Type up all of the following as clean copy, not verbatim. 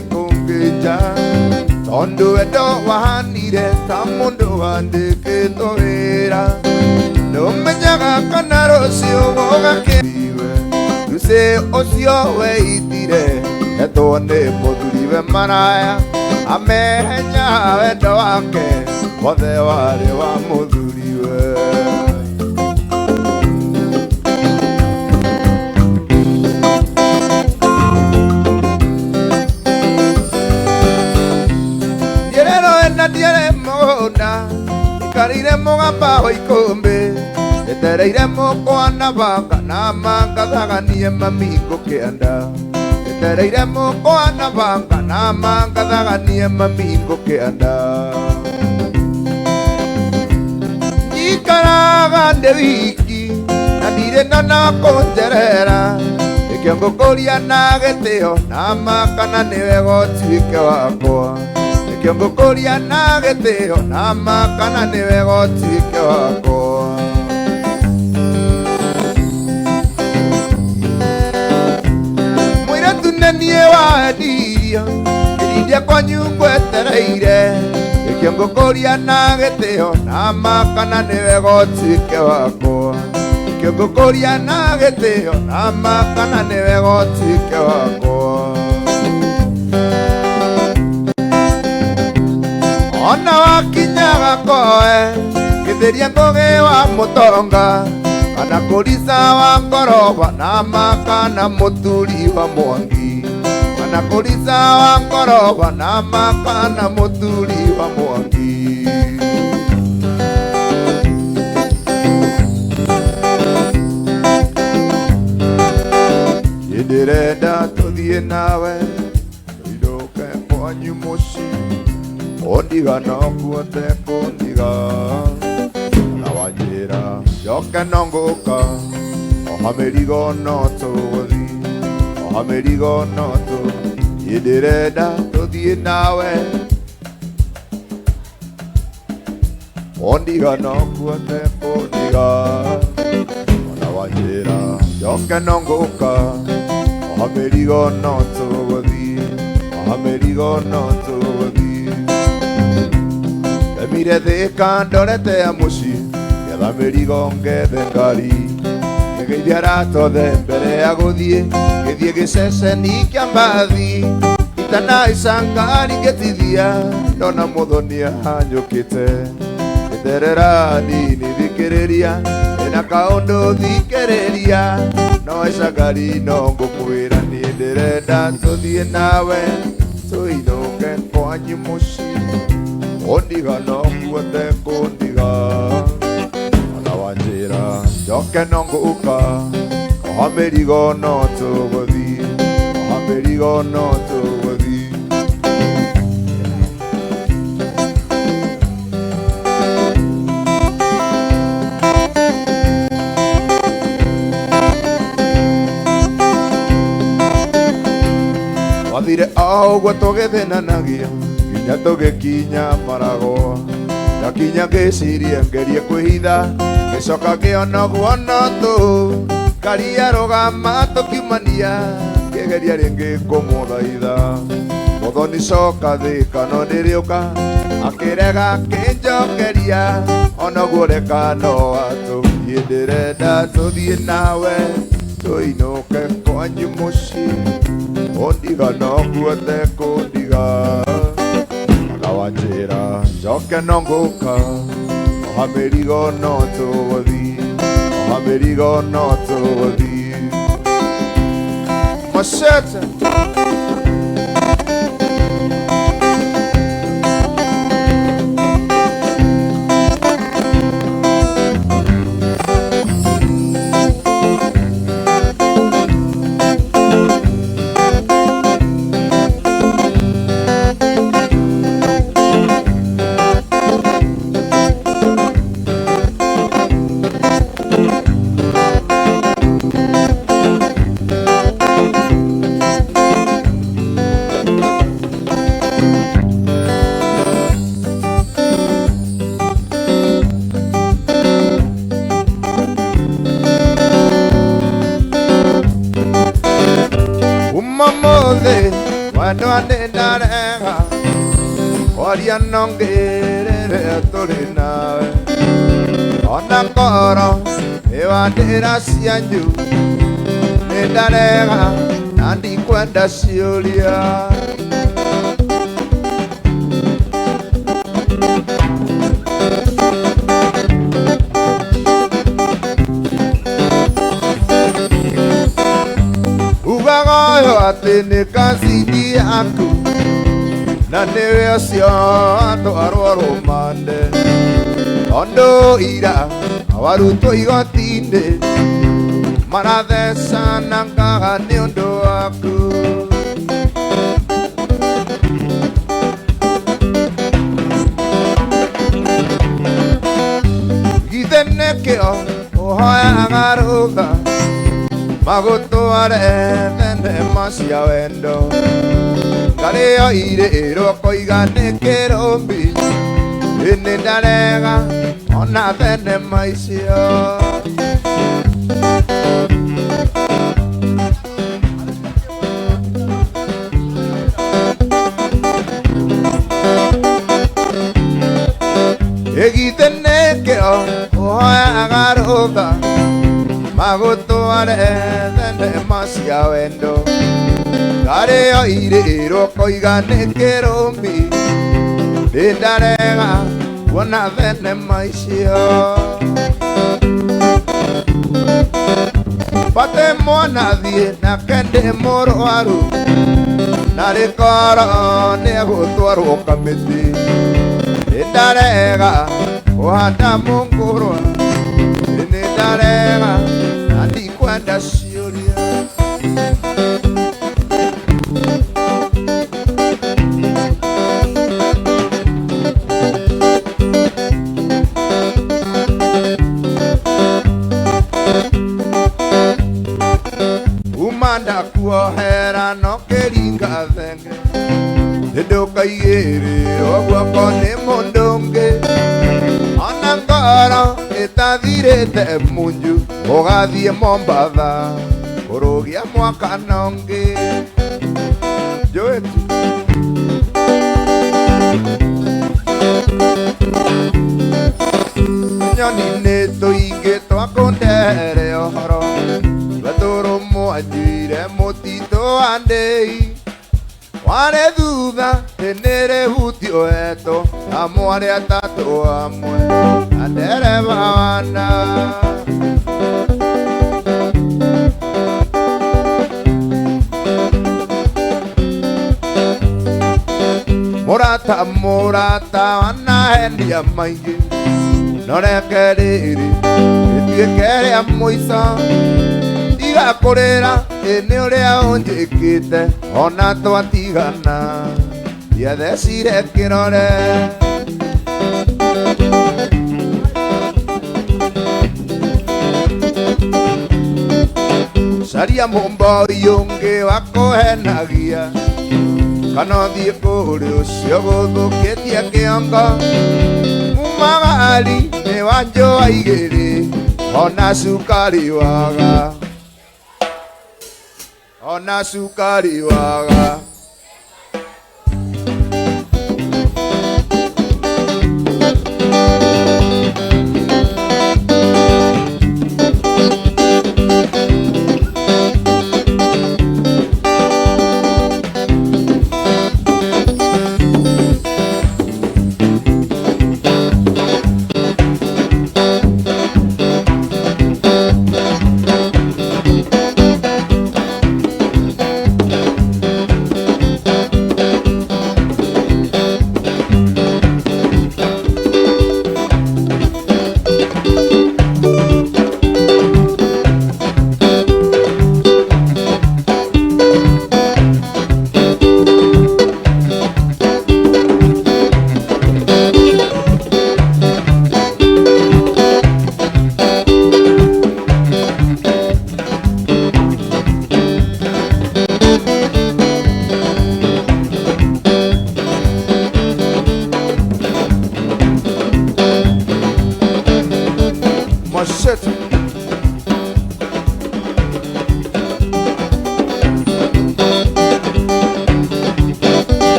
kungija Tondo edo wahanire tamundo wandike toera Nomenyaga kanaro sio woga keriwe Yuse osio weitire Eto ne moduriwe maraya Amehenya wendo wake Wothe wale wa moduriwe Diere mona, ikarire mogamba oikombe, etereire mokwana banga na manga thaganie mamingo kianda. Etereire mokwana banga na manga thaganie mamingo kianda. Ikaraga nde wiki, na dire na konjerera, ikiongo koria na geteo na makana niwe gotwike wakwa. Kiongo koria na geteo na makana niwe gotwike wakwa Mwira tunenie wa ndiria Irindia kwa nyungu etereire Kiongo koria na geteo na makana niwe gotwike wakwa Kiongo koria na geteo na makana niwe gotwike wakwa Ona wakinyaga koe Kitheria ngoge wa mutonga Kana kulisa wa ngoroba na makana muturi wa mwangi Kana kulisa wa ngoroba na makana muturi wa mwangi Yedireda tuthie nawe Idoke kwanyu muci Ondiga no kuote kundiga Na wajira Yoke nonguka Ohamerigo no tuthi Ohamerigo no tu Idireda tuthie nawe Ondiga no kuote kundiga Na wajira Yoke nonguka Ohamerigo no tuthi Ohamerigo no tuthi Mire thika ndorete ya muci Getha mĩrigo ngethe ngari Ngĩgeithia tothe mbere ya gũthiĩ Ngĩthiĩ gĩceceni kĩa mbathi Itanaica ngari ngĩtithia Ndona mũthonia hanyũkĩte Ngĩterera nini thikĩrĩria Ĩna kaũndũ thikĩrĩria No ica ngari no ngũkwĩra niĩ ndĩrenda tũthiĩ nawe Tũinũke kwanyu mũciĩ Ondiga no kuote kundiga Ona wanjira Njoke no nguka Ohamerigo no tuguthi Ohamerigo no tuguthi Wathire auguo tũgĩthĩnanagia Nginya tũgĩkinya Marago Ndakinya ngĩciria ngerie kwĩhitha Ngĩcoka ngĩona ũguo no tũ Karia rũgama tũkiumania Ngĩgeria rĩngĩ kũmũthaitha Mũthoni coka thĩ kana ndĩrĩũka Akĩrega akĩnjokeria Ona ũguo reka no atũ Niĩ ndĩrenda tũthiĩ nawe Tũinũke kwanyu mũciĩ Ondiga no kuote kundiga Wanjira njoke no nguka Ohamerigo no tuguthi Ohamerigo no tuguthi Machete nendarenga Oria nongerere turi nawe Ona ngoro ewandira cianyu Nendarenga na ndikwenda ciuria Ugagoyo ati ni kazidi yaku Na niwe ucio atwarwo rumande Ondo ira awarutwo igoti-inĩ Marathecana ngaga nĩ ũndũ waku Githĩ nĩkĩo ũhoyaga rũtha Magũtware thenema cia wendo Ngarĩo irĩrwo koiga nĩ kĩrũmbi Nĩ ndarega ona thenema icio Githĩ nĩkĩo ũhoyaga rũtha Magũtware thenema cia wendo Ngarĩo irĩrwo koiga nĩ kĩrũmbi Nĩ ndarega kuona thenema icio Pate mwana thiĩ nake ndĩ mũrwaru Na rĩkoro nĩegũtwarwo kamĩtĩ Nĩ ndarega kũhanda mũngũrwa Nĩ ndarega na ndikwenda ciũria Umanda kuohera no kĩringa thenge Ndũkaigĩrĩrwo guoko nĩ mũndũ ũngĩ Ona ngoro ĩtathirĩte munju Ũgathiĩ Mombatha kũrũgia mwaka nongĩ Njũĩ tu Nyoni nĩ tũingĩ twakũndehere ũhoro Gatũrũmwo anjuire mũtitũ wa ndĩi Warĩ thutha nĩrĩhutio hetwo Na mwarĩ atatũ amwe na ndereba wana Mũrata wanahendia maingĩ No reke rĩrĩ rĩtuĩke rĩa mũico Tiga kũrĩra nĩ ũrĩa ũnjĩkĩte Ona twatigana ndiathecire kĩrore Caria mũmboi ũngĩ wa kũhenagia Kana ũthiĩ kũrĩ ũcio gũthũkĩtie kĩongo Mumagari nĩ wa njũa igĩrĩ Ona cukari waga Ona cukari waga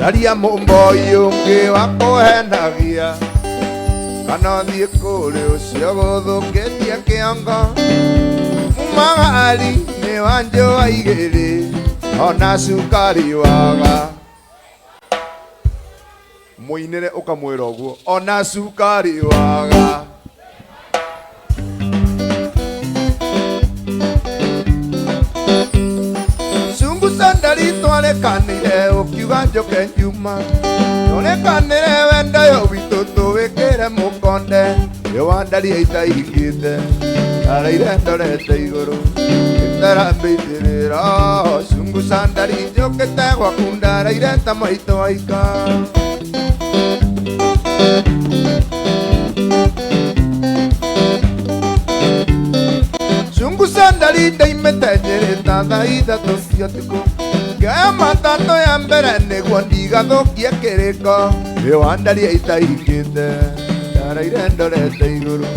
Daria mumboi ungi wa kuhenagia kana thie kuri ucio guthukitie kiongo Mumagari ni wanjo wa igiri ona cukari waga muinire ukamwira uguo ona cukari waga Cungu sandari twarekanire ukiuga njoke njuma twarekanire wenda yo witu tuwikire mukonde wandari aitahingite araire ndorete iguru itarambitirira Cungu sandari njokete gwaku ndaraire ta maito aika Cungu sandari ndaimete njirita thaa ithatu cia tuku ngioya matatu ya mbere niguo ndigathukie kiriko wandari aitahingite ndaraire ndorete iguru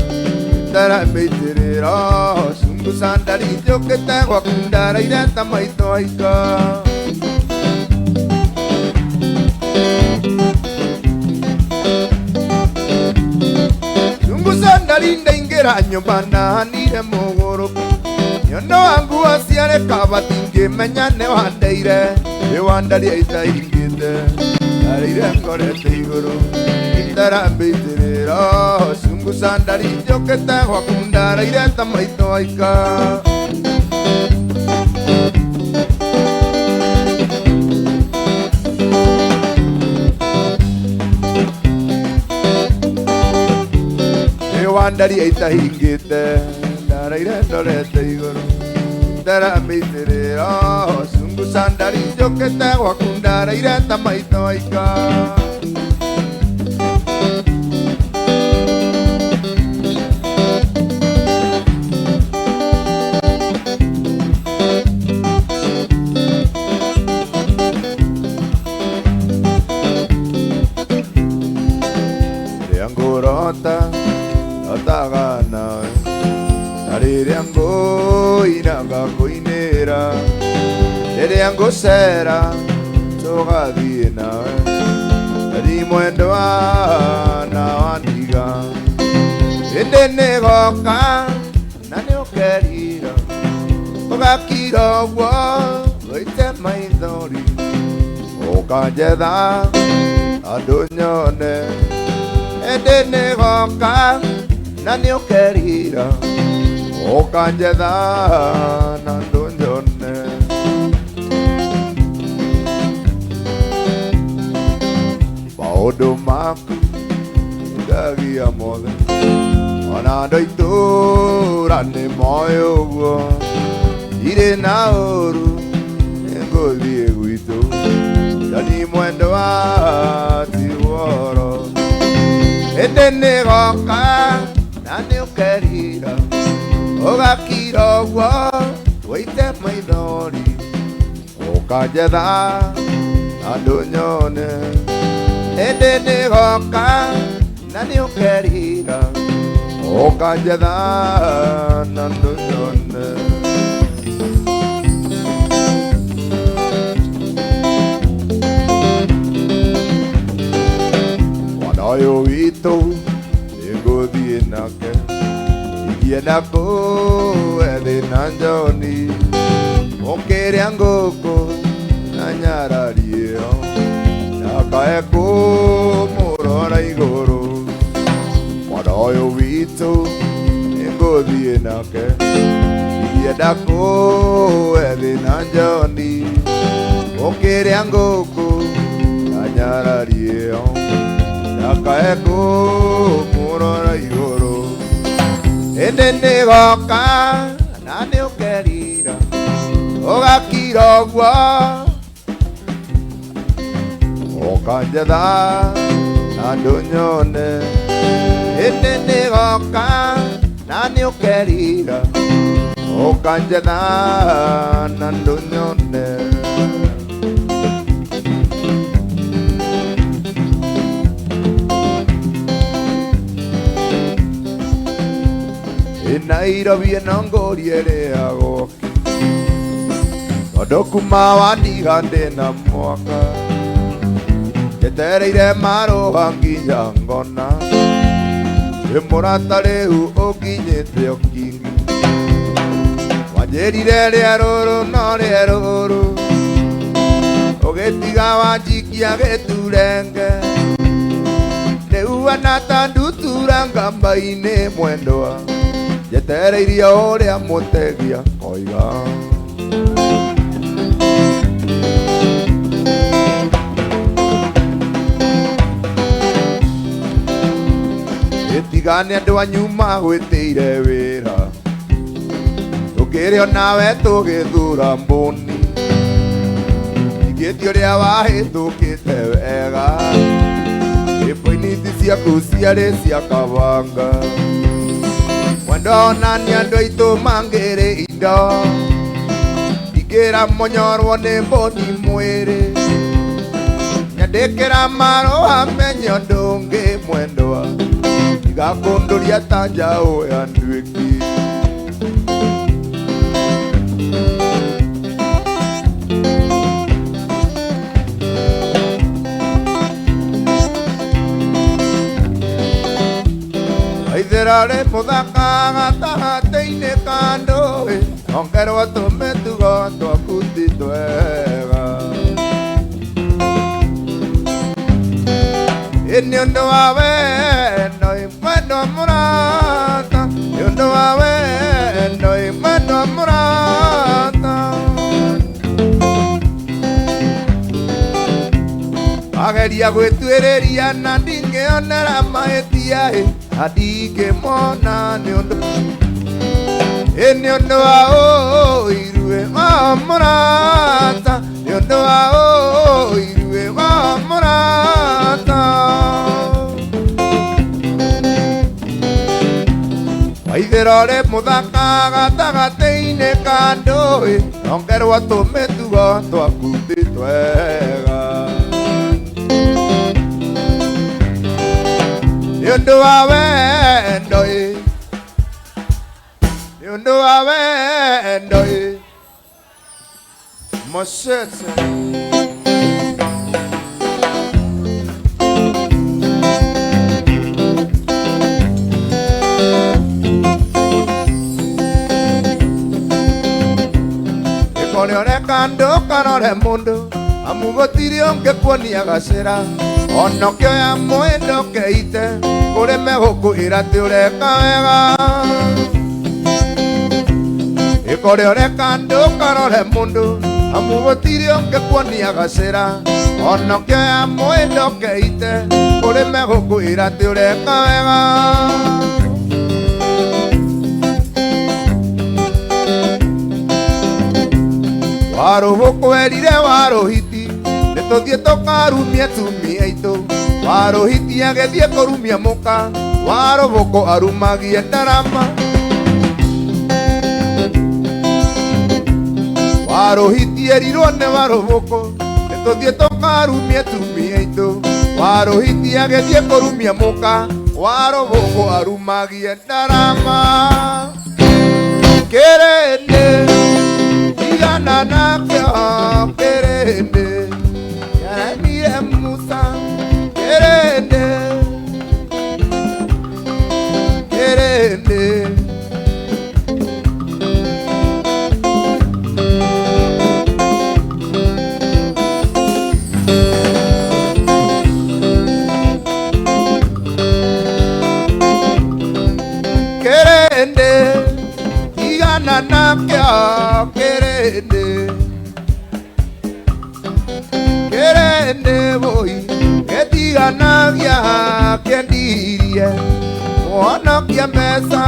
itarambitirira Cungu sandari njokete gwaku ndaraire ta maito aika Cungu sandari ndaingira nyumba nahanire muguruku nyondo wangu aciare kabati ngimenya ni wandeire wandari aitahingite ndaraire ngorete iguru itarambitirira Cungu sandari njokete gwaku ndaraire ta maito aika wandari aitahingite ndaraire ndorete iguru itarambitirira Cungu sandari njokete gwaku ndaraire ta maito aika Riangurota otagana Riria ngoinaga kuinira Riria ngocera tugathie nawe Ri mwendo na wandiga Indi nigoka na niukerira Ugakira uguo wite maithori Ukanjetha andu nyone Indi nigoka na niukerira Ukanjetha na andu nyone Maundu maku ngagia mothe ona andu itura ni moe uguo iri na uru nguthie gwitu ndani mwendo wa tiworo Indi nigoka na niukerira Ugakira uguo wite maithori Ukanjetha andu nyone Indi nigoka na niukerira Ukanjetha na andu nyone Mwana uyu witu ninguthie nake Igienda kuethi na njoni Mukiria nguku na nyarari iyo Nakae kumurora iguru Mwana uyu witu ninguthie nake Igienda kuethi na njoni Mukiria nguku na nyarari iyo Nakae kumurora iguru Indi nigoka na niukerira Ugakira uguo Ukanjetha na andu nyone Indi nigoka na niukerira Ukanjetha na andu nyone Nairobi nongorie ria goki Tondu kuma wandiga ndina mwaka njetereire maroha nginya ngona mũrata rĩu ũkinyĩte ũkingi wanjĩrire rĩa rũrũ no rĩa rũrũ ũgĩtiga wanjikia gĩturenge rĩu ana ta ndutura ngamba-inĩ mwendwa njetereirie ũrĩa mũtegia koiga ĩtigane andũ anyu magwĩtĩire wĩra tũkĩrĩ onawe tũgĩthura mbũni igĩti ũrĩa wahĩtũkĩte wega ĩboiniti ciaku ciarĩ cia kabanga mwendonania andũ aitũ mangĩrĩ indo ingĩra monyorwo nĩ mbũni mwĩrĩ nyandĩkĩra marũa menyo ndũngĩ mwendwa igakũndũria ta njaũ ya nduĩki waithĩra rĩ mũthaka gatagatĩ-inĩ ka ndũĩ ongerwo tũmĩtugo twaku ti twega nĩ ũndũ wa wendo mwendwa mũrata nĩ ũndũ wa wendo mwendwa mũrata ageria gwĩtuĩrĩria na ndingĩonera mahĩtia na ndingĩmona nĩ ũndũ wa ũiruĩ wa mũrata nĩ ũndũ wa ũiruĩ wa mũrata waithĩra ũrĩ mũthaka gatagatĩ-inĩ ka ndũĩ ongerwo tũmĩtugo twaku ti twega nĩ ũndũ wa wendo nĩ ũndũ wa wendo Moshete Ĩkorĩoneka ndũkarore mũndũ amu gũtirĩ ũngĩkuonia gacĩra ona ũkĩoya mwĩndo ũkeite ũrĩme gũkwĩra atĩ ũreka wega Ĩkorĩoneka ndũkarore mũndũ amu gũtirĩ ũngĩkuonia gacĩra ona ũkĩoya mwĩndo ũkeite ũrĩme gũkwĩra atĩ ũreka wega warũhũkwerire warũhiti nĩtũthiĩ tũkarumie tumia aitũ warũhiti agĩthiĩ kũrumia mũka warũhũkũ arumagie ndarama warũhiti erirwo nĩ warũhũkũ nĩtũthiĩ tũkarumie tumia aitũ warũhiti agĩthiĩ kũrumia mũka warũhũkũ arumagie ndarama kĩrĩndĩ igana nakĩo kĩrĩndĩ yaremire Musa kĩrĩndĩ kĩrĩndĩ kĩrĩndĩ igana nakĩo kĩrĩndĩ kĩrĩndĩ bũi gĩtiganagia kĩendirie mwonokia mbeca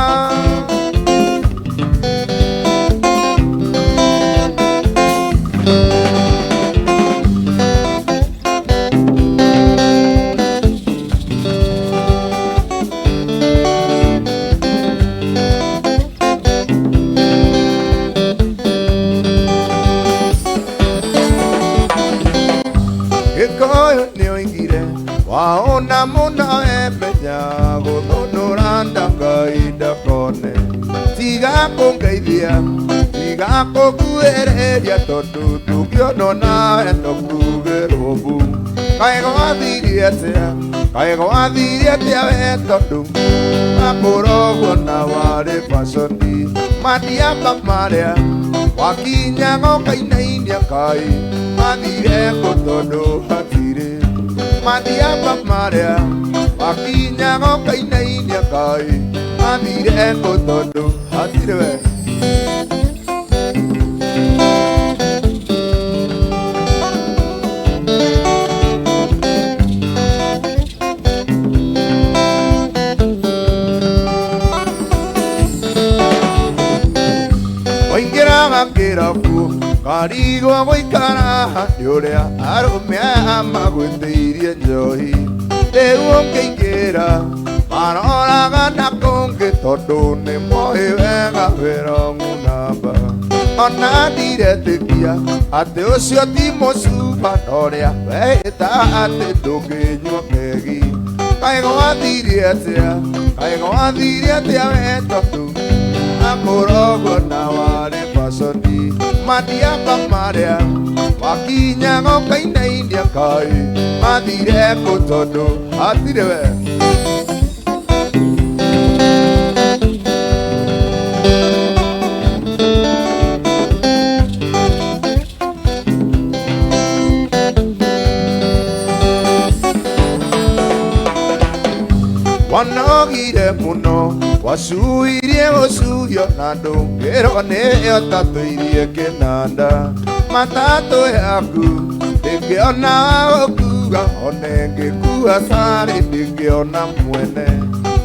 Gĩkũyũ nĩoigire waona mũno emenya gũthũnũra Ngai ndakone tiga kũngeithia tiga kũnguhĩrĩria tondũ ndũngĩonwo nawe ndũkugĩrwo mbu Kaego athiriatia Kaego athiriatia wetondu Akorogwo na wari fasoni Madiamba maria Wakinya ngokainainia kai Mathire kotondo hatire Madiamba maria Wakinya ngokainainia kai Mathire kotondo hatire we Kiraku Karigo goikara Yorea arumea magwitirie njohi Riu ngeingĩra maroraga na kũngĩ tondũ nĩ moĩ wega wĩra ng'unamba ona ndiretĩkia atĩ ũcio ti mũcuba norĩa wehĩta atĩ ndũngĩnyua kegi kaĩ gwathiire atĩa we tondũ Akorogwo na wari fasoni Madiamba maria Wakinya ngokainainia kai Mathire kotondo hatire we Wanogire muno Wasuirie gũcurio na ndũngĩrwo nĩyo tatũirie kĩnanda Matatũ yaku ndĩngĩona wa gũkuga ona ĩngĩkua sarĩ ndĩngĩona mwene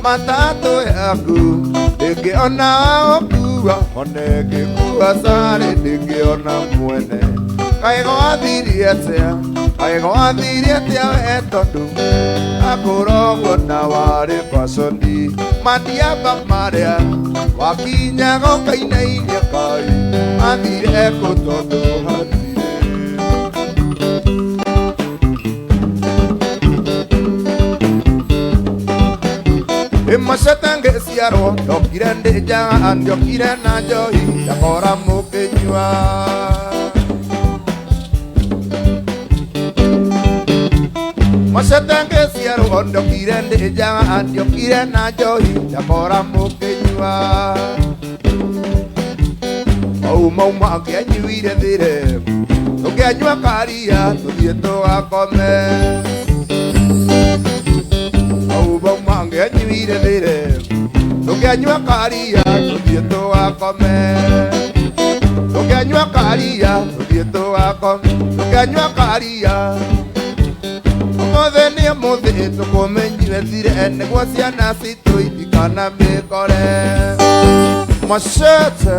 Matatũ yaku ndĩngĩona wa gũkuga ona ĩngĩkua sarĩ ndĩngĩona mwene Kaĩ gwathirie atĩa we tondũ Akorogwo na wari fasoni Madiamba maria Wakinya ngokainainia kai Mathire kotondo hatire Imacete ngĩciarwo ndokire ndĩ njaga ndiokire na njohi ndakora mũkĩnyua Macete ngĩciarwo ndokire ndĩ njaga ndiokire na njohi ndakora mũkĩnyua Mauma ngĩanyuire thĩre tũkĩanyua karia tũthiĩ tũgakome Mauma ngĩanyuire thĩre tũkĩanyua karia tũthiĩ tũgakome Tũkĩanyua karia tũthiĩ tũgakome Tũkĩanyua karia Mũthĩ mũthĩ tũkũmenyire thire nĩguo ciana citũ itikana mĩkore Macete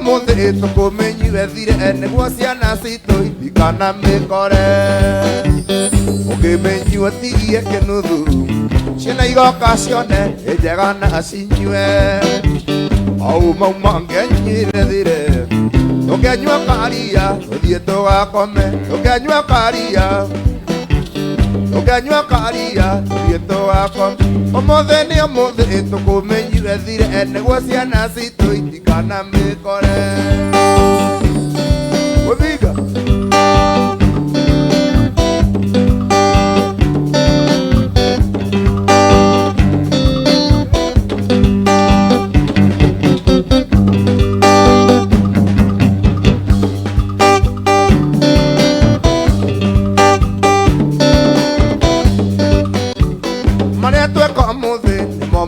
Mũthĩ tũkũmenyire thire nĩguo ciana citũ itikana mĩkore Ũngĩmenyua tigie kĩnuthu ciana igoka cione njega na cinyue Mauma ngĩanyuire thire tũkĩanyua karia tũthiĩ tũgakome Tũkĩanyua karia tũthiĩ tũgakome Ũmũthĩ tũkũmenyire thire nĩguo ciana citũ itikana mĩkore Gũthinga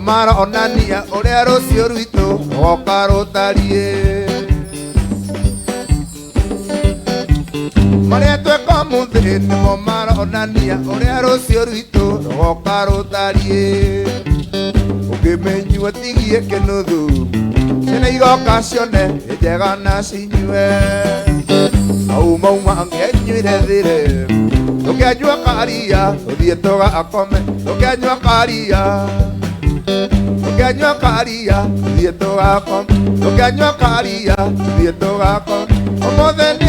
Maronania ũrĩa rũciũ rwitũ rũgoka rũtariĩ Marĩa tweka mũthĩ nĩmo maronania ũrĩa rũciũ rwitũ rũgoka rũtariĩ Ũngĩmenyua tigie kĩnuthu ciana igoka cione njega na cinyue Mauma ngĩanyuire thire tũkĩanyua karia tũthiĩ tũgakome Tũkĩanyua karia Tũkĩanyua karia tũthiĩ tũgakome Tũkĩanyua karia tũthiĩ tũgakome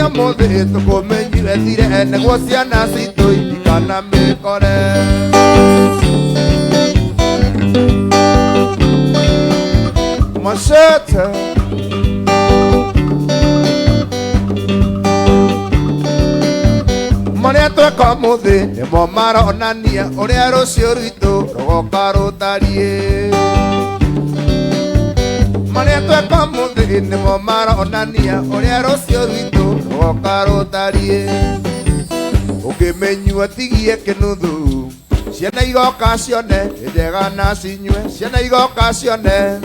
Ũmũthĩ tũkũmenyire thire nĩguo ciana citũ itikana mĩkore Macete muthi nimo maronania uria rucio rwitu rugoka rutarie maria tweka muthi nimo maronania uria rucio rwitu rugoka rutarie ukimenyua tigie kinuthu ciana igoka cione njega na cinyue ciana igoka cione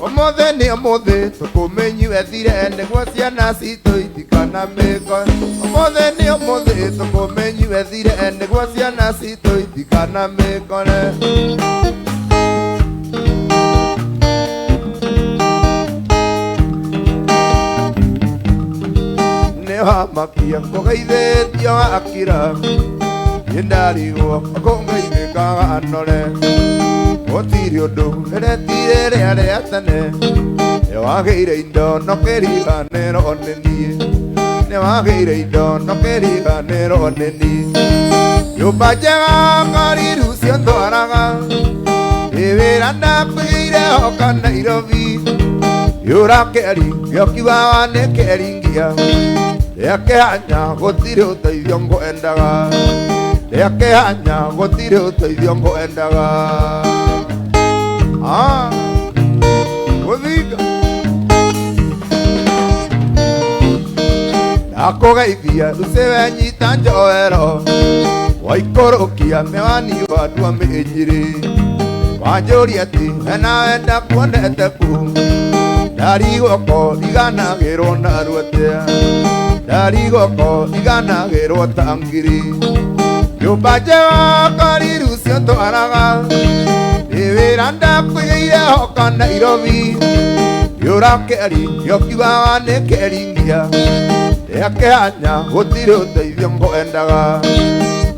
umuthi ni umuthi tukumenyue thire niguo ciana citu itikana miko umuthi ni umuthi tukumenyue thire niguo ciana citu itikana mikore nihamakia kugeithĩtio akira yendarigwo kungeithĩkaga anore gũtirĩ ũndũ rĩretire rĩa rĩa tene nĩwagĩire indo nokĩriganĩrwo nĩ niĩ nĩwagĩire indo nokĩriganĩrwo nĩ niĩ nyũmba njega ngariru cio ndwaraga ndĩ wĩra ndakwĩire hoka Nairobi yũrakeri gĩokiwaga nĩ keringia rĩa kĩhanya gũtirĩ ũteithio ngwendaga rĩa kĩhanya gũtirĩ ũteithio ngwendaga gũthinga ndakũgeithia rũciwe nyita njoero waikũrũkia mĩwani wandua mĩnyirĩ wanjũria atĩ wena wenda kuonete ku ndarigoko iganagĩrwo narua ndarigoko iganagĩrwo ta ngiri nyũmba njega ngariru cio ndwaraga ndĩ wĩra ndakwĩire hoka Nairobi yũrakeri gĩokiwaga nĩ keringia rĩa kĩhanya gũtirĩ ũteithio ngwendaga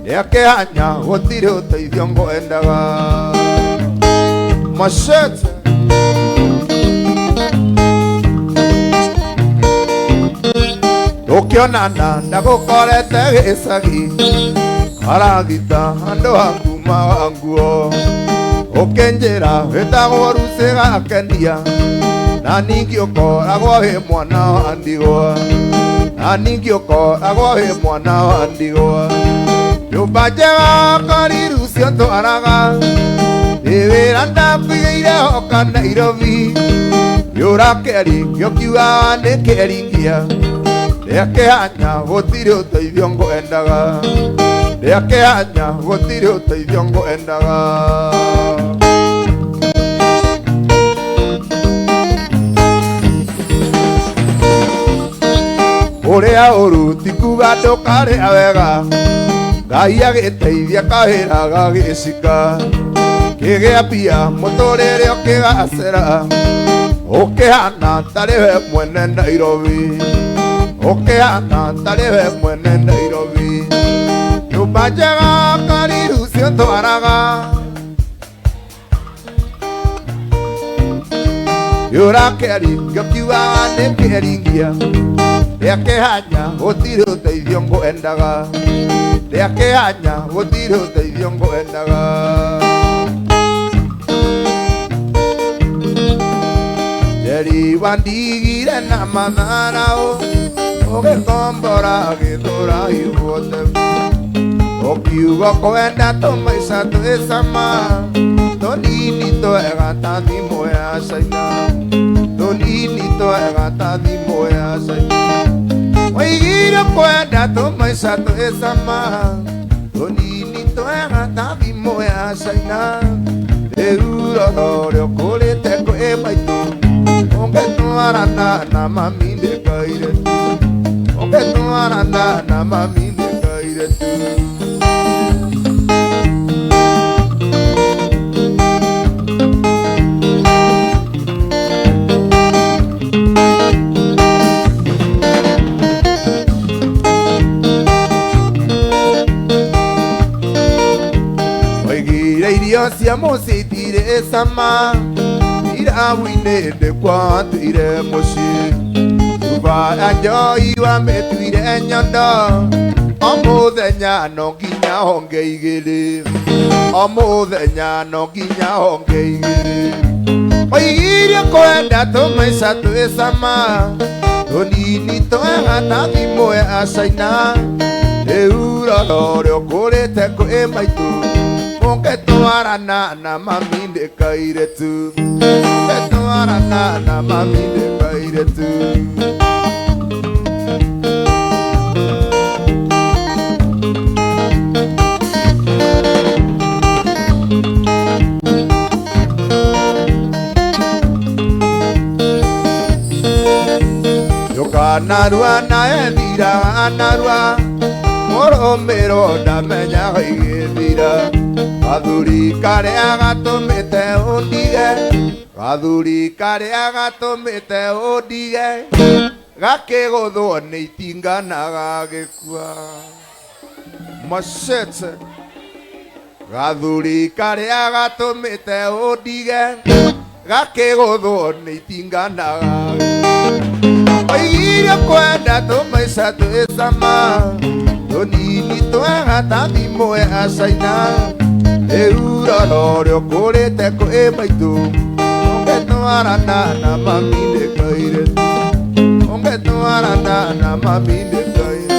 rĩa kĩhanya gũtirĩ ũteithio ngwendaga machete tukionana ndagũkorete gĩcagi karagita andũ akuma wanguo ũkĩnjĩra wĩtagwo Rusĩga Kenia na ningĩ ũkoragwo wĩ mwana wa ndigwa na ningĩ ũkoragwo wĩ mwana wa ndigwa nyũmba njega ngariru cio ndwaraga ndĩ wĩra ndakwĩire hoka Nairobi yũrakeri gĩokiwaga nĩ keringia rĩa kĩhanya gũtirĩ ũteithio ngwendaga rĩa kĩhanya gũtirĩ ũteithio ngwendaga ũrĩa ũru ti kuga ndũkarĩa wega Ngai agĩteithia kawĩra gagĩcika kĩgĩa mbia mũtũrĩre ũkĩgacĩra ũkĩhana tarĩ we mwene Nairobi ũkĩhana tarĩ we mwene Nairobi nyũmba njega ngariru cio ndwaraga yũrakeri gĩokiwaga nĩ keringia rĩa kĩhanya gũtirĩ ũteithio ngwendaga rĩa kĩhanya gũtirĩ ũteithio ngwendaga Njeri wandigire na matharau ũgĩkombora gĩthũra ihuothe ũkiuga kwenda tũmaica twĩ cama tũnini twega ta thimũ ya Caina tũnini twega ta thimũ ya Caina waigire kwenda tũmaica twĩ cama tũnini twega ta thimũ ya Caina rĩu roro rĩo kũrĩte kwĩ maitũ ũngĩtwarana na mami ndĩkaire ũngĩtwarana na mami ndĩkaire tu waigire irio cia mũciĩ itirĩ cama irabu-inĩ ndĩkwatuire mũciĩ nyũmba ya njoi wamĩtuire nyondo o mũthenya no nginya honge igĩrĩ o mũthenya no nginya honge igĩrĩ waigire kwenda tũmaica twĩ cama tũnini twega ta thimũ ya Caina rĩu urororyo kurite kwi maitu mungitwarana na mami ndikairetu mungitwarana na mami ndikairetu Anarua na ethira anarua Moromero ndamenya igithira Gathuri karia gatumite undige Gathuri karia gatumite undige Gakiguthwo ni itinga na gagikua Machete Gathuri karia gatumite undige Gakiguthwo ni itinga na gagikua Oigirio kwenda tumaica twisama tunini twega ta thimũ yacaina rĩurororyo kũrĩte kwĩ maitũ ũngĩtwarana na mami ndĩkaire ũngĩtwarana na mami ndĩkaire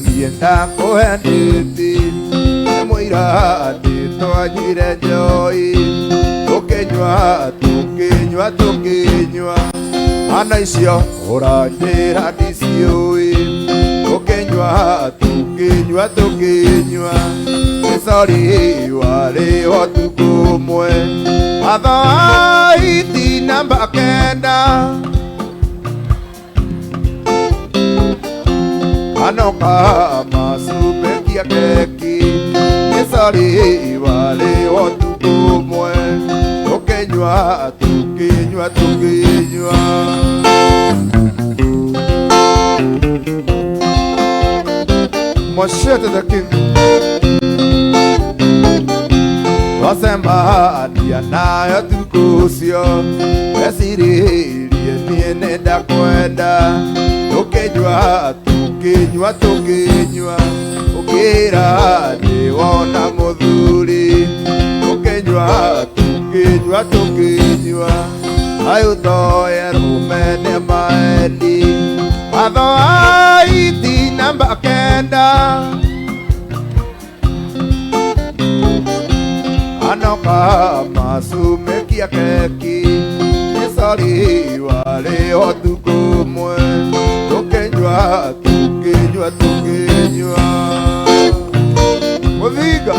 Nienda kuhenditi Mwira nitwanyire njoi Tukinywa, tukinywa, tukinywa Ana icio uranjira ndiciui Tukinywa, tukinywa, tukinywa Nisori wari otuku mwe Atho iti namba kenda Anoka masupekia keki Nisari wale otuku mwe Tukinywa, tukinywa, tukinywa Machete the king Wasema nianayo tukusio Esiri nienenda kwenda Tukinywa, tukinywa, tukinywa Ukira niwona muthuri Tukinywa, tukinywa, tukinywa Ayuthoye rumene maendi Atho aiti namba kenda Anoka masumekia keki Nisari wale otuku mwe Tukinywa, tukinywa, tukinywa Muthiga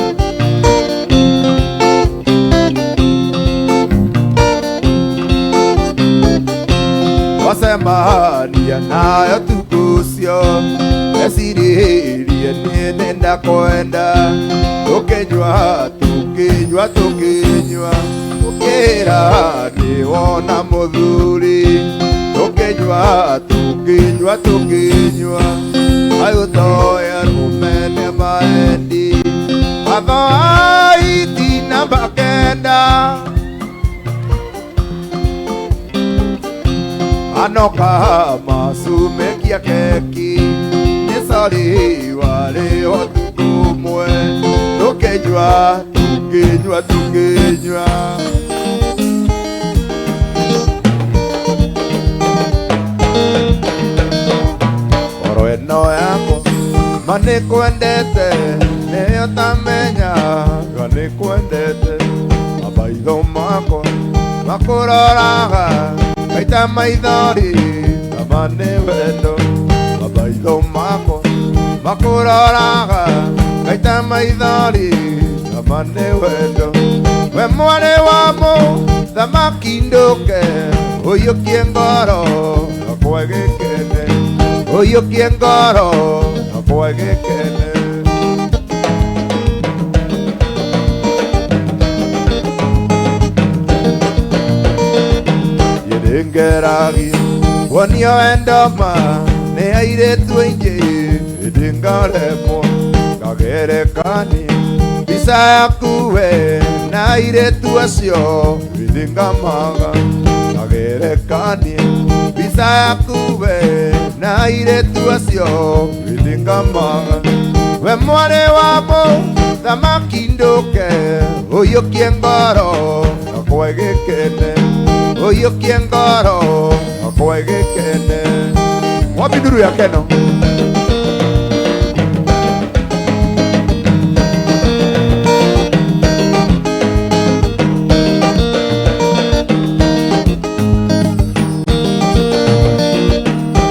Wasema nianayo tukusio Esiririe nienenda kwenda Tukinywa, tukinywa, tukinywa Ukira niwona muthuri Tukinywa, tukinywa, tukinywa Ayuthoye rumene maendi Atho aiti namba kenda Anoka masumekia keki Nisari wale otuku mwe Tukinywa, tukinywa, tukinywa Eno yako manikwendete niyo tamenya ganikwendete Mabaitho mako makuroraga kaita maithori kama ni wendo Mabaitho mako makuroraga kaita maithori kama ni wendo We mwari wa muthamaki nduke uyukie ngoro yakwa gikene Uyukie ngoro yakwa gikene Yedingeragi wonio endoma ni airetu aingi Yedingaremo kagerekani Bisa yaku we na airetu acio Yedingamaga kagerekani Bisa yaku we na airetu acio Yedingamaga we mware wamo thamaki nduke uyukie ngoro akwe gikene uyukie ngoro akwe gikene wapi nduru ya keno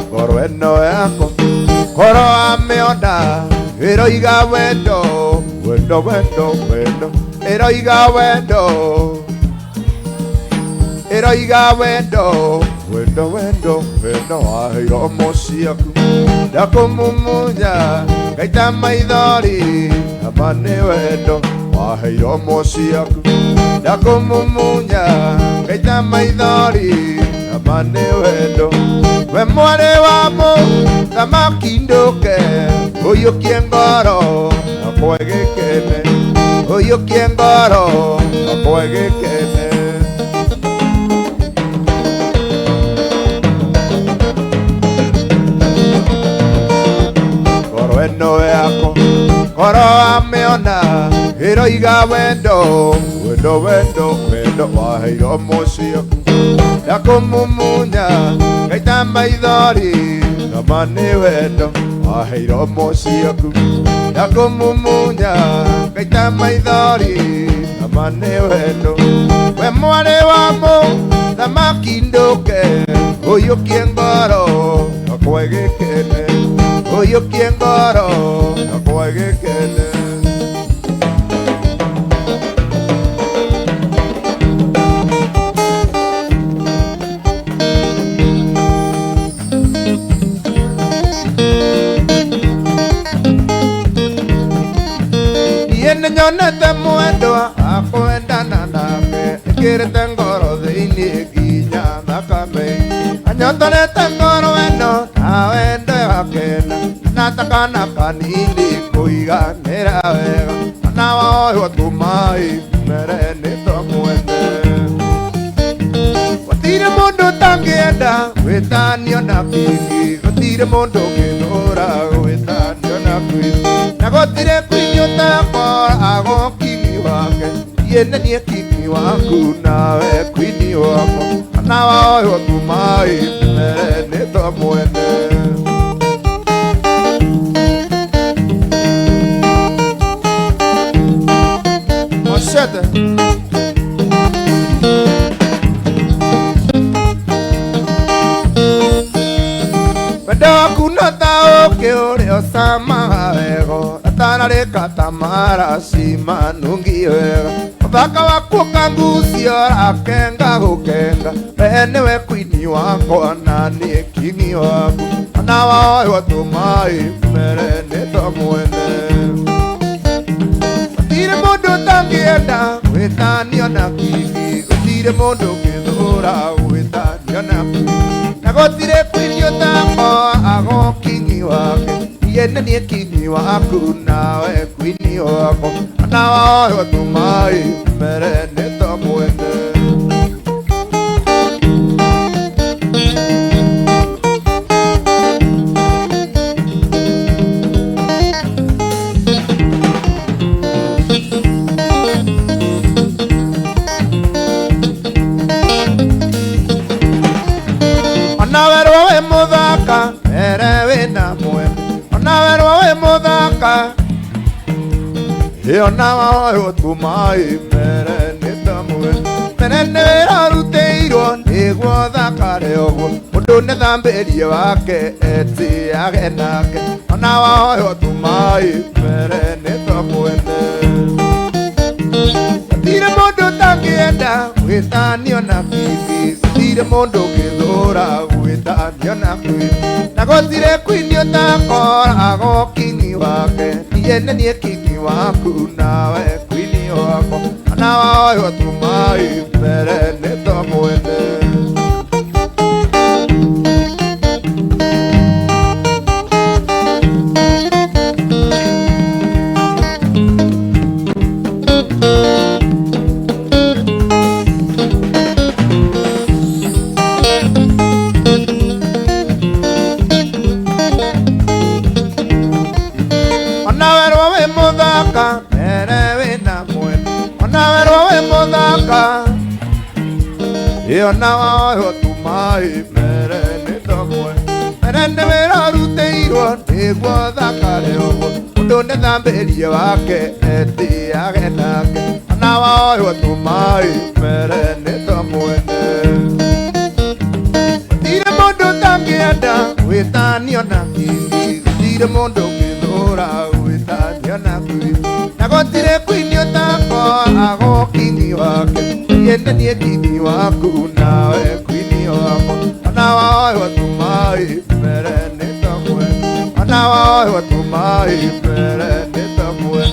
ngoro eno yako ngoro ameona eroiga wendo wendo wendo wendo eroiga wendo eroiga wendo wendo wendo wendo aheiro mociaku ndakumumunya ngaita maithori amane wendo aheiro mociaku ndakumumunya ngaita maithori amane wendo we mware wamo thamaki nduke uyukie ngoro akwe gikene uyukie ngoro akwe gikene ngoro eno yako ngoro ameona iroiga wendo wendo wendo wendo waheiro muciaku ndakumumunya ngaita maithori amane wendo aheiro muciaku ndakumumunya ngaita maithori amane wendo we mware wamo thamaki nduke uyukie ngoro akwe gikene uyukie ngoro akwe gikene nyonete mwendo akwendana nake ikirite ngoro thiini nginya thakame anyotonete ngoro wendo na wendo gakena natakana kanini kuiganira wega na woyo tumai mere nitomwende gutire mundu tangienda gwitanio na kiki gutire mundu ngithura gwitanio na kiki na gutire kwinyo takora ago kiki wake yene nie kiki waku nawe kwini wako na woyo tumai mere nitomwende Moshete kuna tao ke ore osama ego atana le katamara sima nungi ego baka wako kangusio akenga gukenga benewe kwini wako na ni kingi wako na wao tumai mere netomwene tire mondo tangienda wetani ona kiki tire mondo kidura wetani ona na gotire kwini otako ago kingi wake yene ni kingi waku nawe kwini wako na wao tumai mere netomwene muthaka mere wina mwe ona werwa we muthaka ona wao tumai mere nitamwe mere nera ruteirwo niguo thakare ogwo mundu ne thambirie wake eti agenake ona wao tumai mere nitamwe tire mundu tangienda withanio na bibi tire mundu githura withanio na bibi na gotire kwinio takora ago kingi wake yene nie kingi waku nawe kwini wako na wao tumai mere netomwene ona wao tumai mere nĩ tomwe mere nĩ wĩra ũrutĩirwo nĩguo thakare ũguo mũndũ nĩ thambĩrie wake etiage nake ona wao tumai mere nĩ tomwe gũtirĩ mũndũ ũtangĩenda gwĩtanio na kingi gũtirĩ mũndũ ũngĩthũra gwĩtanio na kwĩ na gũtirĩ kwini ũtakoragwo kingi wake yende niĩ kingi waku nawe kwini wakwa ona wao tumai mere nĩ tomwe ona wao tumai mere nĩ tomwe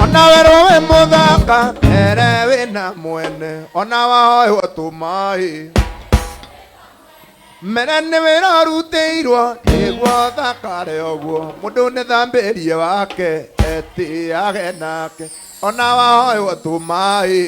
ona werwo wĩ mũthaka ere wĩna mwene ona wao tumai mere nĩ wĩra ũrutĩirwo nĩguo thakare ũguo mũndũ nĩ thambĩrie wake etiage nake ona wao tumai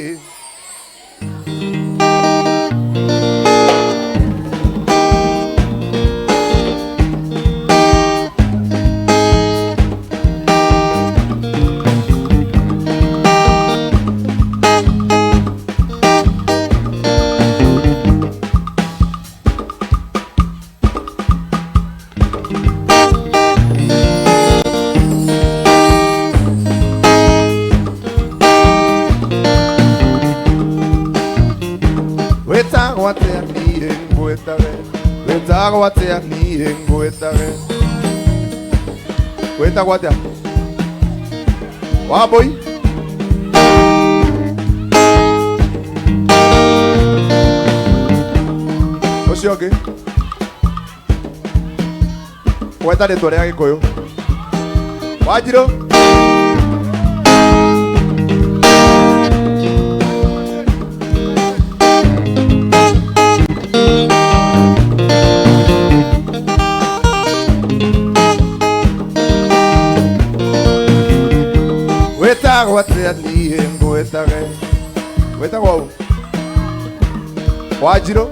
wĩtagwo atĩa niĩ ngwĩtage wĩtagwo atĩa Wambũi ũcio ũngĩ gweta rĩtwa rĩa Gĩkũyũ Wanjirũ wĩtagwo atĩa niĩ ngwĩtage wĩtagwo ũũ Wanjirũ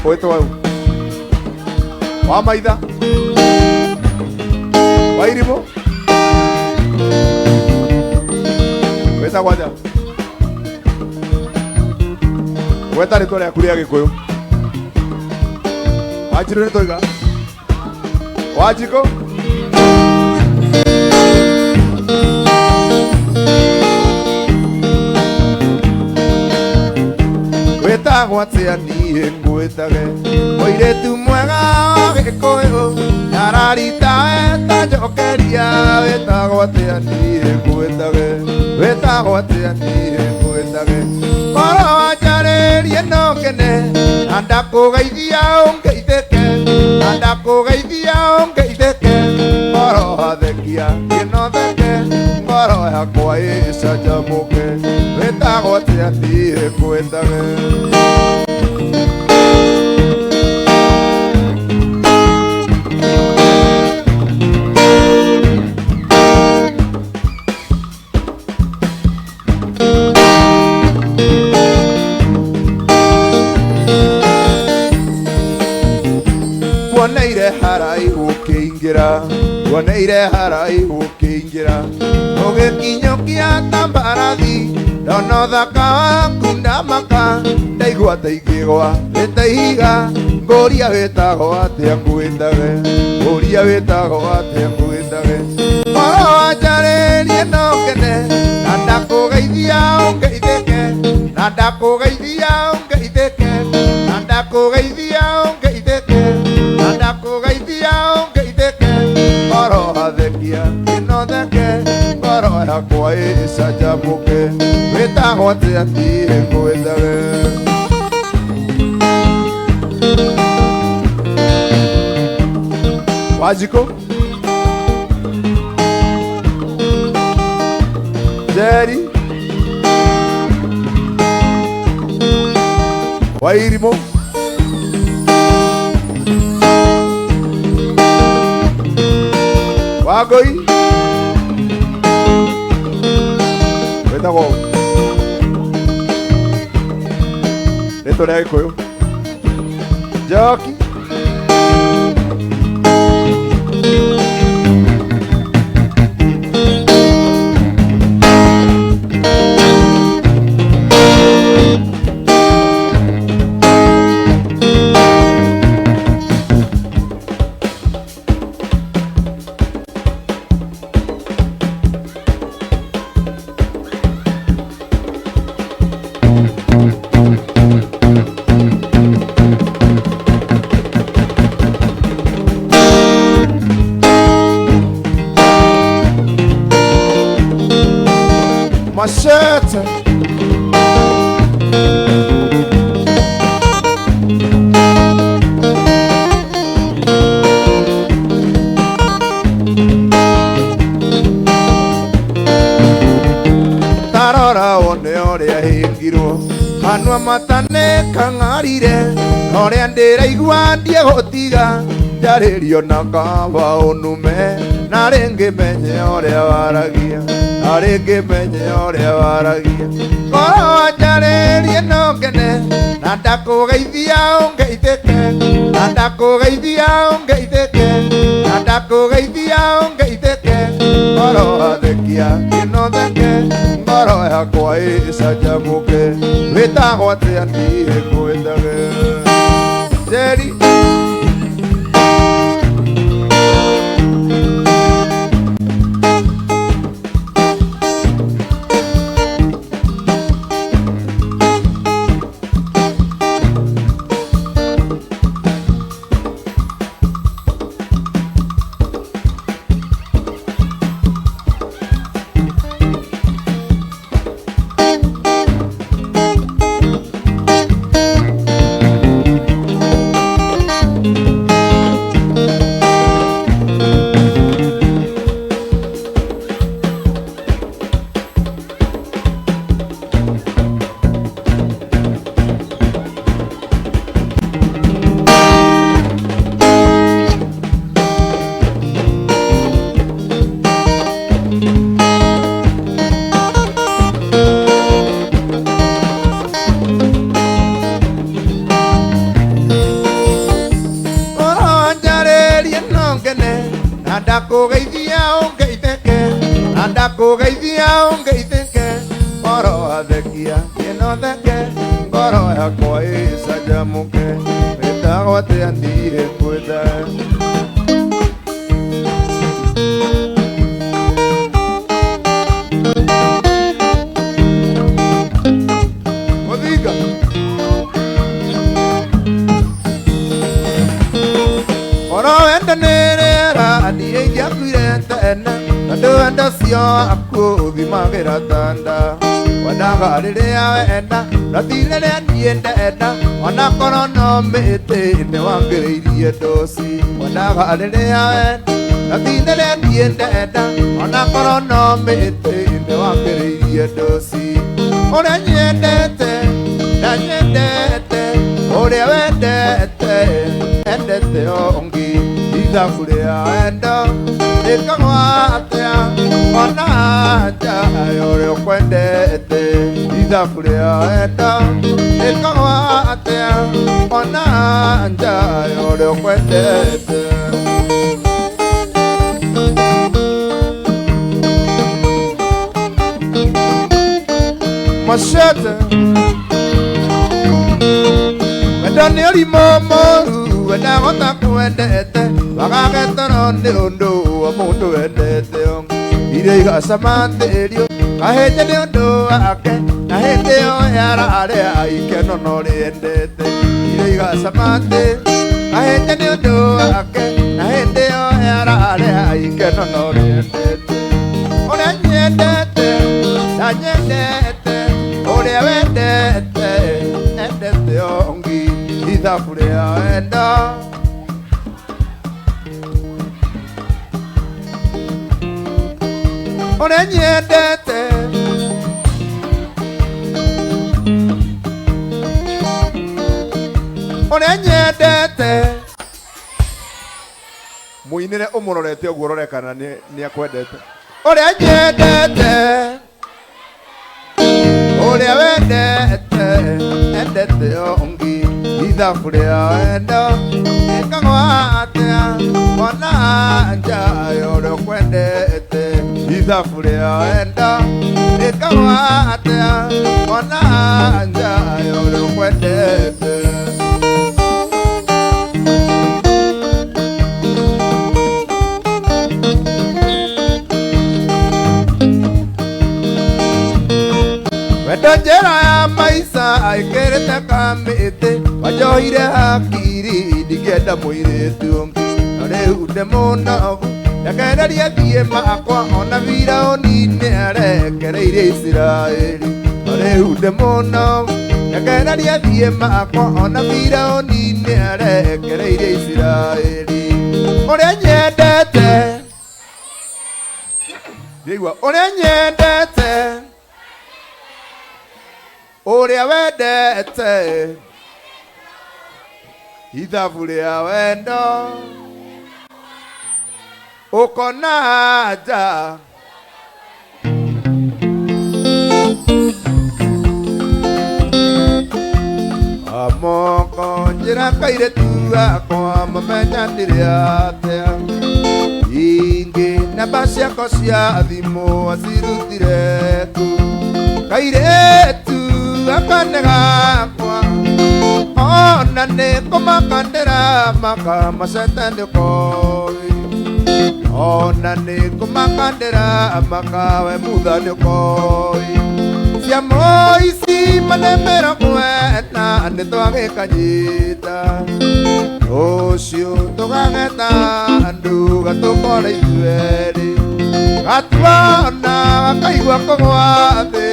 wĩtagwo ũũ Wamaitha Wairimũ wĩtagwo atĩa gweta rĩtwa rĩaku rĩa Gĩkũyũ Wanjirũ nĩtũiga Wanjikũ wĩtagwo atĩa niĩ ngwĩtage mũirĩtu mwega wa Gĩkũyũ ararita weta njokeria wĩtagwo atĩa niĩ ngwĩtage wĩtagwo atĩa niĩ ngwĩtage ngoro wanjarĩrie no ngene na ndakũgeithia ũngeithĩke na ndakũgeithia ũngeithĩke ngoro hathekia ngĩnotheke ngoro yakwa ĩcanjamũke wĩtagwo atĩa niĩ ngwĩtage woneire haraihu ũkĩingĩra woneire haraihu ũkĩingĩra ũgĩkinyũkia ta mbarathi ndona ũthaka waku ndamaka ndaigua ta ingĩgwa nĩ ta ihiga ngũria wĩtagwo atĩa ngwĩtage ngũria wĩtagwo atĩa ngwĩtage ngoro wanjarĩrie no ngene na ndakũgeithia ũngeithĩke na ndakũgeithia ũngeithĩke na ndakũgeithia ũngeithĩke na ndakũgeithia ũngeithĩke ngoro hathekia ngĩnotheke ngoro yakwa ĩcanjamũke wĩtagwo atĩa niĩ ngwĩtage Wanjikũ Njeri Wairimũ Wangũi wĩtagwo ũũ rĩtwa rĩa Gĩkũyũ Njoki Machete. Tarora one oria hingirwo Anua matane kangarire Oria ndiraigua ndiegotiga Njaririo na kaba unume Na ringi menye oria waragia Na ringi menye oria waragia Ngoro njaririe no ngene Na ndakugeithia ungeithike Na ndakugeithia ungeithike Na ndakugeithia ungeithike Ngoro athekia kino theke Ngoro yakwa icanjamuke Wĩtagwo atĩa niĩ ngwĩtage Jerry Ndakugeithia ungeithike Ndakugeithia ungeithike Ngoro athekia kino theke Ngoro yakwa icanjamuke Wĩtagwo atĩa niĩ ngwĩtage Mũthinga Oro wendanĩre Niĩ ingĩakuire tene Tondũ wendo cio aku thimagĩra tanda Wendaga rĩrĩa wenda No ti rĩrĩa niĩ ndenda Ona korwo no mĩtĩ nĩwangĩrĩirie ndũci Wendaga rĩrĩa wenda No ti rĩrĩa niĩ ndenda Ona korwo no mĩtĩ nĩwangĩrĩirie ndũci Ũrĩa nyendete na nyendete Ũrĩa wendete endete ũngĩ Ithabu rĩa wendo rĩkagwo atĩa Ona nja ũrĩa ũkwendete Ithabu rĩa wendo rĩkagwo atĩa Ona nja ũrĩa ũkwendete Machete Wendo nĩ ũrimũ mũru Wenda gota kwendete Wagagetoro nĩ ũndũ wa mũndũ wendete Irio igacama tĩrio Kahĩnja nĩ ũndũ wake Na hĩndĩ ĩyo yararĩa ikeno no rĩendete Irio igacama tĩrio Kahĩnja nĩ ũndũ wake Na hĩndĩ ĩyo yararĩa ikeno no rĩendete Ũrĩa nyendete na nyendete Ũrĩa wendete endete ũngĩ Ithabu rĩa wendo Ũrĩa nyendete Ũrĩa nyendete Mũinĩre ũmũrorete ũguo ũrorekana nĩ akwendete Ũrĩa nyendete Ũrĩa wendete endete ũngĩ Ithabu rĩa wendo rĩkagwo atĩa Ona nja ũrĩa ũkwendete Ithabu rĩa wendo rĩkagwo atĩa Ona nja ũrĩa ũkwendete Wendo njĩra ya maica aikĩrĩte kamĩtĩ Wanjohire hakiri ndingĩenda mũirĩtu ũngĩ No rĩu ndĩ mũnogu Rekereria thiĩ makwa ona Firaũni arekereire Isiraeli rĩu ndĩ mũno rekereria thiĩ makwa ona Firaũni arekereire Isiraeli ũrĩa nyendete ndĩigua ũrĩa nyendete ũrĩa wendete ithabu rĩa wendo ũkona nja amoko njĩra kairĩtu gakwa mamenyanire atĩa ingĩ namba ciakwa cia thimũ acirutire ku kairĩtu gakane gakwa ona nĩ kũmakandĩra makamacete ndĩkoĩ ona nĩ kũmakandĩra makawe mutha ndĩkoĩ ciamo ici manemera kwenda nĩ twagĩkanyita rũciũ tũgageta nduga tũkore ithuerĩ gatuona gakaigua kũgwa thĩ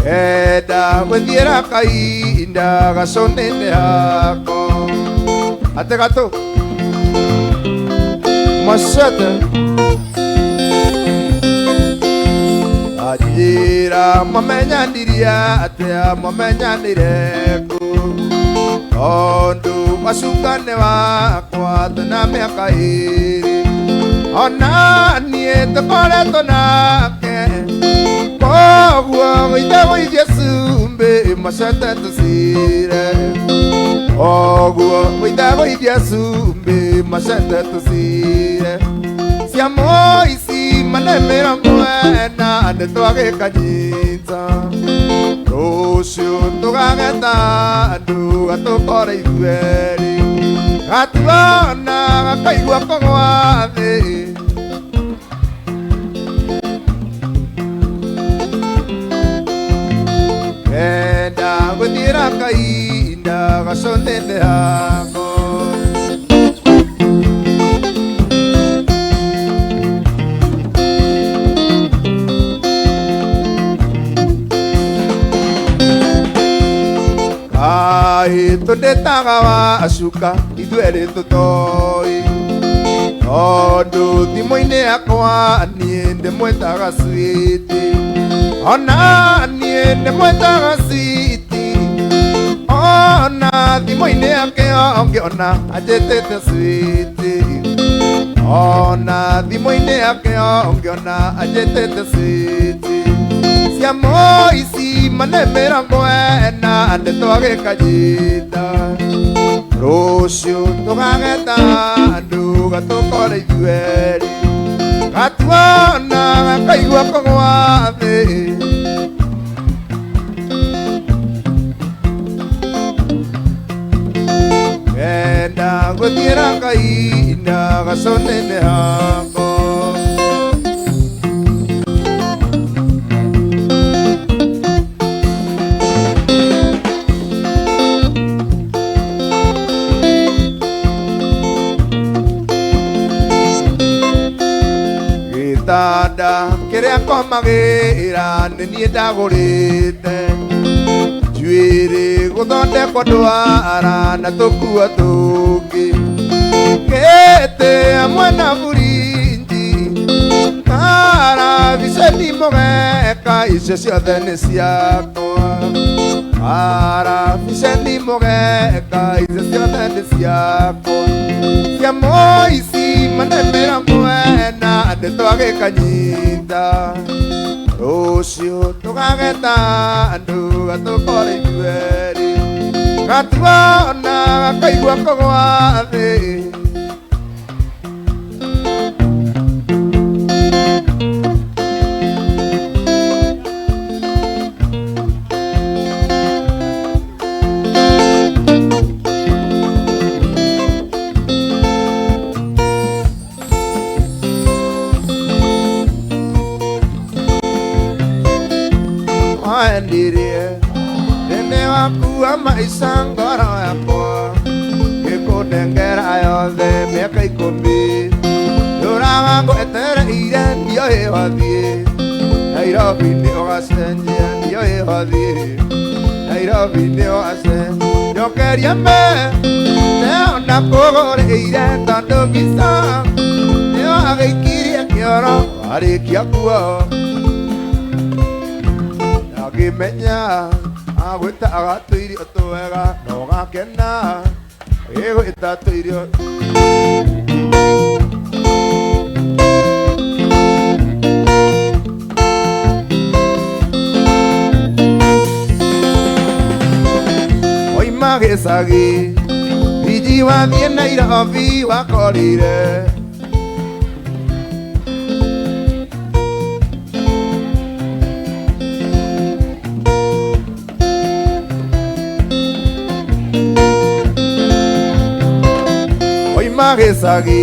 enda gwĩthiĩra kahinda gacũnĩ-inĩ yako atĩ gatũ Machete Ajira mwamenyanirie atĩa mwamenyanire ku tondũ wacukane wakwa tena mĩaka ĩrĩ ona niĩ tũkoretwo nake koguo gũithe gũithie cumbĩ Machete tũcire koguo gũithe gũithie cumbĩ Machete tũcire ciamo ici manemera mwena nĩ twagĩkanyita rũciũ tũgageta nduga tũkore ithuerĩ gatuona gakaigua kũgwa thĩ enda gwĩthiĩra kahinda gacũnĩ-inĩ yako tũndĩtaga wacuka ithuerĩ tũtoĩ tondũ thimũ-inĩ yakwa niĩ ndĩmwĩtaga Switi ona niĩ ndĩmwĩtaga Switi ona thimũ-inĩ yake ngĩona anjĩtĩte Switi ona thimũ-inĩ yake ngĩona anjĩtĩte Switi ciamo ici manemera mwena nĩ twagĩkanyita rũciũ tũgageta nduga tũkore ithuerĩ gatuona gakaigua kũgwa thĩ enda gwĩthiĩra kahinda gacũnĩ-inĩ yako gĩtanda kĩrĩa komagĩra nĩ niĩ ndagũrĩte njuĩrĩ gũthondekwo ndwara na tũkua tũngĩ gĩtĩ hamwe na burinji karabiceni mũgeka icio ciothe nĩ ciakwa karabiceni mũgeka icio ciothe nĩ ciakwa ciamo ici manemera mwena nĩ twagĩkanyita rũciũ tũgageta nduga tũkore ithuerĩ gatuona gakaigua kũgwa thĩ endirie nene waku maica ngoro yakwa gĩkũnengera yothe mĩaka 10 ndũraga ngwetereire ndioĩ wathiĩ Nairobi nĩ ũgacenjia ndioĩ wathiĩ Nairobi nĩ ũgacenjia njokeria me neona kũgũrĩire tondũ mbica nĩyo agĩikirie kĩoro warĩkia kuo ngĩmenya agwĩtaga tũirio twega na ũgakena agĩgwĩta tũirio oima gĩcagi biji wathiĩ Nairobi wakorire Gĩcagi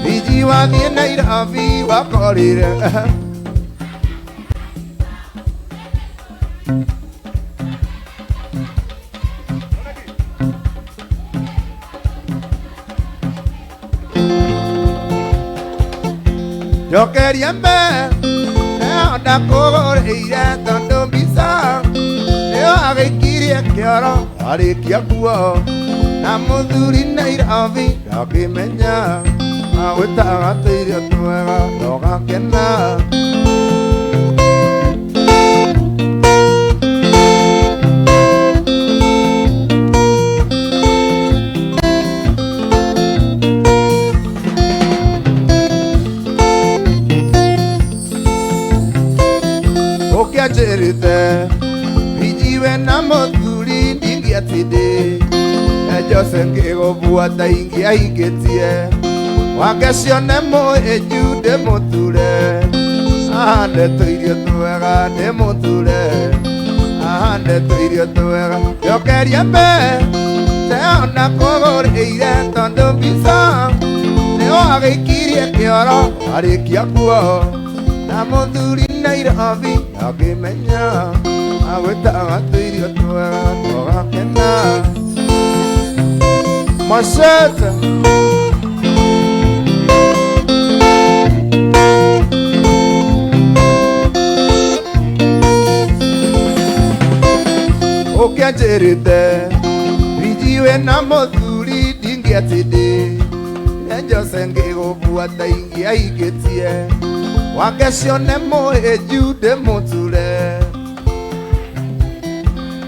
biji wathiĩ Nairobi wakorire njokeria mbe neona kũgũrĩire tondũ mbica nĩyo agĩikirie kĩoro warĩkia kuo na mũthuri Nairobi ndakĩmenya agwĩtaga tũirio twega na ũgakena ũkĩanjĩrĩte bijiwe na mũthuri ndingĩatindĩ Jose ngĩgũbuata ingĩahingĩtie wake cione mũhĩnju ndĩmũture ndeto irio twega ndĩmũture ndeto irio twega njokeria mbe teona kũgũrĩire tondũ mbica nĩyo agĩikirie kĩoro warĩkia kuo na mũthuri Nairobi ndakĩmenya agwĩtaga tũirio twega tũgakena Machete ũkĩanjĩrĩte bijiwe na mũthuri ndingĩatindĩ Jose ngĩgũbuata ingĩahingĩtie wake cione mũhĩnju ndĩmũture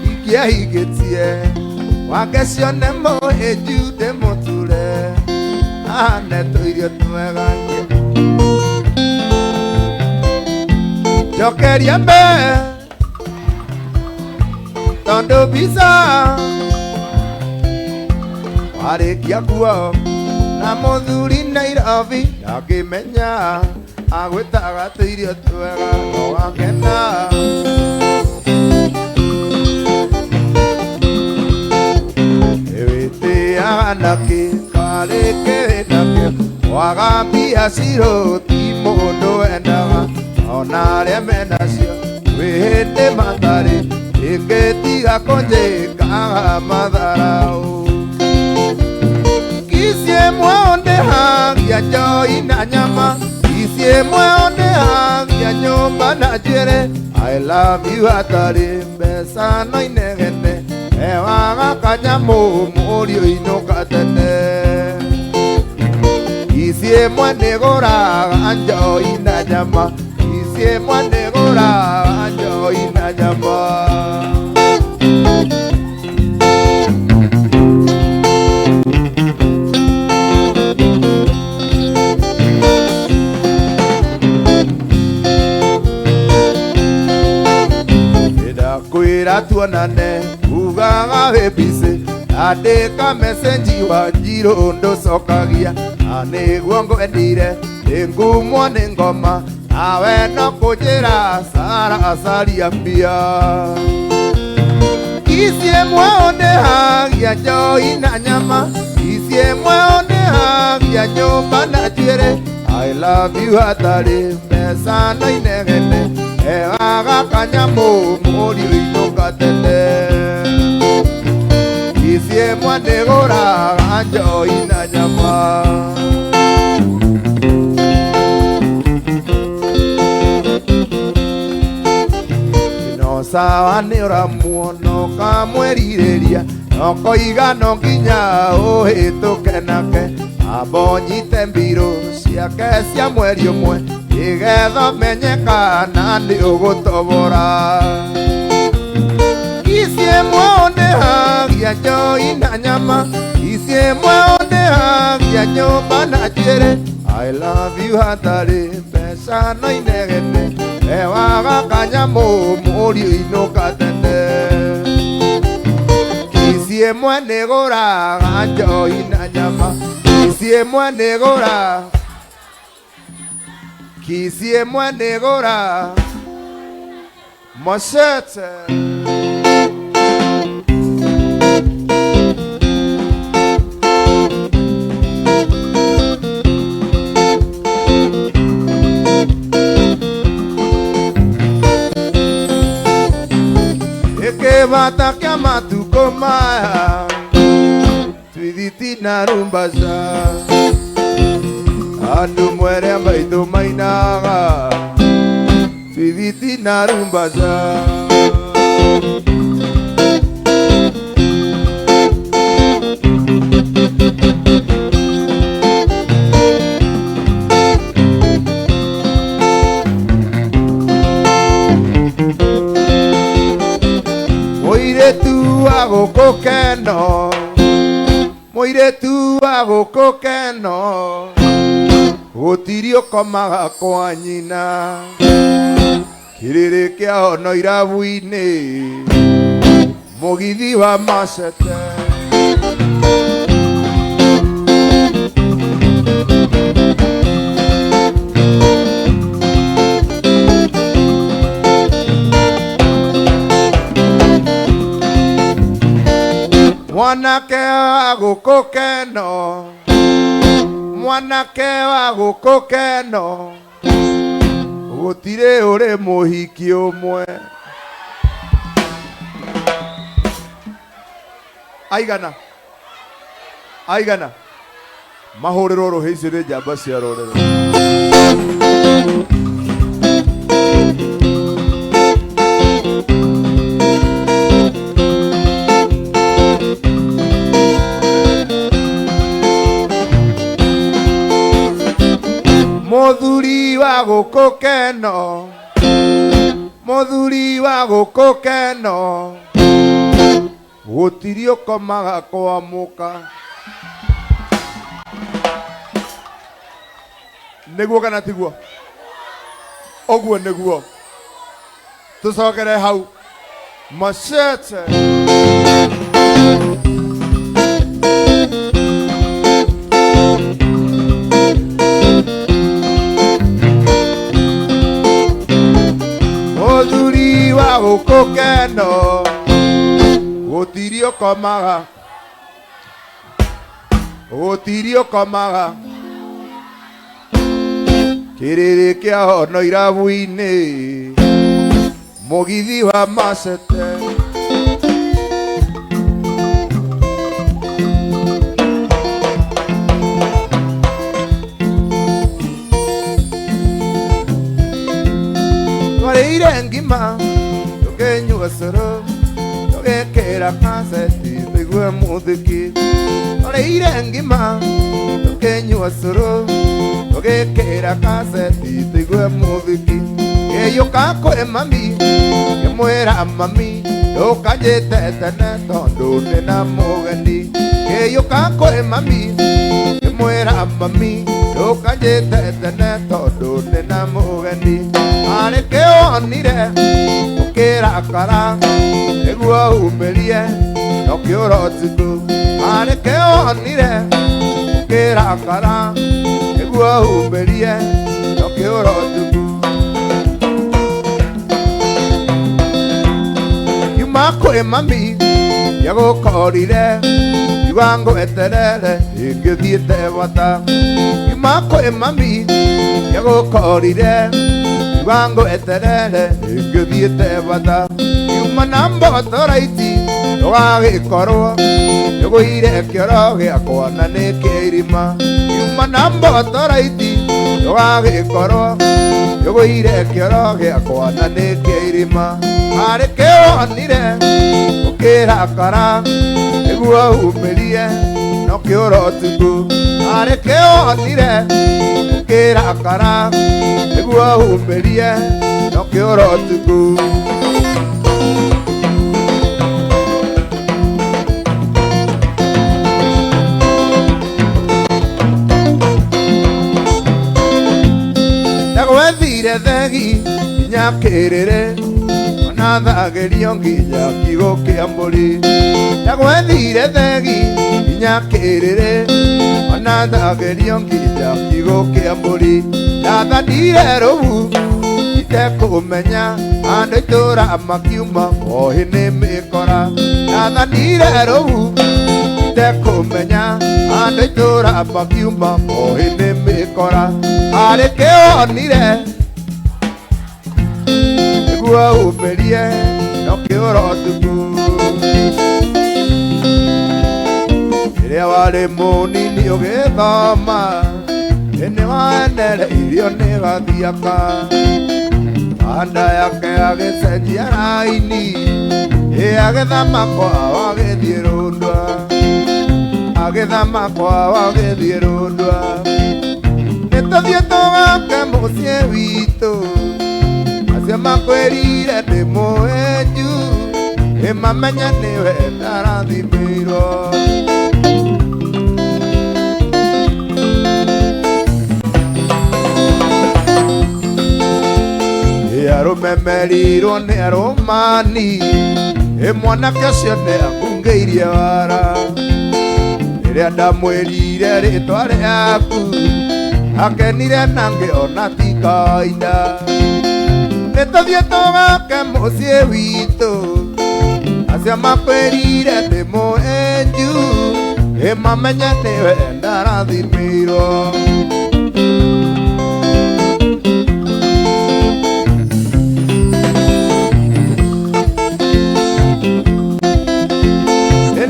ingĩahingĩtie wake cione mũhĩnju ndĩmũture ndeto irio twega njokeria mbe tondũ mbica warĩkia kuo na mũthuri Nairobi ndakĩmenya agwĩtaga tũirio twega na ũgakena Nake kareke nake wagambia ciro ti mũndũ endaga ona arĩa menacio wĩhĩndĩ matarĩ ĩngĩtiga kũnjĩkaga matharaũ kisi ĩmwe ũndĩhagia njoi na nyama kisi ĩmwe ũndĩhagia nyũmba na njĩrĩ I love you hatarĩ mbeca no inegene ewaga kanyamũ mũriũ inũka tene kisi ĩmwe nĩgũraga njoi na nyama kisi ĩmwe nĩgũraga njoi na nyama kwĩra tuonane ugaga wĩ busy andĩka message wa njirũ ndũcokagia na nĩguo ngwendire ndĩngumwo nĩ ngoma nawe no kũnjĩra Sara acaria mbia kisi ĩmwe ũndĩhagia njoi na nyama kisi ĩmwe ũndĩhagia nyũmba na njuĩrĩ I love you hatarĩ mbeca no inegene ewaga kanyamũ mũriũ inũka tene mwanegora anjo ina nyama no sawa ni uramuono kamwerireria no koiga no nginya uhituke nake abonyite mbiro ciake cia mweri umwe igetha menyekana ni ugutobora icie mwone hagia njoi na nyama icie mwone hagia nyumba na njere I love you hatari mbeca no inegete ewaga kanyamu murio inuka tene icie mwene guraga njoi na nyama icie mwene gura kisie mwene gura moshete bata kia matuko maya twithiti na rumbaza andu mwere ambaito mainaga twithiti na rumbaza Moiretu wa gũkũ keno Moiretu wa gũkũ keno gũtirĩ ũkomaga kwa nyina kĩrĩrĩ kĩa ono irabu-inĩ mũgithi wa macete mwanake wa gũkũ keno mwanake wa gũkũ keno gũtirĩ ũrĩ mũhiki ũmwe aigana aigana mahũrĩrwo rũhĩ icio nĩ njamba cia rũrĩrĩ Mũthuri wa gũkũ keno Mũthuri wa gũkũ keno gũtirĩ ũkomaga kwa mũka nĩguo kana tiguo ũguo nĩguo tũcokere hau machete Mũthuri wa gũkũ keno gũtirĩ ũkomaga kĩrĩrĩ kĩa ono irabu-inĩ mũgithi wa macete twarĩire ngima tũkĩnyua cũrũ tũgĩkĩra kaseti tũigue mũthiki twarĩire ngima tũkĩnyua cũrũ tũgĩkĩra kaseti tũigue mũthiki ngĩyũka kwĩ mami ngĩmwĩra mami ndũkanjĩte tene tondũ ndĩna mũgeni ngĩyũka kwĩ mami ngĩmwĩra mami ndũkanjĩte tene tondũ ndĩna mũgeni arĩ kĩonire ũkĩrakara nĩguo umĩrie nokĩũra ũtukũ arĩ kĩonire ũkĩrakara nĩguo umĩrie nokĩũra ũtukũ kiuma kwĩ mami yagũkorire kiuga ngweterere ingĩthiĩte bata kiuma kwĩ mami yagũkorire kiuga ngweterere ingĩthiĩte bata kiuma na mbotoraiti Ndũgagĩkorwo nĩgũire kĩoro gĩakwa na nĩ kĩrima Nyuma na mbotoraiti Ndũgagĩkorwo nĩgũire kĩoro gĩakwa na nĩ kĩrima Harĩ kĩwonire ũkĩrakara nĩguo umĩrie no kĩũra ũtukũ Harĩ kĩwonire ũkĩrakara nĩguo umĩrie no kĩũra ũtukũ Ndagwethire thegi nginya kĩrĩrĩ ona thagĩrio nginya kiugo kĩa mbũri Ndagwethire thegi nginya kĩrĩrĩ ona thagĩrio nginya kiugo kĩa mbũri Ndathanire rũu itekũmenya andũ itũũra makiuma ohi nĩ mĩkora Ndathanire rũu itekũmenya andũ itũũra makiuma ohi nĩ mĩkora Harĩ kĩwonire nĩguo umĩrie no kĩũra ũtukũ Rĩrĩa warĩ mũnini ũgĩthoma nĩ waenereirio nĩ gathiaka Anda yake agĩcenjia raini agĩthama kwao agĩthiĩ Rũndwa agĩthama kwao agĩthiĩ Rũndwa Nĩtũthiĩ tũgake mũciĩ witũ acio makwĩrire ndĩ mũhĩnju ĩmamenye nĩwe ndarathimĩirwo Arũmemerirwo nĩ arũmani mwanake ũcio nĩakungĩirie wara Rĩrĩa ndamwĩrire rĩtwa rĩaku akenire nangĩona ti kawaida Nĩtũthiĩ tũgake mũciĩ witũ acio makwĩrire ndĩ mũhĩnju ĩmamenye nĩwe ndarathimĩirwo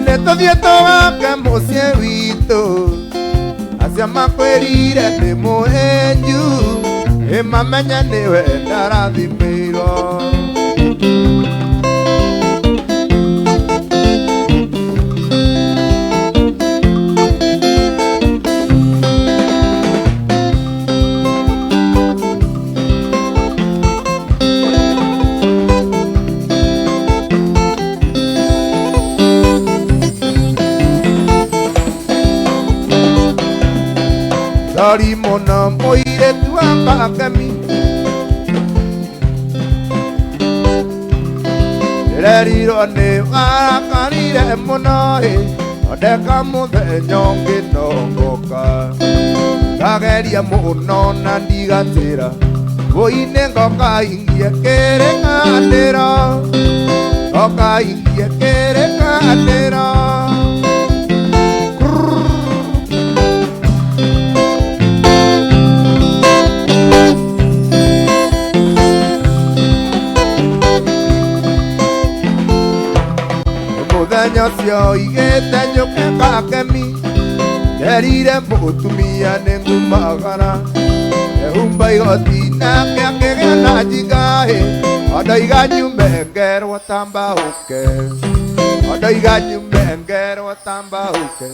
Nĩtũthiĩ tũgake mũciĩ witũ acio makwĩrire ndĩ mũhĩnju ĩmamenye nĩwe ndarathimĩirwo Sorry mũno mũirĩtu wa Kakemi Ndĩrerirwo nĩ warakarire mũno ondeka mũthenya ũngĩ no ngoka Ngageria mũno na ndigatĩra Wũi-inĩ ngoka ingie kĩrĩkanĩro Ngoka ingie kĩrĩkanĩro Mũthenya ũcio igĩte njũke Kakemi Nderire mũtumia nĩngumagara Ehumba igoti nake akĩgĩa na njingahĩ Ondoiga nyume ngerwo tambahũke Ondoiga nyume ngerwo tambahũke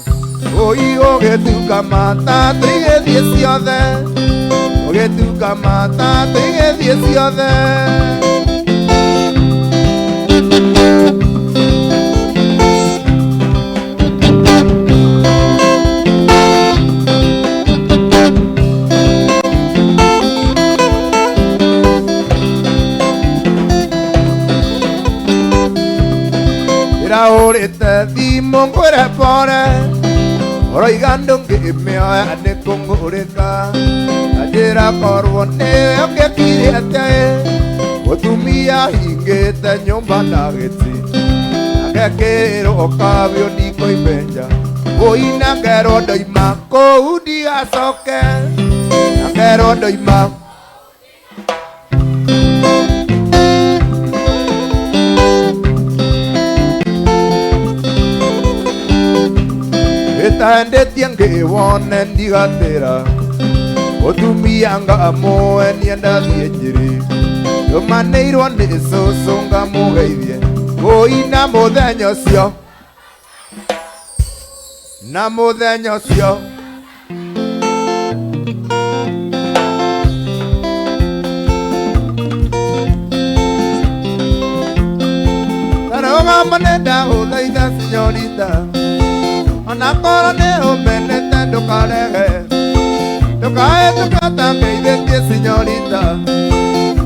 Ũi ũgĩtuka matatũ igĩthiĩ ciothe Ũgĩtuka matatũ igĩthiĩ ciothe Ndĩrahũrĩte thimũ ngwĩre pore Ũroiga ndũngĩmĩoya nĩ kũng'ũrĩka Njĩra korwo nĩwe ũngĩkire atĩ Mũtumia hingĩte nyũmba na gĩtĩ Agekĩrwo kabio ndikoimenja Wũi na ngerwo ndoima kũu ndigacoke Na ngerwo ndoima Etaendetie ngĩwone ndigatĩra ũtumianga amũe niendathiĩ njĩrĩ tũmanĩirwo nĩ cũcũ ngamũgeithie kũina mũthenya ũcio na mũthenya ũcio tarũgamba nĩndagũthaitha sinyorita onakorwo nĩ ũmenete ndũkarege ndũkae tũkatangeithĩtie sinyorita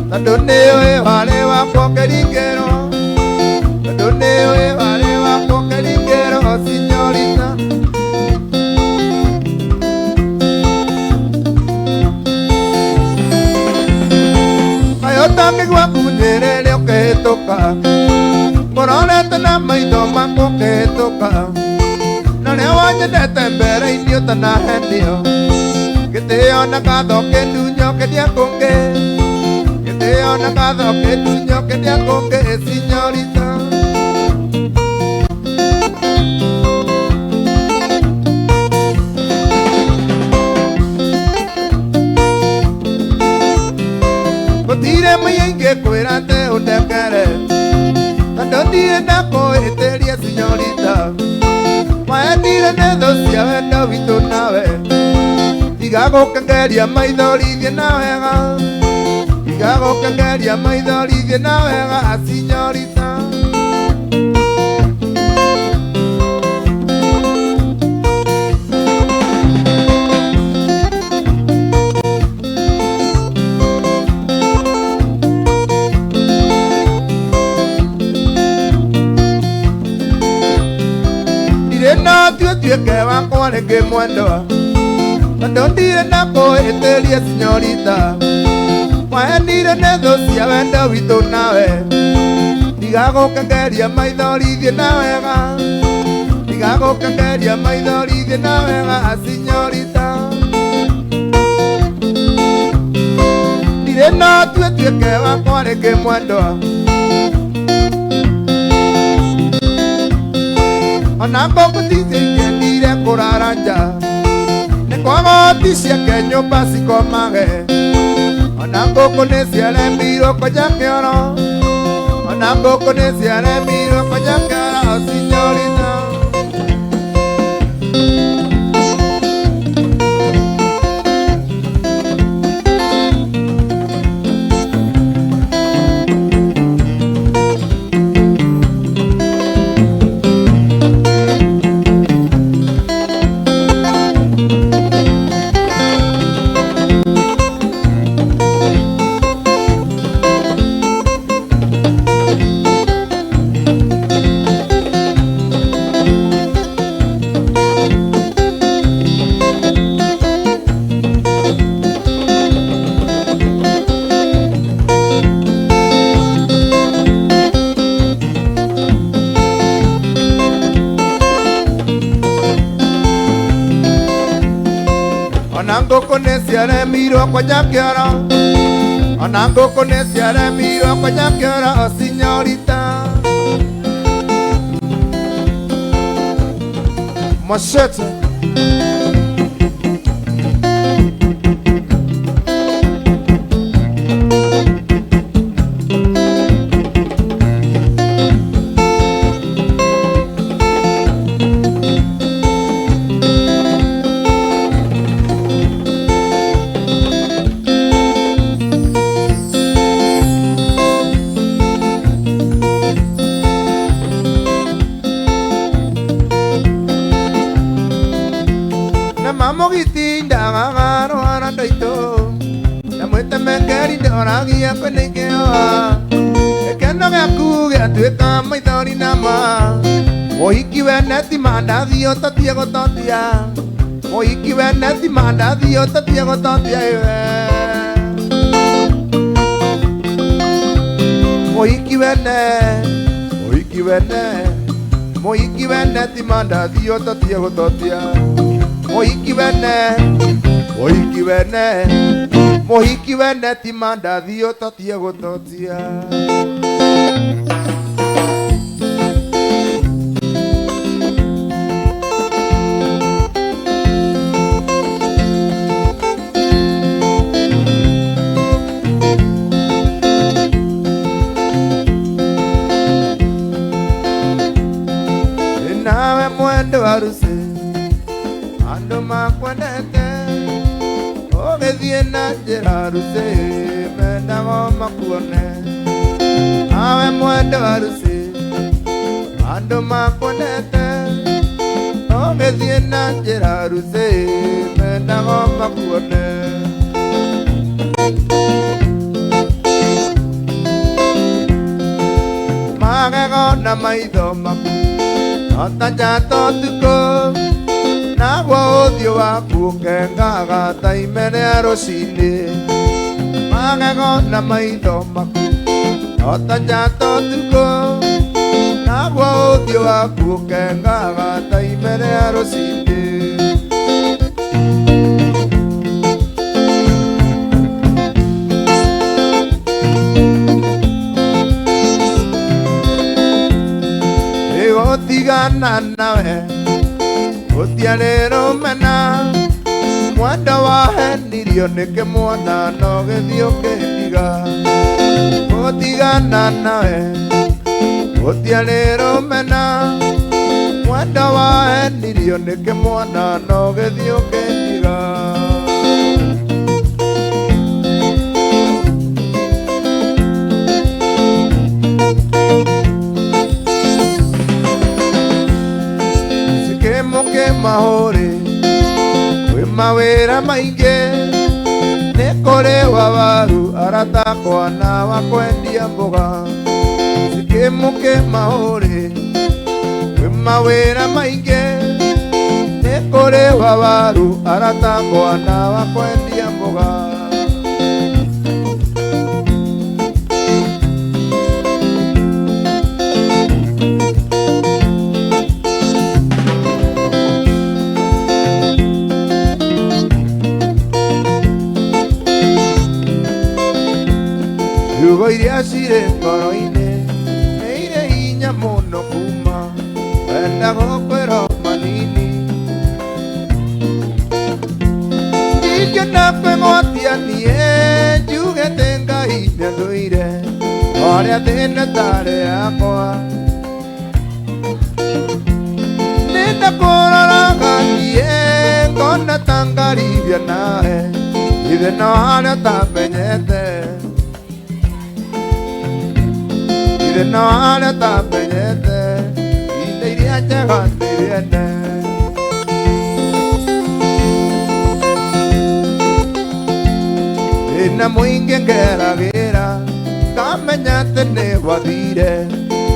tondũ nĩũĩ warĩ wakwo kĩringĩro tondũ nĩũĩ warĩ wakwo kĩringĩro sinyorita kayũtangĩgua kunyĩrĩrĩ ũkĩhĩtũka ngũrorete na maitho makwo ũkĩhĩtũka narĩa wanyendete mbere-inĩ ũtanahenio gĩtĩo na gatho kĩndunyo kĩrĩa kũngĩ gĩtĩo na gatho kĩndunyo kĩrĩa kũngĩ sinyorita gũtirĩ mũingĩ kwĩra atĩ ũndekere tondũ ndirĩ ndakũhĩtĩria sinyorita waendire nĩ thũ cia wendo witũ nawe tiga gũkengeria maithori thiĩ na wega tiga gũkengeria maithori thiĩ na wega sinyorita tuĩke wakwa rĩngĩ mwendwa tondũ ndirĩ ndakũhĩtĩria sinyorita waendire nĩ thũ cia wendo witũ nawe tiga gũkengeria maithori thiĩ na wega tiga gũkengeria maithori thiĩ na wega sinyorita ndirĩ no tuĩke wakwa rĩngĩ mwendwa ona ngũgũtithia ingĩendire kũrara nja nĩ kwagoti ciake nyũmba cikomage ona ngũkũ nĩ ciaremirwo kwenja kĩoro ona ngũkũ nĩ ciaremirwo kwenja kĩoro sinyorita ona ngũkũ nĩ ciaremirwo kwenja kĩoro ona ngũkũ nĩ ciaremirwo kwenja kĩoro sinyorita Machete mugithi ndagagaro arandoito na mwete mengeri ndoragia kwenekeoa ekeno gĩaku gĩatuĩka maithori nama mũhiki weneti mandathi ũtatie gũtotia mũhiki weneti mandathi ũtatie gũtotia iwe mũhiki weneti mandathi ũtatie gũtotia Mohiki wene ti mandathi ũtatie gũtotia mwende waruse andu makwendete ugithie na njira ruse mendago makuone awe mwende waruse andu makwendete ugithie na njira ruse mendago makuone magego na maitho maku otanjato tuko nagwo uthio waku ukengaga ta imene ya rucini magego na maitho maku otanjato tuko nagwo uthio waku ukengaga ta imene ya rucini tigana nawe gutiarero mena mwenda wahenirio nike mwana no githio kindiga gutigana nawe gutiarero mena mwenda wahenirio nike mwana no githio kindiga mahore kwi mawira maingi nikuri wawaru aratakwa na wakwendia mboga sikimuke mahore kwi mawira maingi nikuri wawaru aratakwa na wakwendia mboga Yugo iria cire ngoro-ini ire hinya muno kuma wenda gukwira manini ingena kwĩgwatia niĩ njugĩte Ngai nĩathũire ũrĩa thĩna tarĩ yakwa nĩndakũroraga niĩ ngona ta ngarithia nawe ithe no harĩa tamenyete ithe no harĩa tamenyete indo iria njega nĩrĩene thĩna mũingĩ ngeragĩra ngamenya atĩ nĩ wathire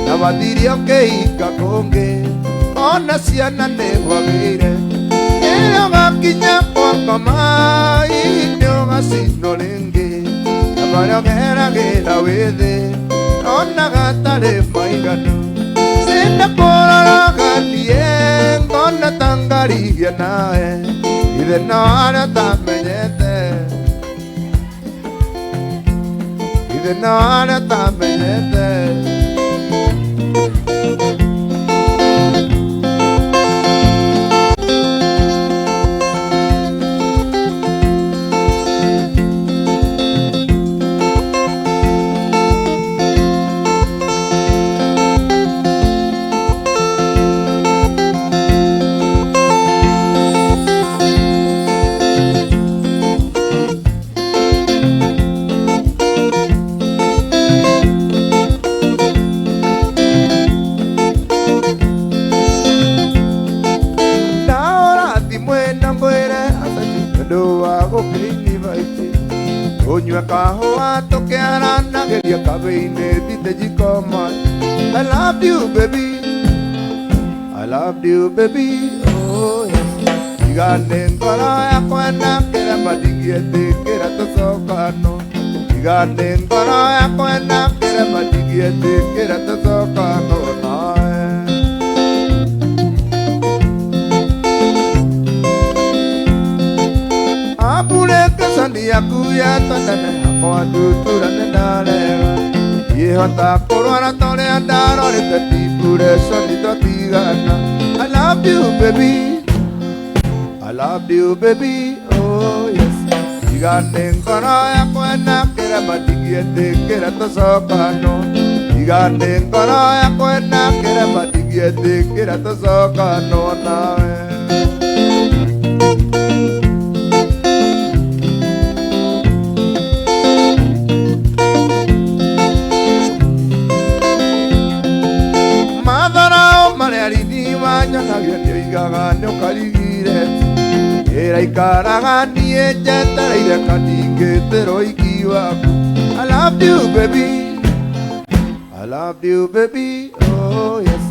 na wathire ũkĩhinga kũngĩ ona ciana nĩ wagĩire ĩrĩa ũgakinya kwa ngoma ihinĩ ũgacinwo rĩngĩ na marĩa ũgeragĩra wĩ thĩ ona gatarĩ maiganu sindakũroraga niĩ ngona ta ngarithia nawe ithe no harĩa tamenyete ithe no harĩa tamenyete Unywa kahũa tũkĩaranagĩria kabĩ-inĩ thite jikoma I love you baby I love you baby oh yes igane ngoro yakwa na kĩrema ndingĩetĩkĩra tũcokano igane ngoro yakwa na kĩrema ndingĩetĩkĩra tũcokano nawe Sani yaku ya tandane hakwa nduturane ndalega yehota kurwara tũrĩa ndarorete depression tũtigana I love you baby I love you baby oh yes igane ngoro yakwa na kĩrema ndingĩetĩkĩra tũcokano igane ngoro yakwa na kĩrema ndingĩetĩkĩra tũcokanwo nawe. Matharaũ marĩa rini wanyonagio nĩoigaga nĩũkarigire, ĩraikaraga niĩ njetereire kaningĩtĩrwo iki waku. I love you baby, I love you baby, oh yes.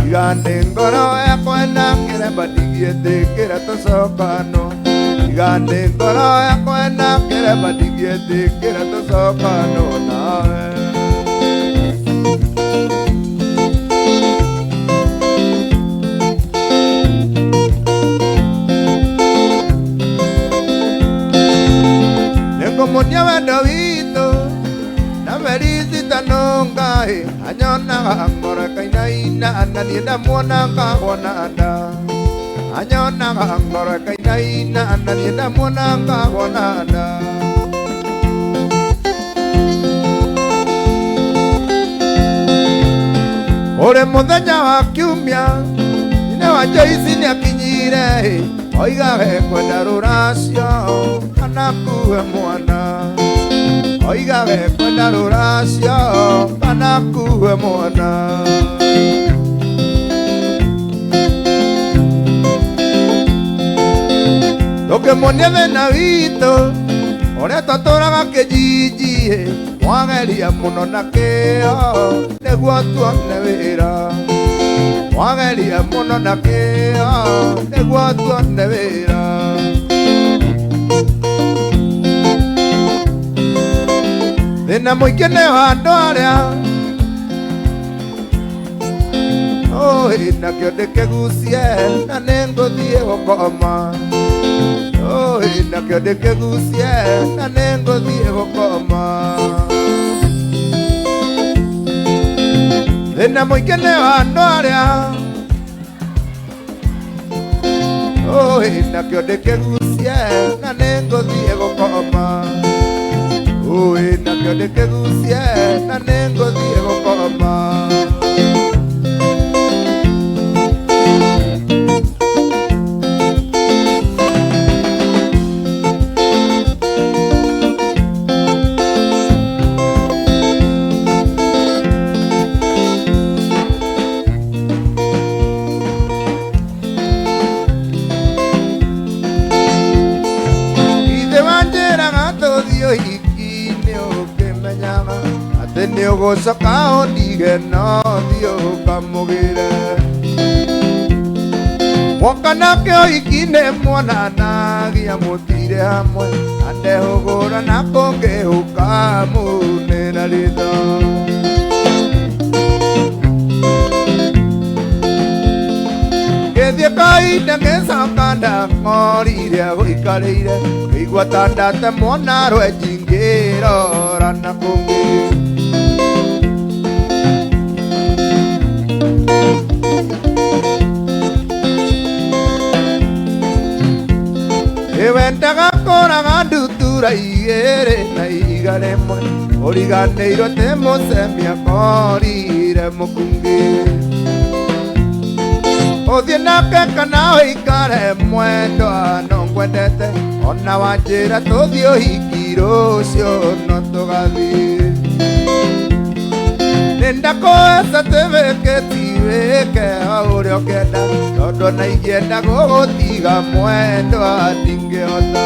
Igane ngoro yakwa na kĩremba ndingĩetĩkĩra tũcokanwo. Igane ngoro yakwa na kĩremba ndingĩetĩkĩra tũcokanwo nawe. Nĩngũmuonia wendo witũ na merisita nongaĩ, anyonaga ngoro ĩkainaina na niĩ ndamuona ngahũa nda. Anyonaga ngoro ĩkainaina na niĩ ndamuona ngahũa nda. Ũrĩ mũthenya wa kiumia nyina wa Joyce nĩakinyire, oigaga ekwenda rũracio kana kuhe mwana. Oigaga ekwenda rũracio kana kuhe mwana. Tũkĩmuonia thĩna witũ ũrĩa twatũũraga kĩjiji, mwageria mũno na kĩo nĩguo tuone wĩra. Mwageria mũno na kĩo nĩguo tuone wĩra. Thĩna mũingĩ nĩ wa andũ arĩa nakĩo ndĩkĩgucie na nĩngũthiĩ gũkoma. Nakĩo ndĩkĩgucie na nĩngũthiĩ gũkoma. Thĩna mũingĩ nĩ wa andũ arĩa nakĩo ndĩkĩgucie na nĩngũthiĩ gũkoma. Nakĩo ndĩkĩgucie na nĩngũthiĩ gũkoma. Nĩũgũcoka ũndige no thiĩ ũkamũgĩre. Mwoka nake ũhiki nĩmuonanagia mũtire hamwe, na ndehũgũra na kũngĩhũka munĩra ritho. Ngĩthiĩ kahinda ngĩcoka ndang'orire gũikarĩire, ngĩigua ta ndatemwo na rwenji ngĩrora na kũngĩ. Wendaga kũraga ndutura igĩrĩ na ihiga rĩmwe, ũriganĩirwo tĩ mũcemia korire mũkungi. Ũthiĩ nake kana ũikare mwendwa no ngwendete, ona wanjĩra tũthiĩ ũhiki rũciũ no tũgathiĩ. Nĩndakũhe certificate wĩke o ũrĩa ũkĩenda, tondũ ona ingĩenda gũgũtiga mwendwa ndingĩhota.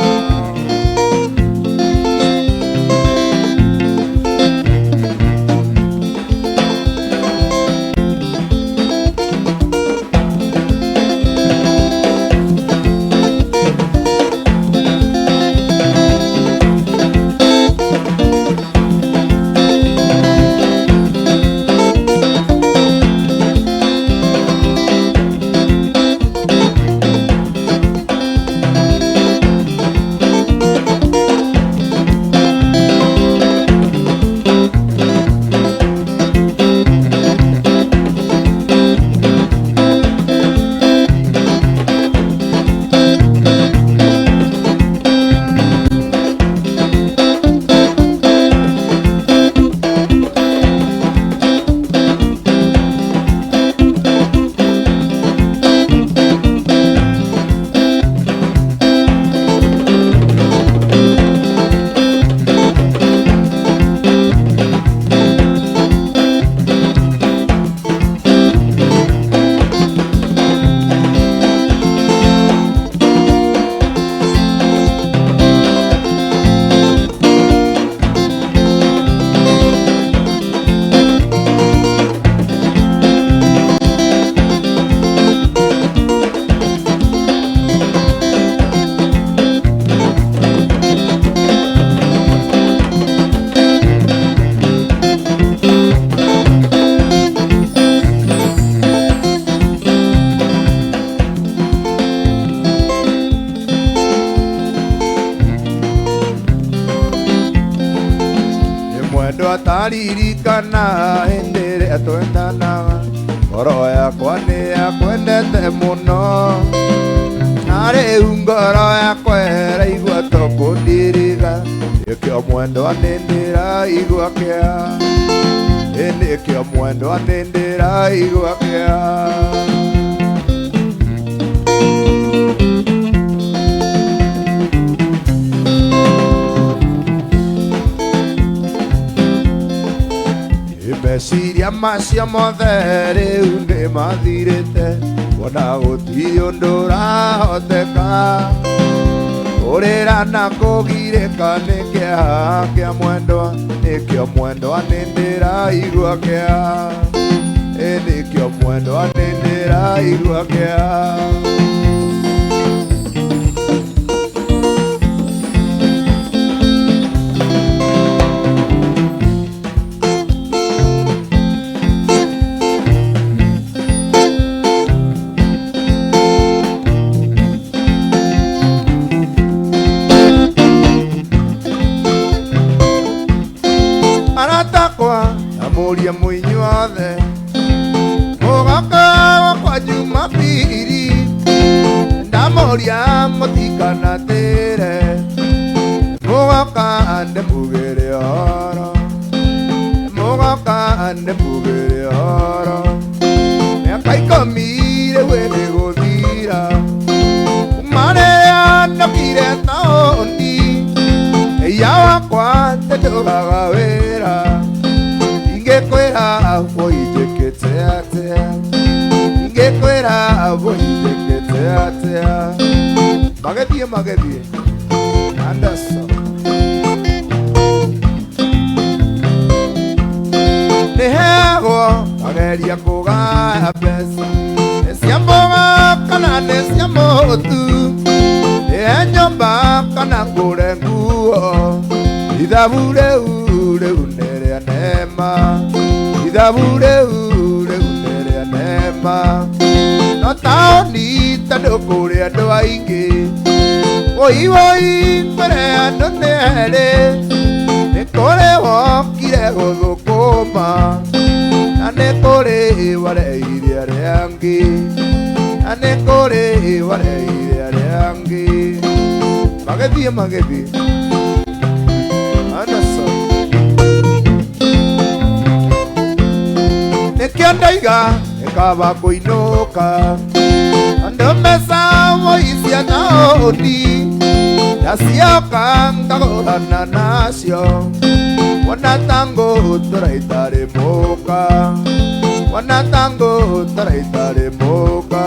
ngaririkana hĩndĩ ĩrĩa twendanaga ngoro yakwa nĩ yakwendete mũno na rĩu ngoro yakwa ĩraigua to kũndirika nĩkĩo mwendwa nĩ ndĩraigua kĩeha nĩkĩo mwendwa nĩ ndĩraigua kĩeha meciria macio mothe rĩu nĩmathirĩte kuona gũtirĩ ũndũ ũrahoteka kũrĩra na kũgirĩka nĩ kĩeha kĩa mwendwa nĩkĩo mwendwa nĩ ndĩraigua kĩeha nĩkĩo mwendwa nĩ ndĩraigua kĩeha Amoria muinyuothe mugaka kwa Jumapili ndamoria mutikanatire mugaka ande mugere oro mugaka ande mugere oro miaka ikomire wene guthira mane andokire taoni eya wakwa teturaga wera ingekwera voijekete atea ingekwera voijekete atea magethie Anderson nĩheagwo mageria kũgaya mbeca nĩcia mboga kana nĩcia mũtu nĩhe nyũmba kana ngũre nguo ithabu rĩu nĩrĩa neema ithabu rĩu nĩrĩa neema no taũni tondũ kũrĩ andũ aingĩ woi mbere ya andũ nĩ erĩ nĩ kũrĩ wokire gũthũkũma na nĩ kũrĩ wareire arĩa angĩ na nĩ kũrĩ wareire arĩa angĩ magethie Anderson nĩkĩo ndaiga ĩkaba kũinũka andũ mbeca moicia taũni ndacioka ngagũrana nacio wona tango tũraitarĩ mũka wona tango tũraitarĩ mũka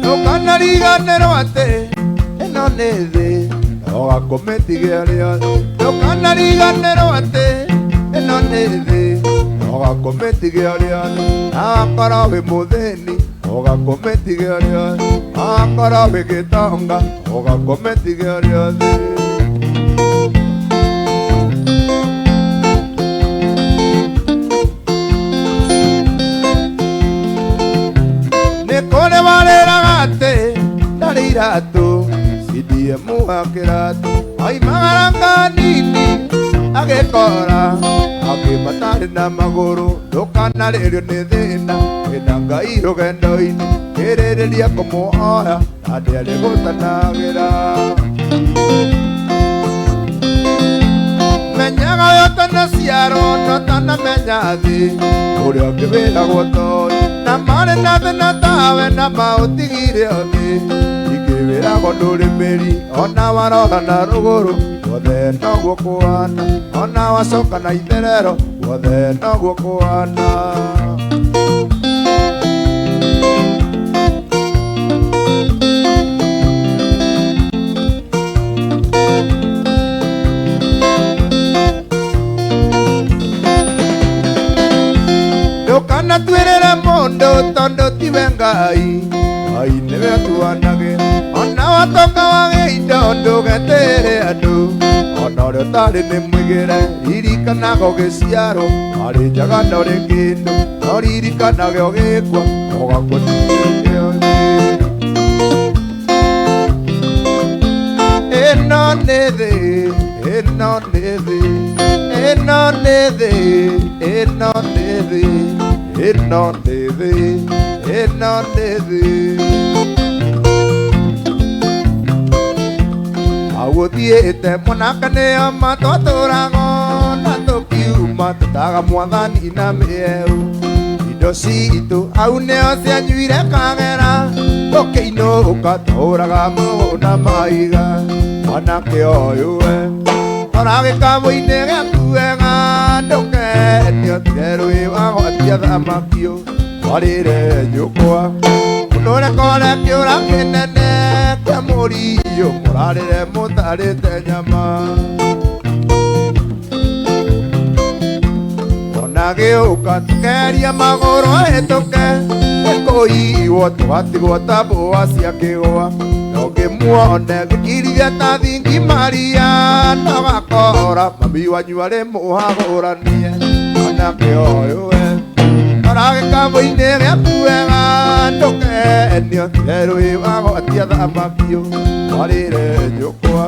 ndũkanariganĩrwo atĩ ĩno nĩ thĩ ũgakomĩtige rĩothe ndũkanariganĩrwo atĩ ĩno nĩ thĩ ũgakomĩtige rĩothe akorwo wĩ mũthĩni ũgakomĩtige rĩothe akorwo wĩ gĩtonga ũgakomĩtige rĩothe nĩ kũrĩ warĩraga atĩ ndarĩ iratũ CDM akĩratũ oimagara nini agĩkora akĩmatarĩ na magũrũ ndũkanarĩrio nĩ thĩna wĩna Ngai rũgendo-inĩ kĩrĩrĩria kũmuoya na ndĩarĩ gũtanagĩra menyaga ũyũ tanaciarwo no tanamenya thĩ ũrĩa ũngĩ wĩragwo tondũ na marĩ na thĩna tawe na maũtigire thĩ ingĩwĩragwo ndũrĩmĩri ona warora na rũgũrũ wothe noguo kũhana ona wacoka na itherero wothe noguo kũhana ndũkanatuĩrĩre mũndũ tondũ tiwe Ngai Ngai nĩwe atuanagĩra ona watoka wagĩa indo ndũgetĩĩre andũ ona ũrĩa Thari nĩ mwĩgĩre ririkanaga ũgĩciarwo arĩ njagana ũrĩ kĩndũ no ririkanage ũgĩkua ũgakua ĩno nĩ thĩ ĩno nĩ thĩ ĩno nĩ thĩ ĩno nĩ thĩ ĩno nĩ thĩ ĩno nĩ thĩ agũthiĩte mwanaka nĩo matũtũrago na tũkiuma tũtaga mwathani na mĩeu indo citũ au nĩo cianyuire kagera tũkĩinũka tũraga mũgũ na maiga mwanake ũyũ we oragĩkamũ-inĩ gĩaku wega ndũkenio therũĩ wagwatia thamakio warĩre njũkwa ũnũrekore kĩũra kĩnene kĩa mũriũ mũrarĩre mũtarĩte nyama ona gĩũka tũkeria magũrũ hĩtũke ĩkũiwo tũgatigwo ta mbũa cia kĩgwa nongĩmuone gĩkirithia ta thingi maria nogakora mami wanyu arĩ mũhagũranie mwanake ũyũ we oragĩkamũ-inĩ gĩaku wega ndũkenio therũĩ wagwatia thamakio warĩre njũkwa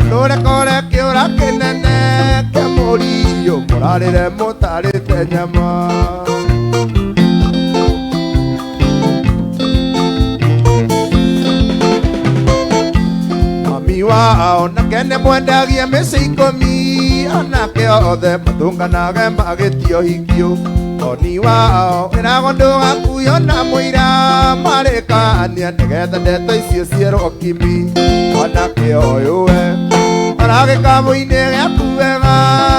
ndũrekore kĩũra kĩnene kĩa mũriũ mũrarĩre mũtarĩte nyama mami wao nake nĩ mwendagia mĩciĩ ikũmi anake othe matũnganage magĩtio hikio oni wao ĩrago ndũgakuo na mũira marĩkania nĩgetha ndeto icio cierwo kimi mwanake ũyũ we oragĩkamũ-inĩ gĩaku wega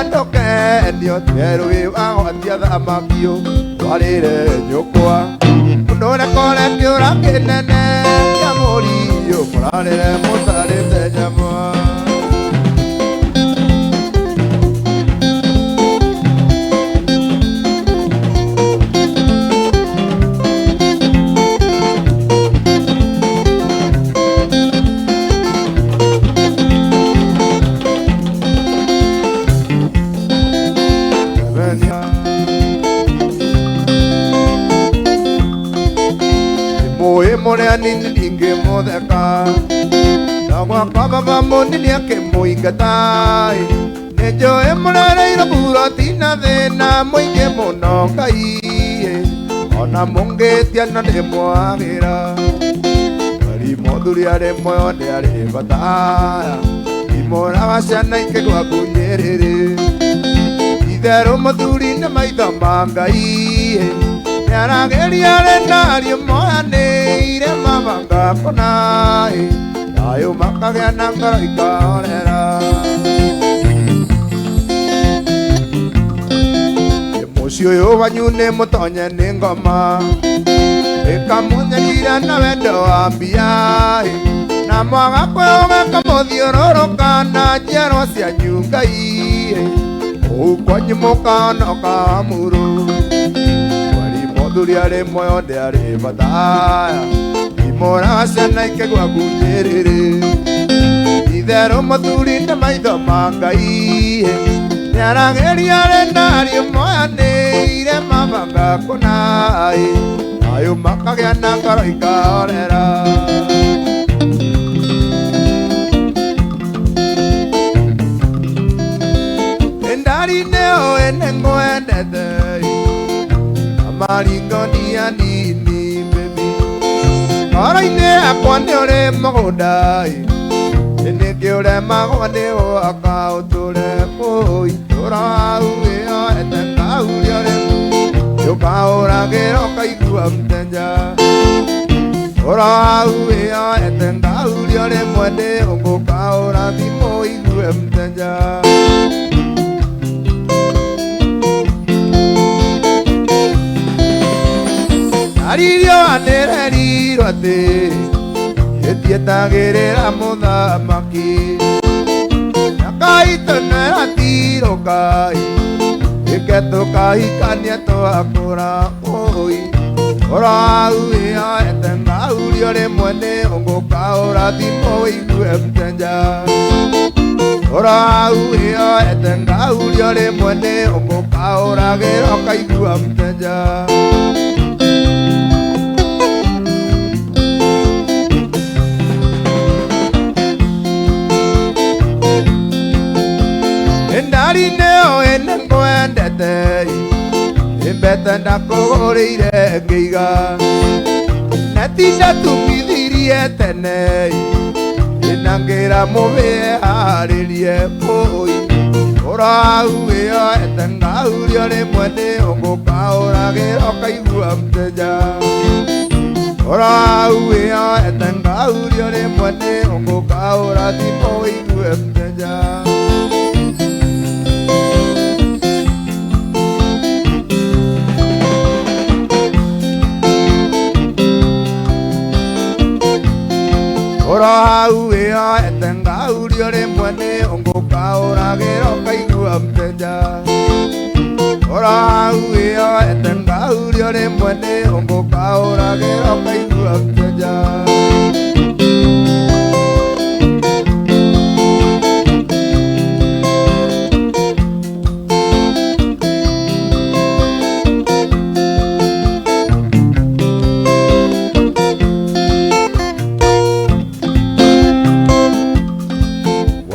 ndũkenio therũĩ wagwatia thamakio warĩre njũkwa ũnũrekore kĩũra kĩnene kĩa mũriũ mũrarĩre mũtarĩte nyama mũrĩa nini ndingĩmũtheka na gwakwa baba mũnini akĩmũingata nĩnjũĩ mũrereirwo buroti na thĩna mũingĩ mũno Ngai ona mũngĩtia na ndĩmwagĩra mweri mũthuri arĩ muoyo nĩ arĩ bata imũraga ciana ikĩgwa kunyĩrĩrĩ itherũ mũthuri nĩ maitho ma Ngai nĩarageria renariũ moyanĩire mabanga kũnaĩ thayũ makagĩa na ngoro ikahorera mũciĩ ũyũ wanyu nĩ mũtonye nĩ ngoma ĩkamũnyarira na wendo wa mbia na mwaga kwĩhũga kamũthiũrũrũka na njiarwa cianyu Ngai kũu kwanyu mũkanoka mũrũ mũthuri arĩ muoyo nĩ arĩ bata imũraga ciana ikĩgwa kunyĩrĩrĩ itherũ mũthuri nĩ maitho ma Ngai nĩarageria renariũ moyanĩire mabanga kũnaĩ thayũ makagĩa na ngoro ikahorera nĩndarinĩ ũĩ nĩngwendete maringonia nini baby ngoro-inĩ yakwa nĩ ũrĩ mũgũnda nĩkĩ ũremagwo nĩ waka ũtũre kũu itũra hau wĩyoete ngaurio rĩmu ũkaũragĩra ũkaigua mũthenya ũra hau wĩyoete ngaurio rĩmwe nĩ ũngũkaũra thimũ igue mũthenya aririo anĩrerirwo atĩ ĩtietagĩrĩra mũthamaki na Ngai tũneratirwo Ngai ĩke tũkahikania twakũra ũi ũra hau wĩyoete ngaurio rĩmwe nĩ ũngũkaũra thimũ wĩigue mũthenya ũra hau etenga urio le mwene okoka oragero kaigua mteja Endari neo enengo endete Imbete ndakogorire ngeiga Netinda tumithirie tene Inangira mubie haririe poi Ora uweo etenga urio le mwene okoka oragero kaigua mteja Ora uweo etenga urio le mwene okoka oratimo igue mteja Ora uweo etenga urio le mwene okoka oragero kaigua mteja Ora uweo etenga urio le mwene okoka oragero kaigua mteja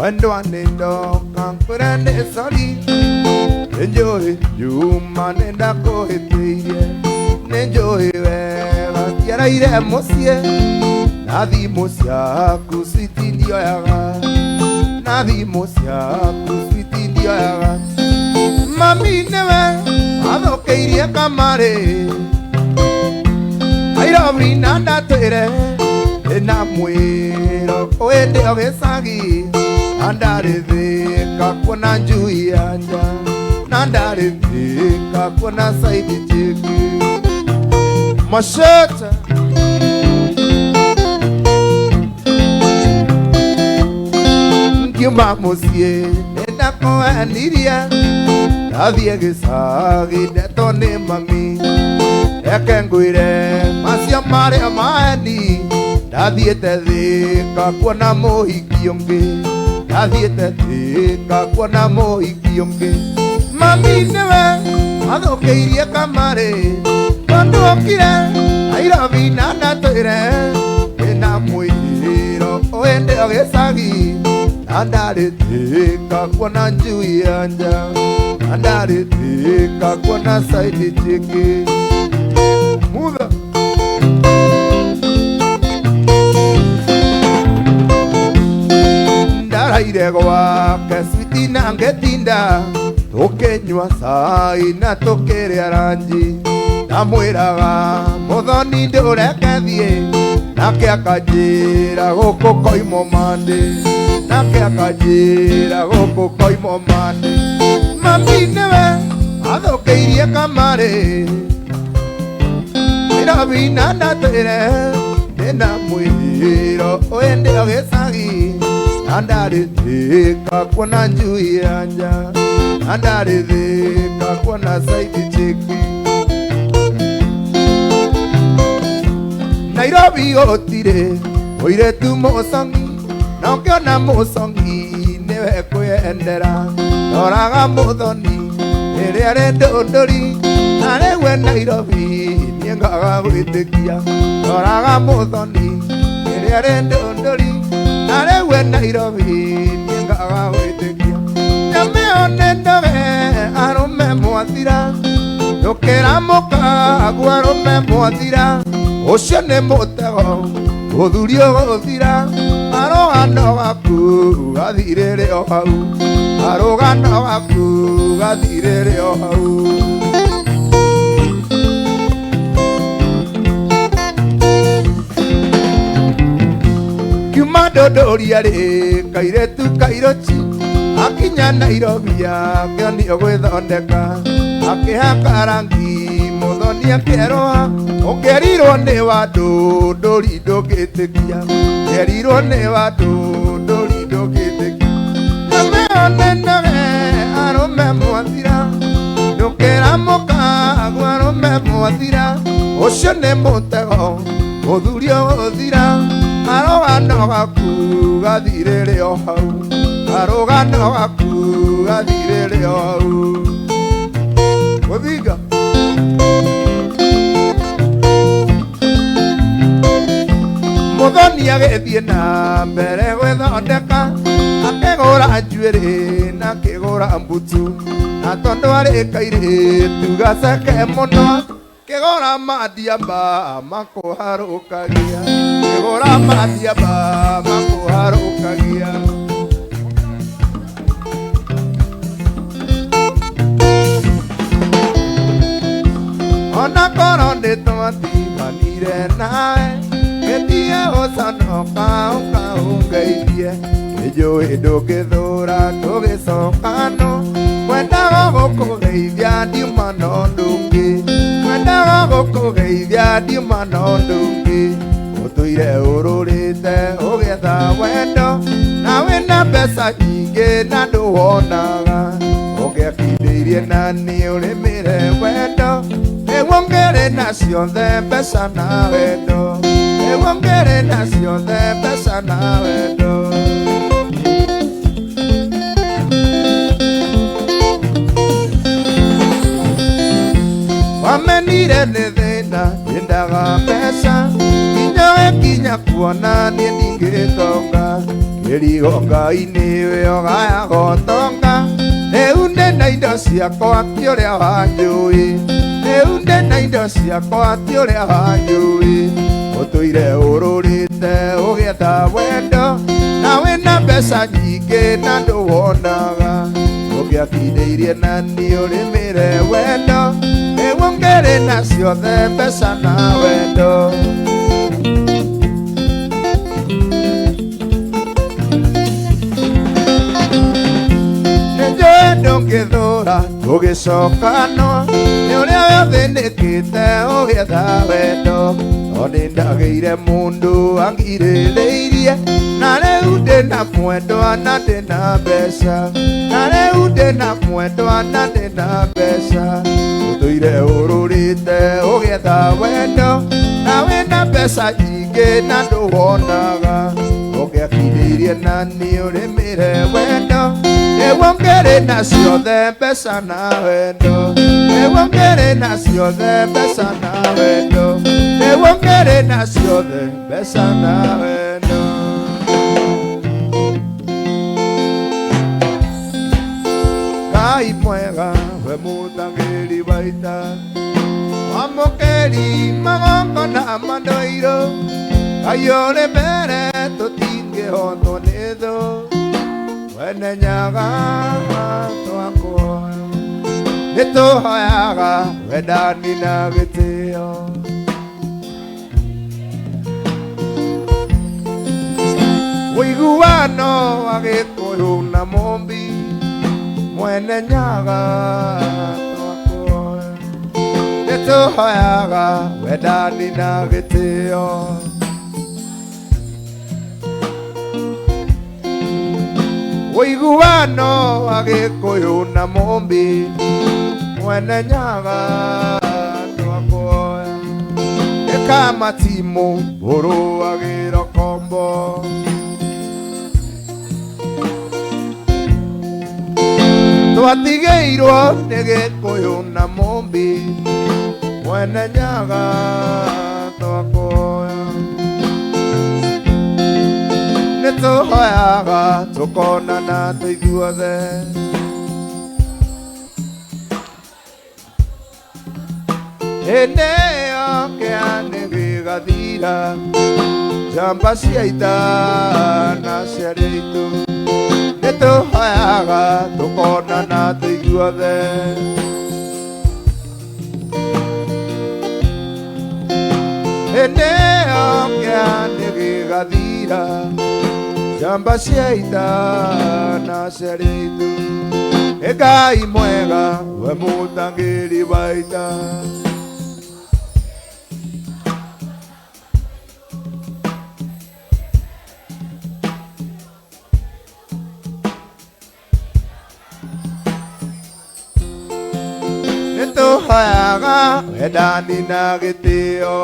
Wendo anendo kankurende sori Enjoy you manenda kohetiye Nenjoy wewa tiara ire mosie Nadhi mosia kuswiti ndio yaga Nadhi mosia kuswiti ndio yaga Mami newe adhoke irie kamare Airobi nanda tere Ena mwero oende ogesagi Nandarithika kuona njui anja Nandarithika kuona saidi chiki Masheta Ngiuma musie Nenda koeniria Nathie gisagi Detone mami Eke nguire Masio maria maeni Nathiete thika kuona muhiki ungi Nathiete thika kuona muhiki ungi Mami newe athokeirie kamare Tondu okire Nairobi nandatwire Ena mwiro oende ogesagi Nandarithika kuona njui anja Nandarithika kuona saidi chiki Mutha Ndaraire gwake switi na ngetinda Tukenyua sai na tukiria ranji Namwiraga muthoni ndureke Nake akanjira guku koimo mandi Nake akanjira guku koimo mandi Mami newe athokeirie kamare Nairobi nandatwire Ndina mwiro oende ogesagi Nandarithika kuona njui anja Nandarithika kuona saidi chiki Nairobi otire oiretu musongi Nokiona musongi niwe kwendera Noraga muthoni iria rendondori Narewe Nairobi niengaga gwitikia Noraga muthoni iria rendondori Narewe Nairobi niengaga gwitikia Nyameone ndoge arume mwathira Nukira mukagu arume mwathira Ucio ni mutego uthurio guthira Arugano gaku gathirire o hau Arugano gaku gathirire o hau Kiuma ndondoria ri kairetu kairochi Akinya Nairobi akio ndio gwithondeka Akihaka rangi muthoni akeroha Ukerirwo ni wandu nduri ndungitikia Kerirwo ni wandu nduri ndungitikia Nameone ndoge arume mwathira Nukira mukagu arume mwathira Ucio ni mutego uthurio guthira Arugano gaku gathirire o hau Arugano gaku tugathire au Guthinga Muthoni agithie na mbere gwithondeka akigura njuĩrĩ na kĩgũra mbutu na tondũ arĩ kairĩtu gaceke mũno kĩgũra mandiamba makũharũkagia kĩgũra mandiamba makũharũkagia ona korwo nĩtwatiganire nawe gĩthiĩ ũconoka ũkaũngeithie nĩnjũĩ ndũngĩthũra tũgĩcokano Mwendaga gũkũgeithia ndiuma na ũndũ ũngĩ Mwendaga gũkũgeithia ndiuma na ũndũ ũngĩ Ũtũire ũrũrĩte ũgetha wendo na wĩna mbeca nyingĩ na ndũwonaga Ũgĩakindĩirie na niĩ ũrĩmĩre wendo Nĩguo ngĩrĩ na ciothe mbeca na wendo Nĩguo ngĩrĩ na ciothe mbeca na wendo Wamenire nĩ thĩna nyendaga mbeca Nginyoe nginya kuona niĩ ndingĩtonga Kĩrigo Ngai-inĩ wĩyo gayagotonga Rĩu ndĩ na indo ciakwa ti ũrĩa wanjũĩ Rĩu ndĩ na indo ciakwa ti ũrĩa wanjũĩ Ũtũire ũrũrĩte ũgĩetha wendo Na wĩna mbeca nyingĩ na ndũwonaga Ũngĩakindĩirie na niĩ ũrĩmĩre wendo Nĩguo ngĩrĩ na ciothe mbeca na wendo Nĩnjũĩ ndũngĩthũra tũgĩcokano Nĩ ũrĩa wĩthĩnĩkĩte ũgĩetha wendo No nĩndagĩire mũndũ angirĩrĩirie Na rĩu ndĩna mwendwa na ndĩna mbeca Na rĩu ndĩna mwendwa na ndĩna mbeca Ũtũire ũrũrĩte ũgĩetha wendo Na wĩna mbeca nyingĩ na ndũwonaga Ũngĩakindĩirie na niĩ ũrĩmĩre wendo Nĩguo ngĩrĩ na ciothe mbeca na wendo Nĩguo ngĩrĩ na ciothe mbeca na wendo Nĩguo ngĩrĩ na ciothe mbeca na wendo Ngai mwega we mũtangĩri baita Wamũkĩri magongona mandoiro Ngai ũrĩ mbere tũtingĩhotwo nĩ thũ Wene nyaga twakwa Nĩtũhoyaga wendani na gĩtĩo Ũiguano wa Gĩkũyũ na Mũmbi Mwene nyaga twakwa Nĩtũhoyaga wendani na gĩtĩo Ũiguano wa Gĩkũyũ na Mũmbi Mwene nyaga twakwa Nĩkamatimu ũrũagĩra kombo Twatigĩirwo nĩ Gĩkũyũ na Mũmbi Mwene nyaga twakwa Nĩtũhoyaga tũkonana tũithuothe Hĩndĩ ĩyo kĩani gĩgathira Njamba cia ita na ciarĩ aitũ Nĩtũhoyaga tũkonana tũithuothe Hĩndĩ ĩyo kĩani gĩgathira Njamba cia ita na ciarĩ aitũ Ngai mwega we mũtangĩri baita Nĩtũhoyaga wendani na gĩtĩo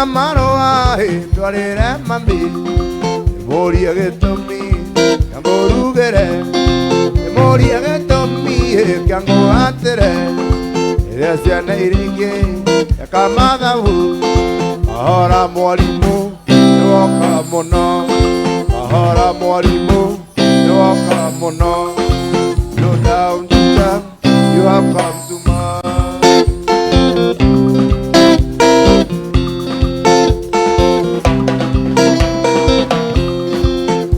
Amaroa ndwarire mami moria gitumi ngorugere moria gitumi ngangwatere ira ciana iringi yakamathabu ahora mwarimu niwoka muno ahora mwarimu niwoka muno no down teacher you have come to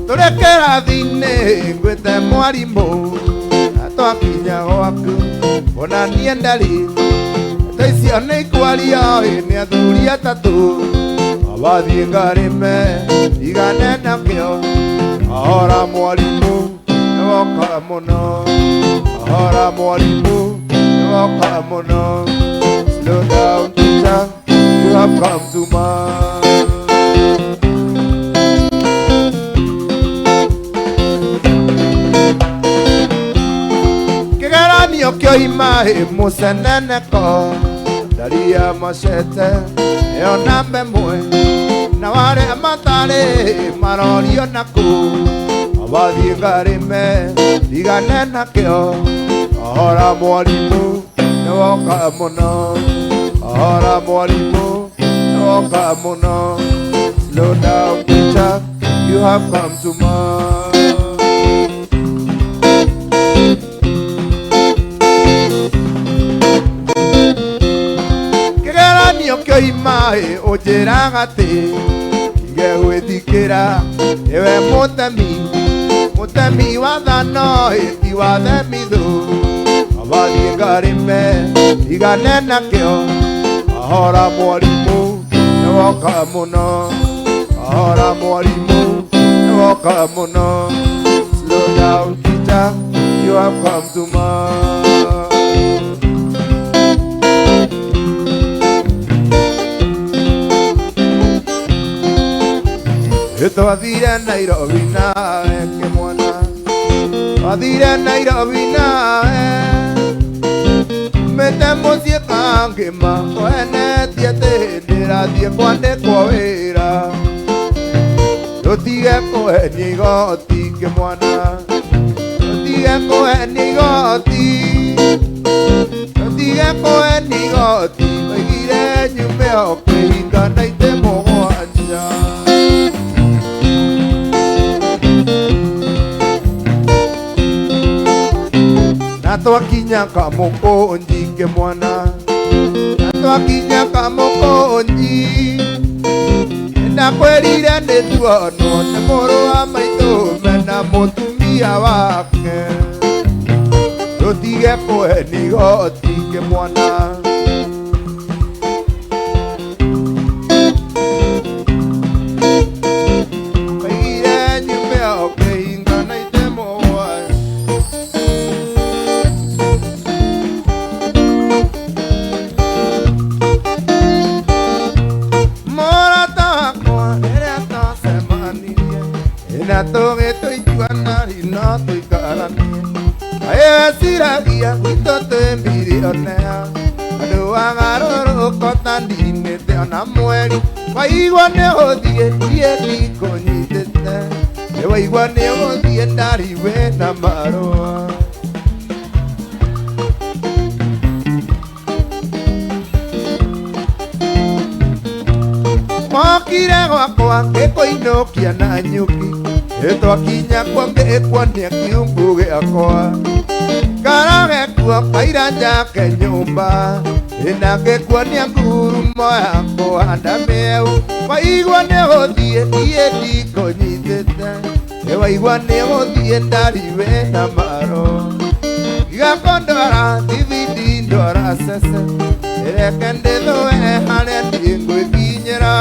turekera thine ngwite mwarimu atwakinya gwaku ona nie ndari taicio nĩ ikwaria nĩ athuri atatu abathiĩ ngarĩme igane nakĩo ahora mwarimu nĩwoka mũno ahora mwarimu nĩwoka mũno slow down teacher you have come to kĩgeranio kĩoima mũceneneko daria machete eo namba ĩmwe na warĩa matarĩ marorio naku abathiĩ ngarĩme igane nakĩo ahora mwarimu nĩwoka mũno ahora mwarimu nĩwoka mũno slow down teacher you have come to kĩoima ũnjĩraga atĩ ige gwĩthikĩra ewe mũtemi wa thano ti wa themithũ abathiĩ ngarĩme igane nakĩo ahora mwarimu nĩwoka mũno ahora mwarimu nĩwoka mũno slow down teacher you have come to twathire Nairobi nawe kĩmwana twathire Nairobi nawe mete mũciĩ kangĩma kwenetie atĩ ndĩrathiĩ kwandĩkwo wĩra tũtige kũhenia igoti kĩmwana tũtige kũhenia igoti tũtige kũhenia igoti oigire nyume o kĩhinga na itĩ mũgwanja na twakinya kamũkũnji kĩmwana na twakinya kamũkũnji ndakwĩrire nĩtuonwo nĩ mũrũ wa maitũ mena mũtumia wake tũtige kũhenia igoti kĩmwana siragia gwitũ twĩ mbirionea andũ agarũrũko ta ndinĩte ona mweri waigua nĩ ũthiĩ niĩ ndikũnyitĩte waigua nĩ ũthiĩ ndari wĩna marũa mokire gwakwa ngĩkũinũkia na nyuki twakinya kwa ngĩkwonia kiumbu gĩakwa karagekuo kaira njake nyũmba ĩna ngĩkwonia ngurumo yakwa ndamĩeu waigua nĩ ũthiĩ niĩ ndikũnyitĩte waigua nĩ ũthiĩ ndari wĩna marũa igakondwara thibindi ndwara cece reke ndĩthũe harĩa ndĩngwĩkinyĩra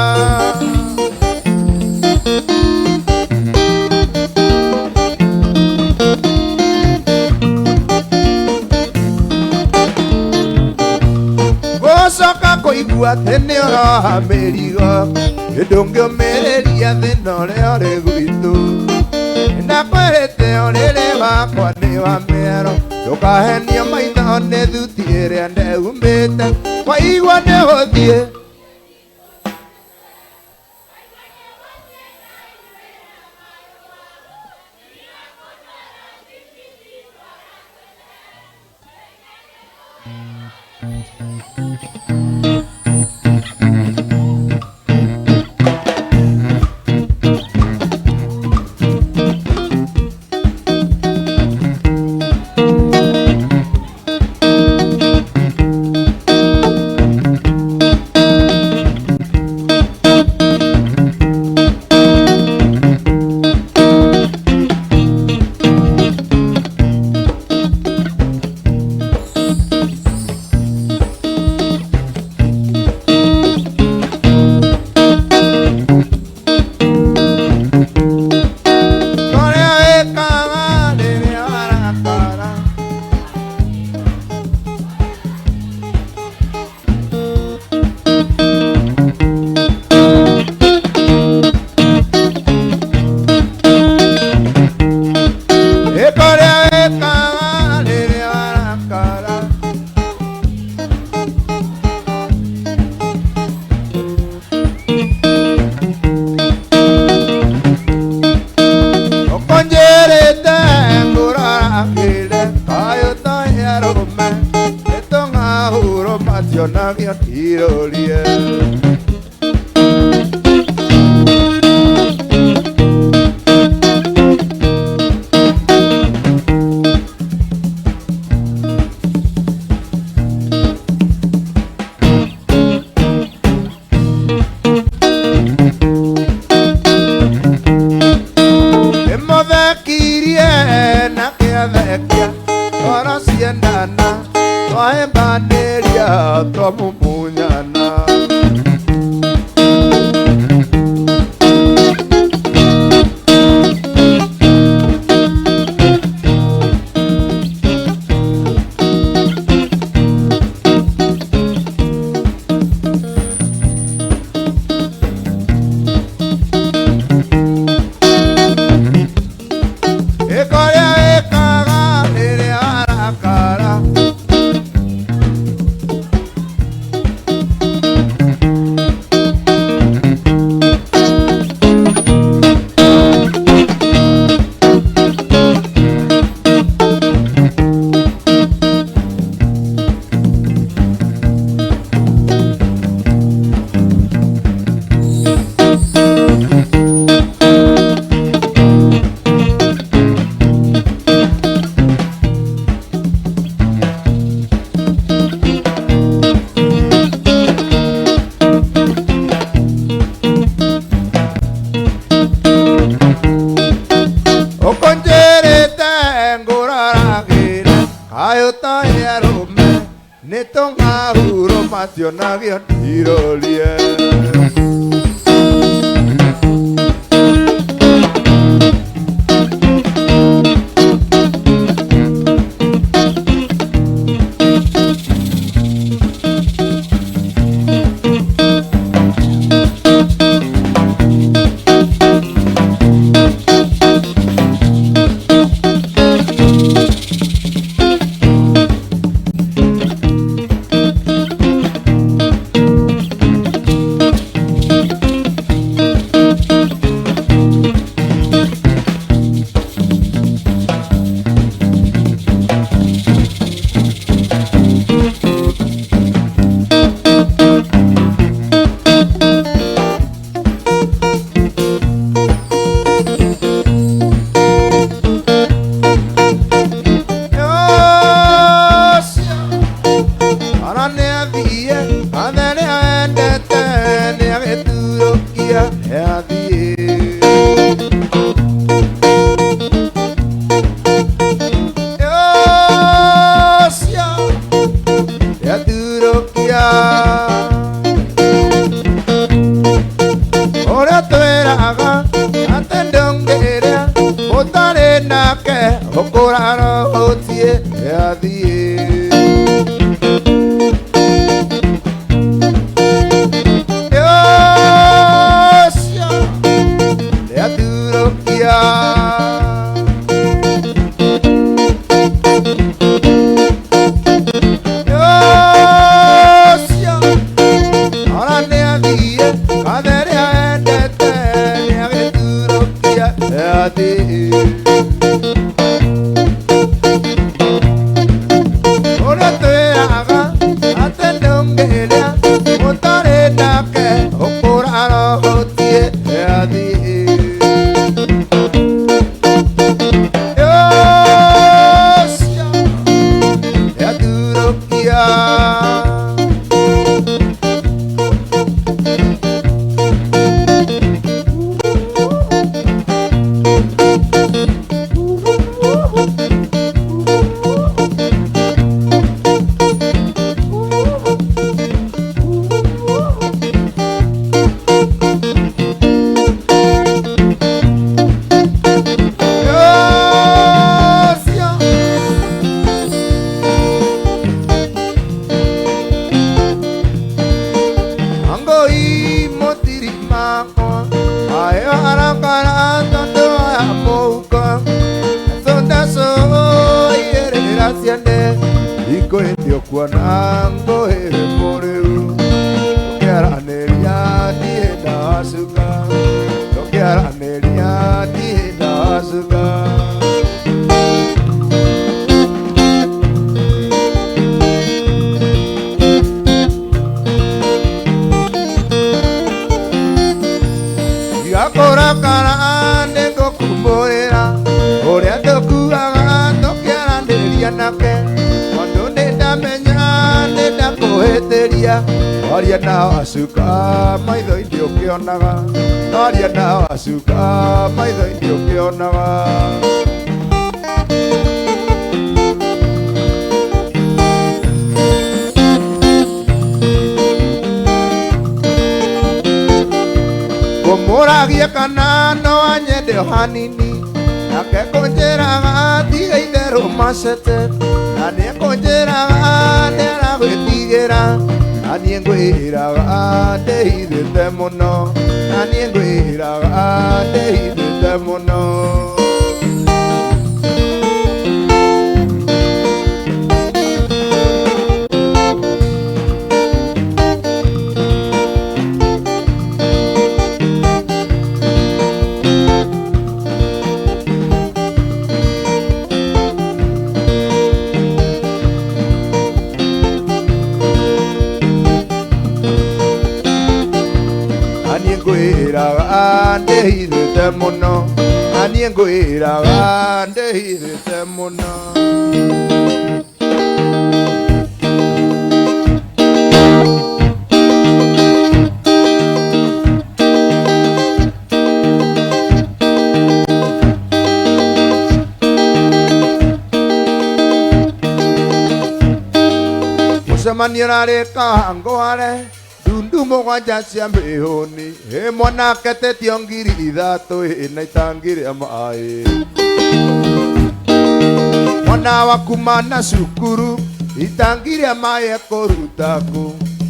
gũcoka kũigua atĩ nĩ ũroha mĩrigo ndũngĩũmĩrĩria thĩna ũrĩa ũrĩ gwitũ ndakwĩrĩte ũrĩrĩ wakwa nĩ wa mĩero ndũkahenio maitho nĩ thuti ĩrĩa ndeumĩte waigua nĩ ũthiĩ Wanango Moriu, Karaneria, Dina Suga, Karaneria, Dina Suga. Yakora Karande Gokumboera, Oriento Kuraga, Karaneria Nake. Koheteria aria na asuka maitho indio kionaga aria na asuka maitho indio kionaga Komuragia kana no anyende hanini nake konjeraga tiga itherũ macete na nĩ konjeraga ndera gwĩtigĩra na niĩ ngwĩraga ndĩhithĩte mũno na niĩ ngwĩraga ndĩhithĩte mũno ndĩhithĩte mũno na niĩ ngwĩraga ndĩhithĩte mũno mũcemanio ũrarĩka ngware Dundu mũgwanja cia mbĩhũni mwanake tetio ngiri ithatũ na itangi rĩa maĩ mwana wa kuma na cukuru itangi rĩa maĩ ekũruta kũ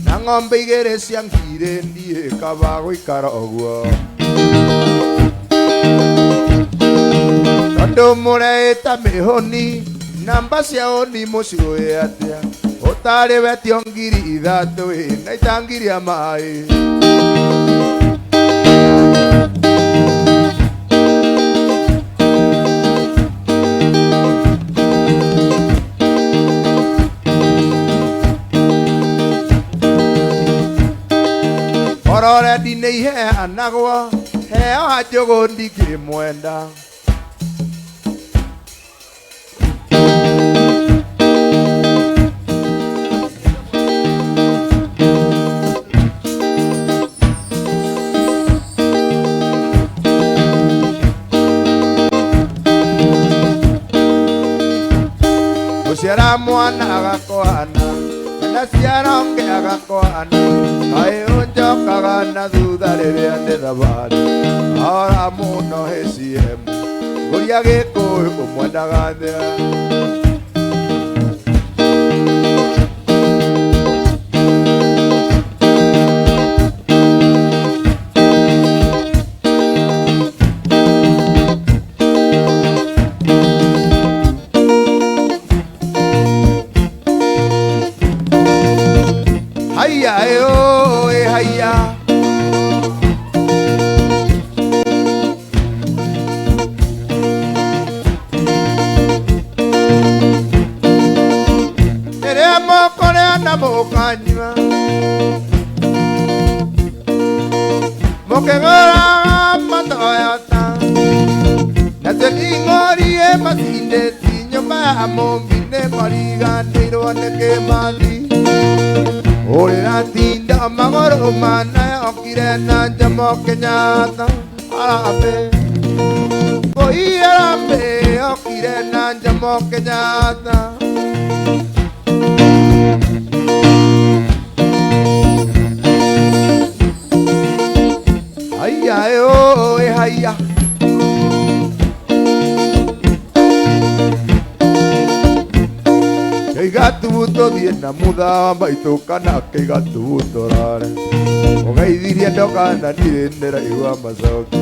na ng'ombe igĩrĩ cia ngiri ndiĩ kaba gũikara ũguo tondũ mũreĩta mĩhũni namba cia ũni mũciũĩ atĩa Utari wetio ngiri ithatũ na itangi rĩa maĩ Orore ndinĩ iheanagwo heo njũgũ ndingĩmwenda Ciara mwana agakohana na ciara onge agakohana ai unjokaga na thutha rĩrĩa ndĩ thabarĩ ahora mũno HCM ngũria gĩkũyũ ũmwendaga thĩa Mokegora matoyata na teningorie masinde tinyoma amombine mariganirwo nĩ kĩmathi ũrĩra tinda magũrũ mana okire na Jomo Kenyatta arambe Moi arambe okire na Jomo Kenyatta Haya Keigatubuto thiĩ na mũthamba itũkana keigatubuto rare ũgeithirie ndokana ndirĩ ndĩraigua macoki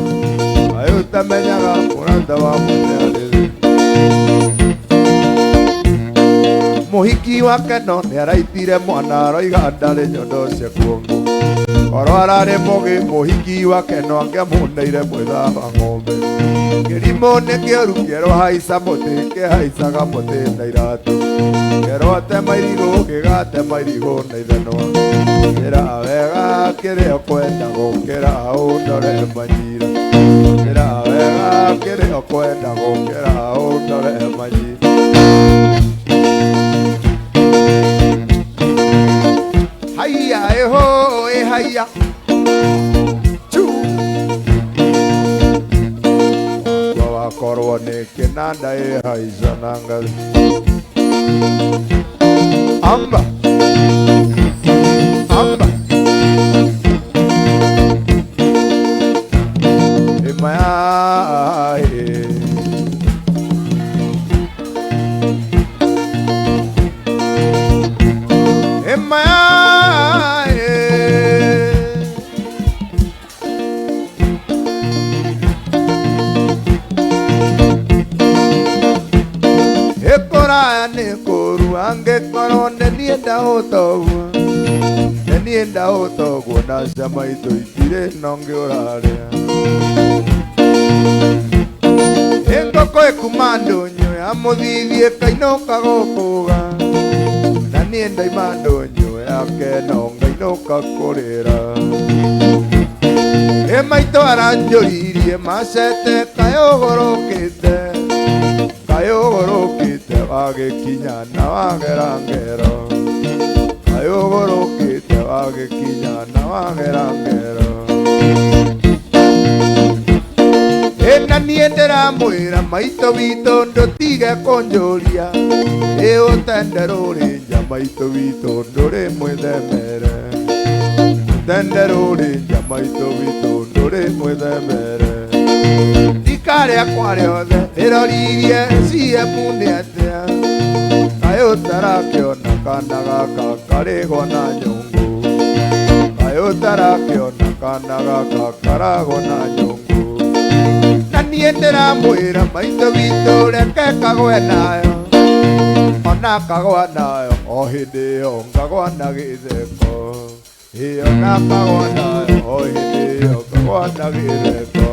ayũ ũtamenyaga mũrata wa mũnene muhiki wa kenol niaraitire mwana aroiga ndarĩ nyondo cia kuongo korwo ararĩ mũgĩ muhiki wa kenol angĩamuneire mwĩthamba ng'ombe kĩrimũ nĩ kĩũru kĩerwo haica mũtĩ kĩhaicaga mũtĩ na iratũ kĩerwo tema irigũ gĩgatema irigũ na ithenwa njĩra wega kĩrĩa ũkwenda gũkĩra ũndore manyira njĩra wega kĩrĩa ũkwenda gũkĩra ũndore manyira haiya ĩhũ ĩhaiya wakorwo nĩ kĩnanda ĩhaica na ngathĩ amba amba ĩmayaĩ angĩkorwo nĩ niĩ ndaũtogwo na ciama itũ itirĩ na ũngĩ ũrarĩa ngũkũ ĩkuma ndũnyũ ya mũthithi ĩkainũka gũkũga na niĩ ndaima ndũnyũ yake no ngainũka kũrĩra maitũ aranjũririe macete kayũgũrũkĩte wagĩkinya na wagera ngero kayũgũrũkĩte wagĩkinya na wagera ngero na niĩ ndĩramwĩra maitũ witũ ndũtige kũnjũria ũtenderũrĩ nja maitũ witũ ndũrĩ mwĩthemere tenderũrĩ nja maitũ witũ ndũrĩ mwĩthemere ikarĩa kwa rĩothe rĩroririe ciemu nĩ atĩa kayũ tarakĩona kana gaka karĩgwo na nyũngũ kayũ tarakĩona kana gaka karagwo na nyũngũ na niĩ ndĩramwĩra maitũ witũ reke kagwe nayo ona kagwa nayo o hĩndĩ ĩyo ngagwa na gĩtheko ĩyo na kagwa nayo o hĩndĩ ĩyo ngagwa na gĩtheko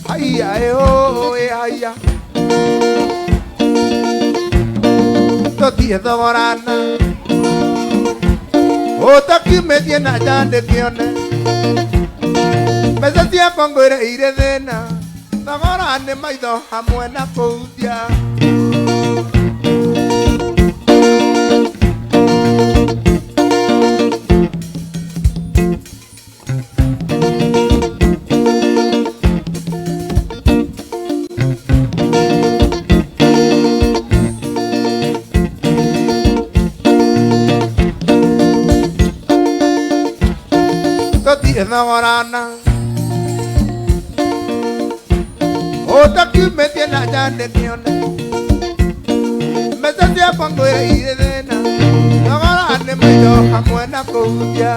haiya ĩhũ ĩhaiya tũthiĩ thogorana ũtakiumĩtie na nja ndĩkĩone mbeca ciakwa ngwĩrĩire thĩna thogora nĩ maitho hamwe na kũhutia thogorana ũtakiumĩtie na nja ndĩkĩone mbeca ciakwa ngwĩrĩire thĩna thogora nĩ maitho hamwe na kũhutia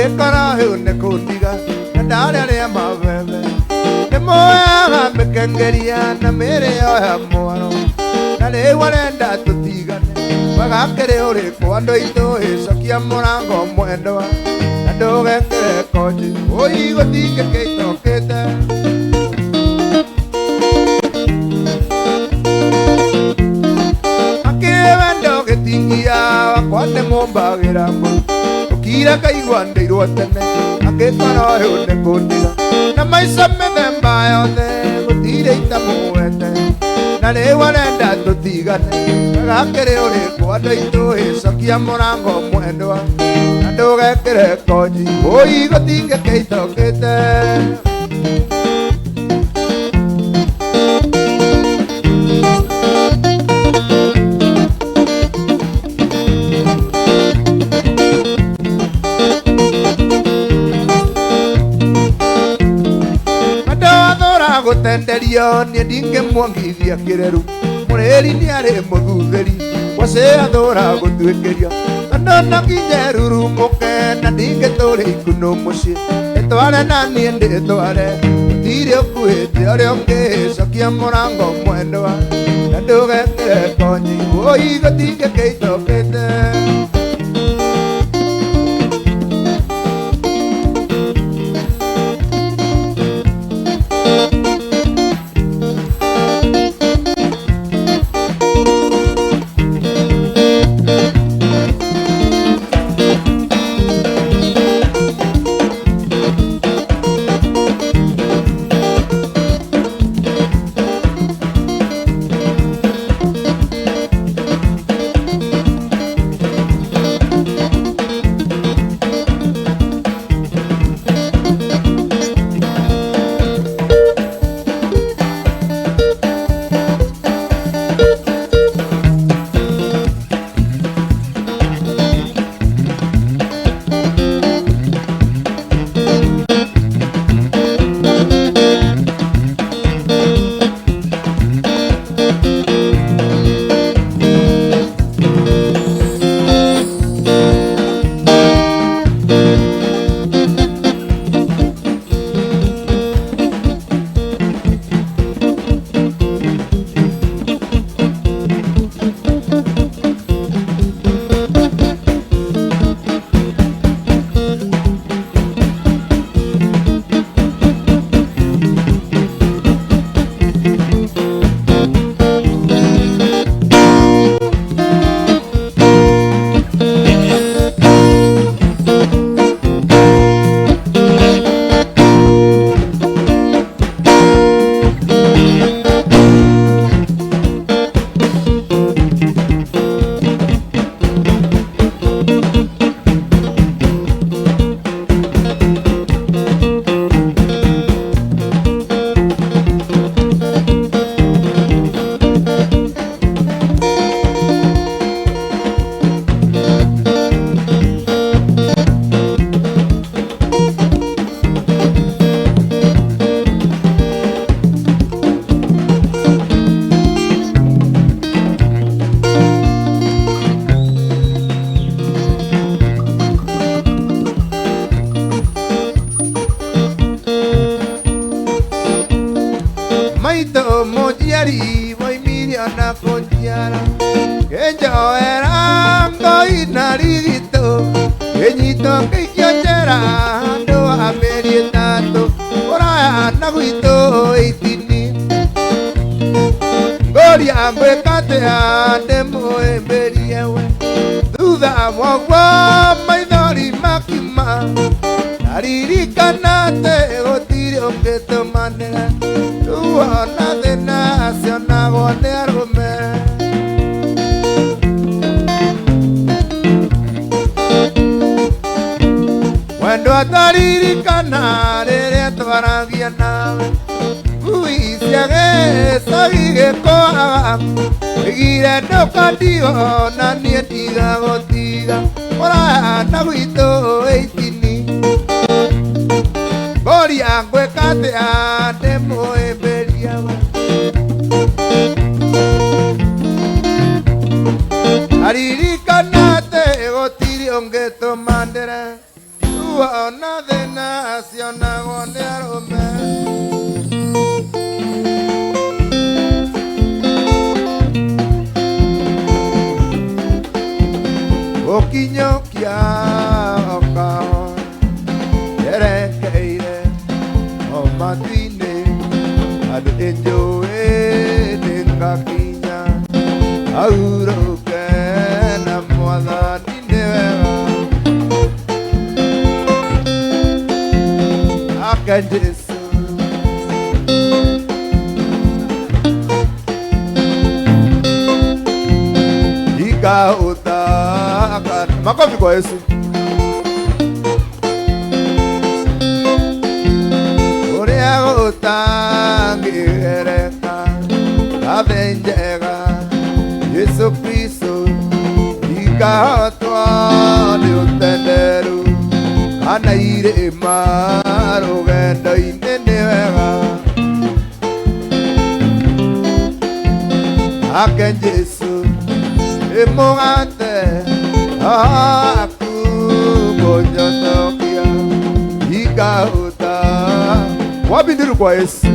agĩkora hĩu nĩ kũndiga na ndarĩarĩa mabebe nĩmoyaga mĩkengeria na mĩĩrĩ yoya mwaro na rĩu arenda tũtigane wagakĩrĩ ũrĩkũ andũ aitũ ĩcokia mũrango mwendwa na ndũgekĩre konji ũi gũtingĩkĩitũkĩte akĩwendo gĩtingia wakwa nĩmũmbagĩra ngũ ũkira kaigua ndĩirwo tene angĩkora ũyũ nĩ kũndiga na maica mĩthemba yothe gũtirĩ itamũwete na rĩu arenda tũtigane agakĩrĩ ũrĩkũ andũ aitũ ĩcokia mũrango mwendwa na ndũgekĩre konji ũi gũtingĩkĩitũkĩte gũtenderio niĩ ndingĩmuongithia kĩreru mũrĩri nĩarĩ mũthuthĩri gwacĩ athũra gũtuĩkĩrio tondũ no nginya rurumũke na ndingĩtũrĩ ikunũ mũciĩ ĩtware na niĩ ndĩtware gũtirĩ ũkuĩte ũrĩa ũngĩcokia mũrango mwendwa na ndũgekĩre konyi ũi gũtingĩkĩitũkĩte mojiari voy miriana conchiara que yo era inarito peñito que yo era ando a merietato ora naguito itini goria bekate ande moe beriewe duda mogwa maidori makima nariri kanate otirio que tomane Tuana de nación agone arme Cuando atariri canare toaragiana Uy se hague sabige coa Seguiré no candigo na nietiga gotiga Ora naguito eitini Boria huecate ande moe beriawa Ariri kanate gotiri ongeto mandera Ua Okinyokia okao yerekeire omatine adu enjoe ningakinya auroke na mwathani nĩ wega ake Jesu ikautaka makofi kwa Yesu uria gũtangĩgereka ngathĩ njega Yesu Kristo ikahotwo nĩ ũtenderu kana irĩma rũgendo-inĩ nĩ wega ake Jesu emogate aku bonyotokia ikauta wabindiru kwa Yesu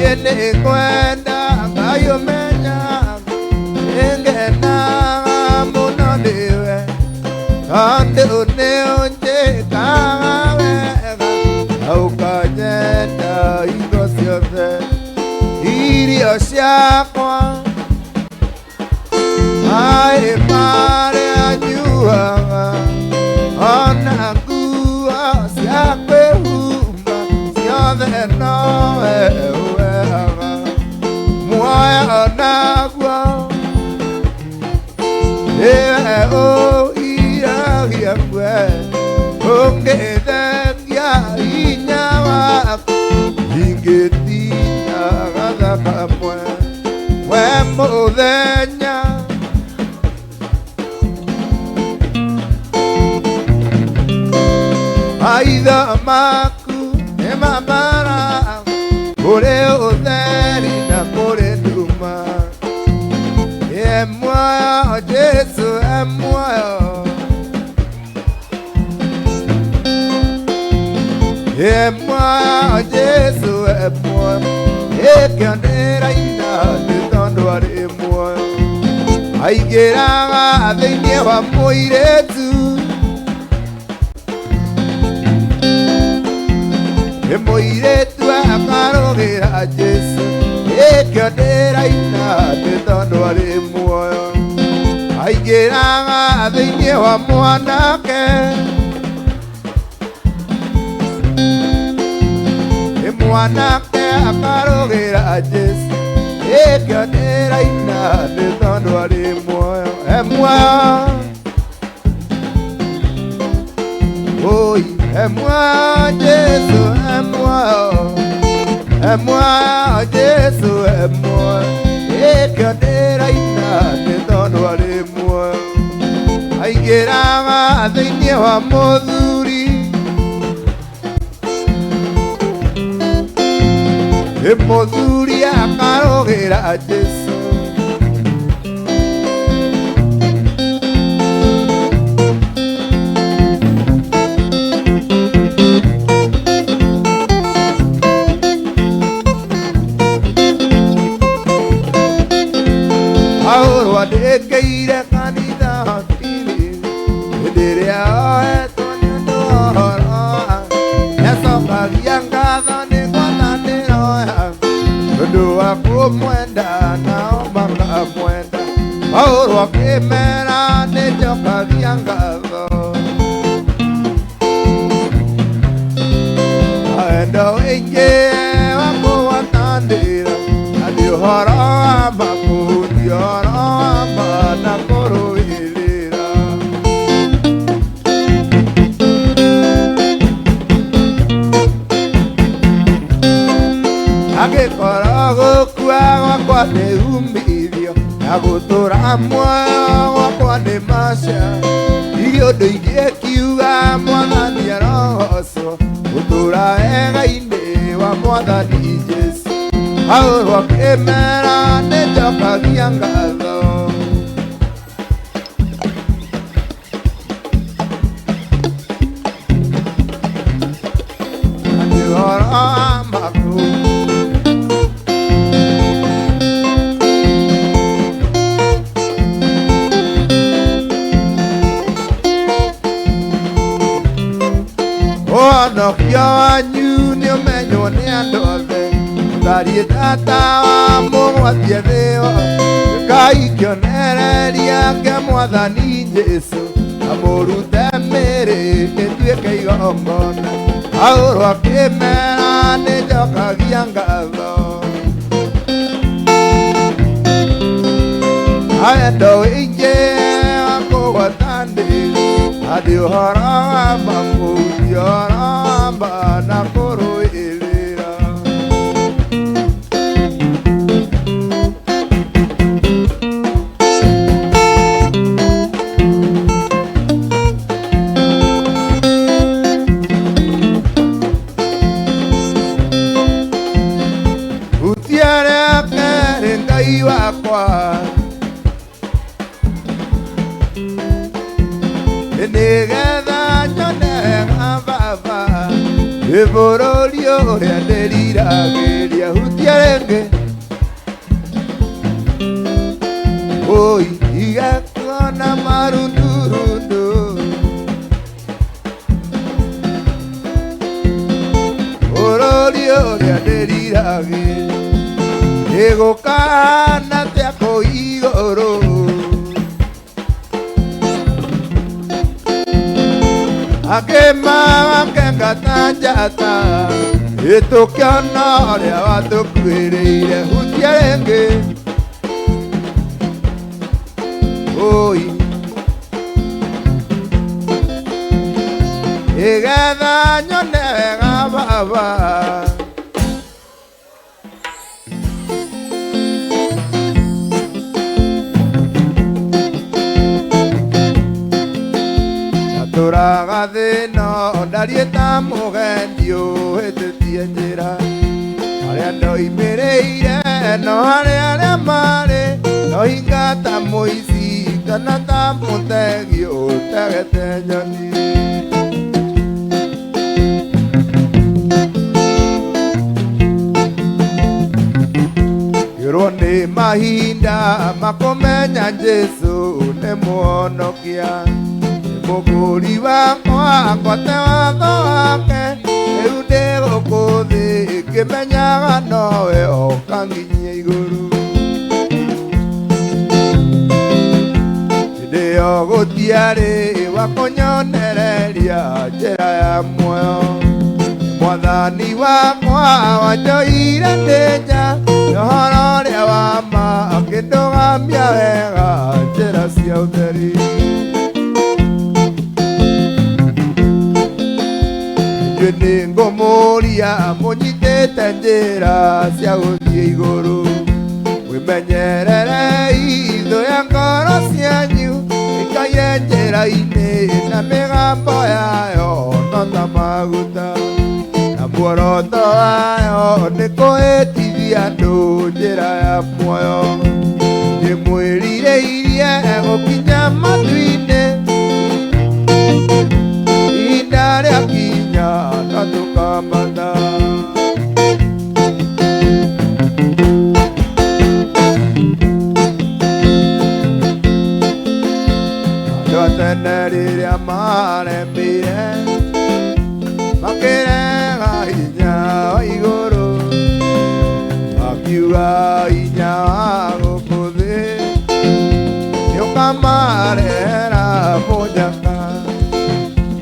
yene kwenda ngayo menya engena munoniwe ande uneonje kawega aukanyenda indo ciothe irio ciakwa ai marĩa nyuaga ona nguo cia kwĩhumba ciothe nowe ũheaga muoyo naguo ewe ũiragia kwe ũngĩthengia hinya waku ingĩtinya gathakamwe we mũthenya maitho maku nĩ mamara kũrĩ ũtheri na kũrĩ nduma muoyo Jesu muoyo muoyo Jesu muoyo ekĩonera-ina nĩ tondũ arĩ muoyo aingĩraga thĩinĩ wa mũirĩtu mũirĩtu akarũgĩra Jesu ekĩonera-ina nĩ tondũ arĩ muoyo aingĩraga thĩinĩ wa mwanake mwanake akarũgĩra Jesu ekĩonera-ina nĩ tondũ arĩ muoyo muoyo oi muoyo Jesu muoyo muoyo Jesu muoyo ekĩonera-ina nĩ tondũ arĩ muoyo aingĩraga thĩinĩ wa mũthuri mũthuri akarũgĩra Jesu aũrwa ndĩkĩire kanitha hotiri hĩndĩ ĩrĩa ohetwo nĩ ũndũ wa ũhoro nĩacokagia ngatho nĩ ngwathanĩro yaku ũndũ wa kũmwenda nao makamwenda Paulo akĩmera nĩnjokagia ngatho wendo wĩingĩ wa kũgwatanĩra na nĩ ũhoro wa makũhunjia ũhoro wa ma na kũrũĩrĩra angĩkorwo gũkua gwakwa nĩ umithio na gũtũra muoyo gwakwa nĩ maca irio ũndũ ingĩ kiuga mwathani arogocwo Tura wega-inĩ wa Mwathani Jesũ aũrwo kĩmera nĩnjokagia ngatho. Nĩ ũhoro wa makũ ũhonokio wanyu nĩũmenywo nĩ andũ othe. Tariĩ tata wa mũgwatia thĩ yothe, Ngai kĩonereria kĩa Mwathani Jesũ, amũrute mĩĩrĩ ĩtuĩke igongona. Aũrwo kĩmera nĩnjokagia ngatho. Wendo wĩingĩ wa kũgwata ndĩ, atĩ ũhoro wa makũ ti ũhoro wa mbaa na kũrũĩrĩra. Gũtiarĩ kerĩ Ngai wakwa, nĩgetha nyonega Baba bũrũri ũrĩa ndĩriragĩria. Hutia rĩngĩ oi igekuona marundurundu, bũrũri ũrĩa ndĩriragĩria. Nĩgũkana atĩa kũu igũrũ, akĩmaga kengata njata, ĩtũkĩona ũrĩa watũkuĩrĩire. Hutia rĩngĩ oi nĩgetha nyone wega Baba. Tũraga thĩno ndariĩ ta mũgendi ũhĩtĩtie njĩra, harĩa ndoimĩrĩire no harĩa arĩa marĩ, no hinga ta mũici kana ta mũtegi ũtegete nyoni. Kĩrwo nĩ mahinda makũmenya Jesũ nĩ mũhonokia, mũgũri wakwa ngote watho wake. Rĩu ndĩ gũkũ thĩ ngĩmenyaga nowe okanginyia igũrũ. Hĩndĩ ĩyo gũtiarĩ wa kũnyonereria njĩra ya muoyo. Mwathani wakwa wanjoire ndĩ nja, ũhoro ũrĩa wa ma akĩndũgamia wega njĩra cia ũtheri. Nĩngũmũria mũnyitĩte njĩra cia gũthiĩ igũrũ, mwĩmenyererei thũ ya ngoro cianyu, ĩikaire njĩra-inĩ na mĩgambo yayo no ta maguta, na muoroto wayo nĩ kũhĩtithia andũ njĩra ya muoyo. Nĩmwĩrirĩirie gũkinya matu-inĩ, ihinda rĩakinya na tũkambata. Andũ a tene rĩrĩa maremire, makĩrega hinya wa igũrũ, makiuga hinya wa gũkũ thĩ nĩũkamarehera mũnyaka.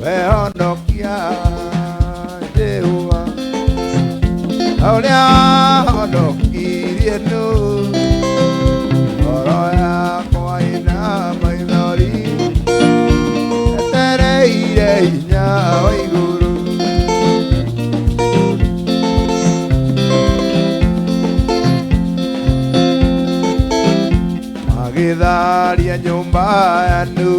Wehonokia Jehova, ũrĩa wahonokirie nũ, ngoro yakwa ĩna maithori, etereire hinya wa igũrũ. Magĩtharia nyũmba yanyu,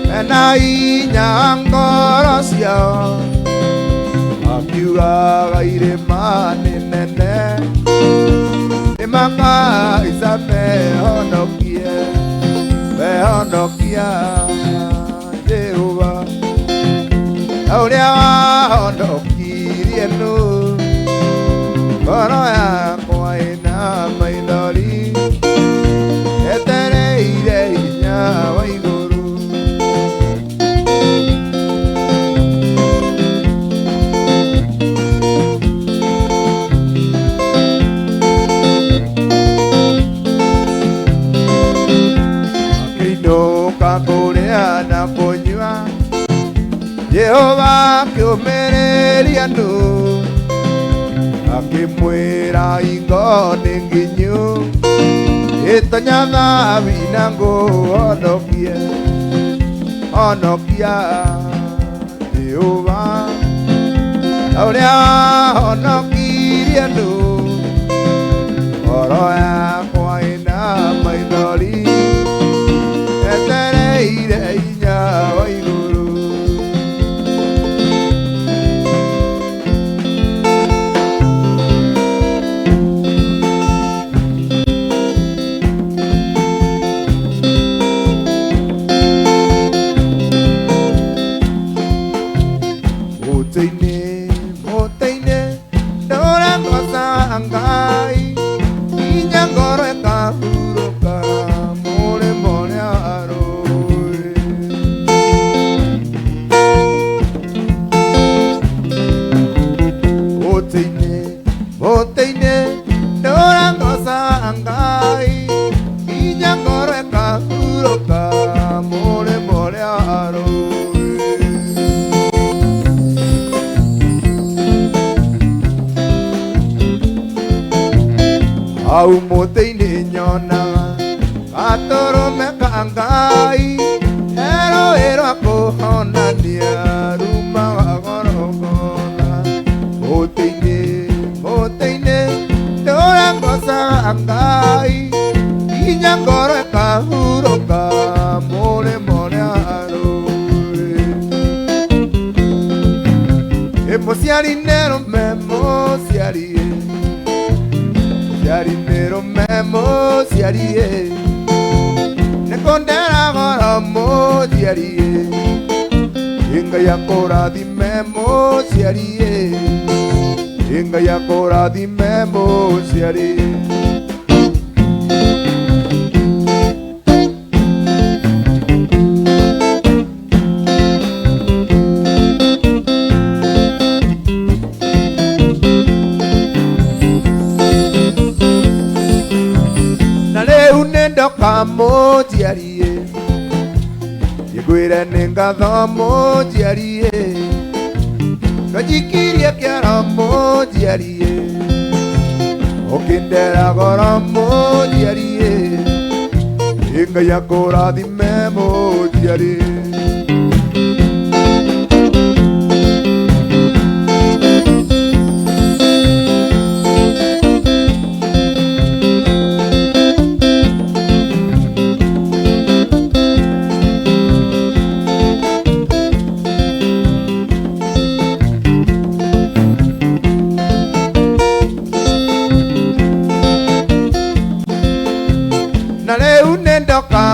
mena hinya ngoro ciao, Turaga irima ninene Imaka isa mehonokia Jehova Aurea wahonokirie nu Ngoro yakwa ina maithori Etereire hinya wa iguru Akiinuka kũrĩa na kũnyua Jehova akĩũmĩrĩria ndu akĩmwĩra ingo nĩ nginyu ĩtonya thabi na ngũhonokie honokia Jehova ũrĩa wahonokirie andũ ngoro yakwa ĩna maithori etereire hinya wa igũrũ Moteine, ndora ngosa angai Inya ngoro ekahuruka mole mole aroi Moteine, ndora ngosa angai Inya ngoro ekahuruka mole mole aroi Au moteine nyonaga gatũrũme ka Ngai ero akũhonania rumaga gorogora moteine ndũra ngocaga Ngai inya ngoro ĩkahurũka mũrĩmo ũrĩa arũĩ mũciari nĩ rũme mũciari Ciari nero memo ciarie Nekondera goro mo ciarie Inga ya kora di memo ciarie Inga ya kora di memo ciarie Mojiarie Yegwira nengatho mojiarie Kajikiria kiara mojiarie Okindera goro mojiarie Inga yakora di mojiarie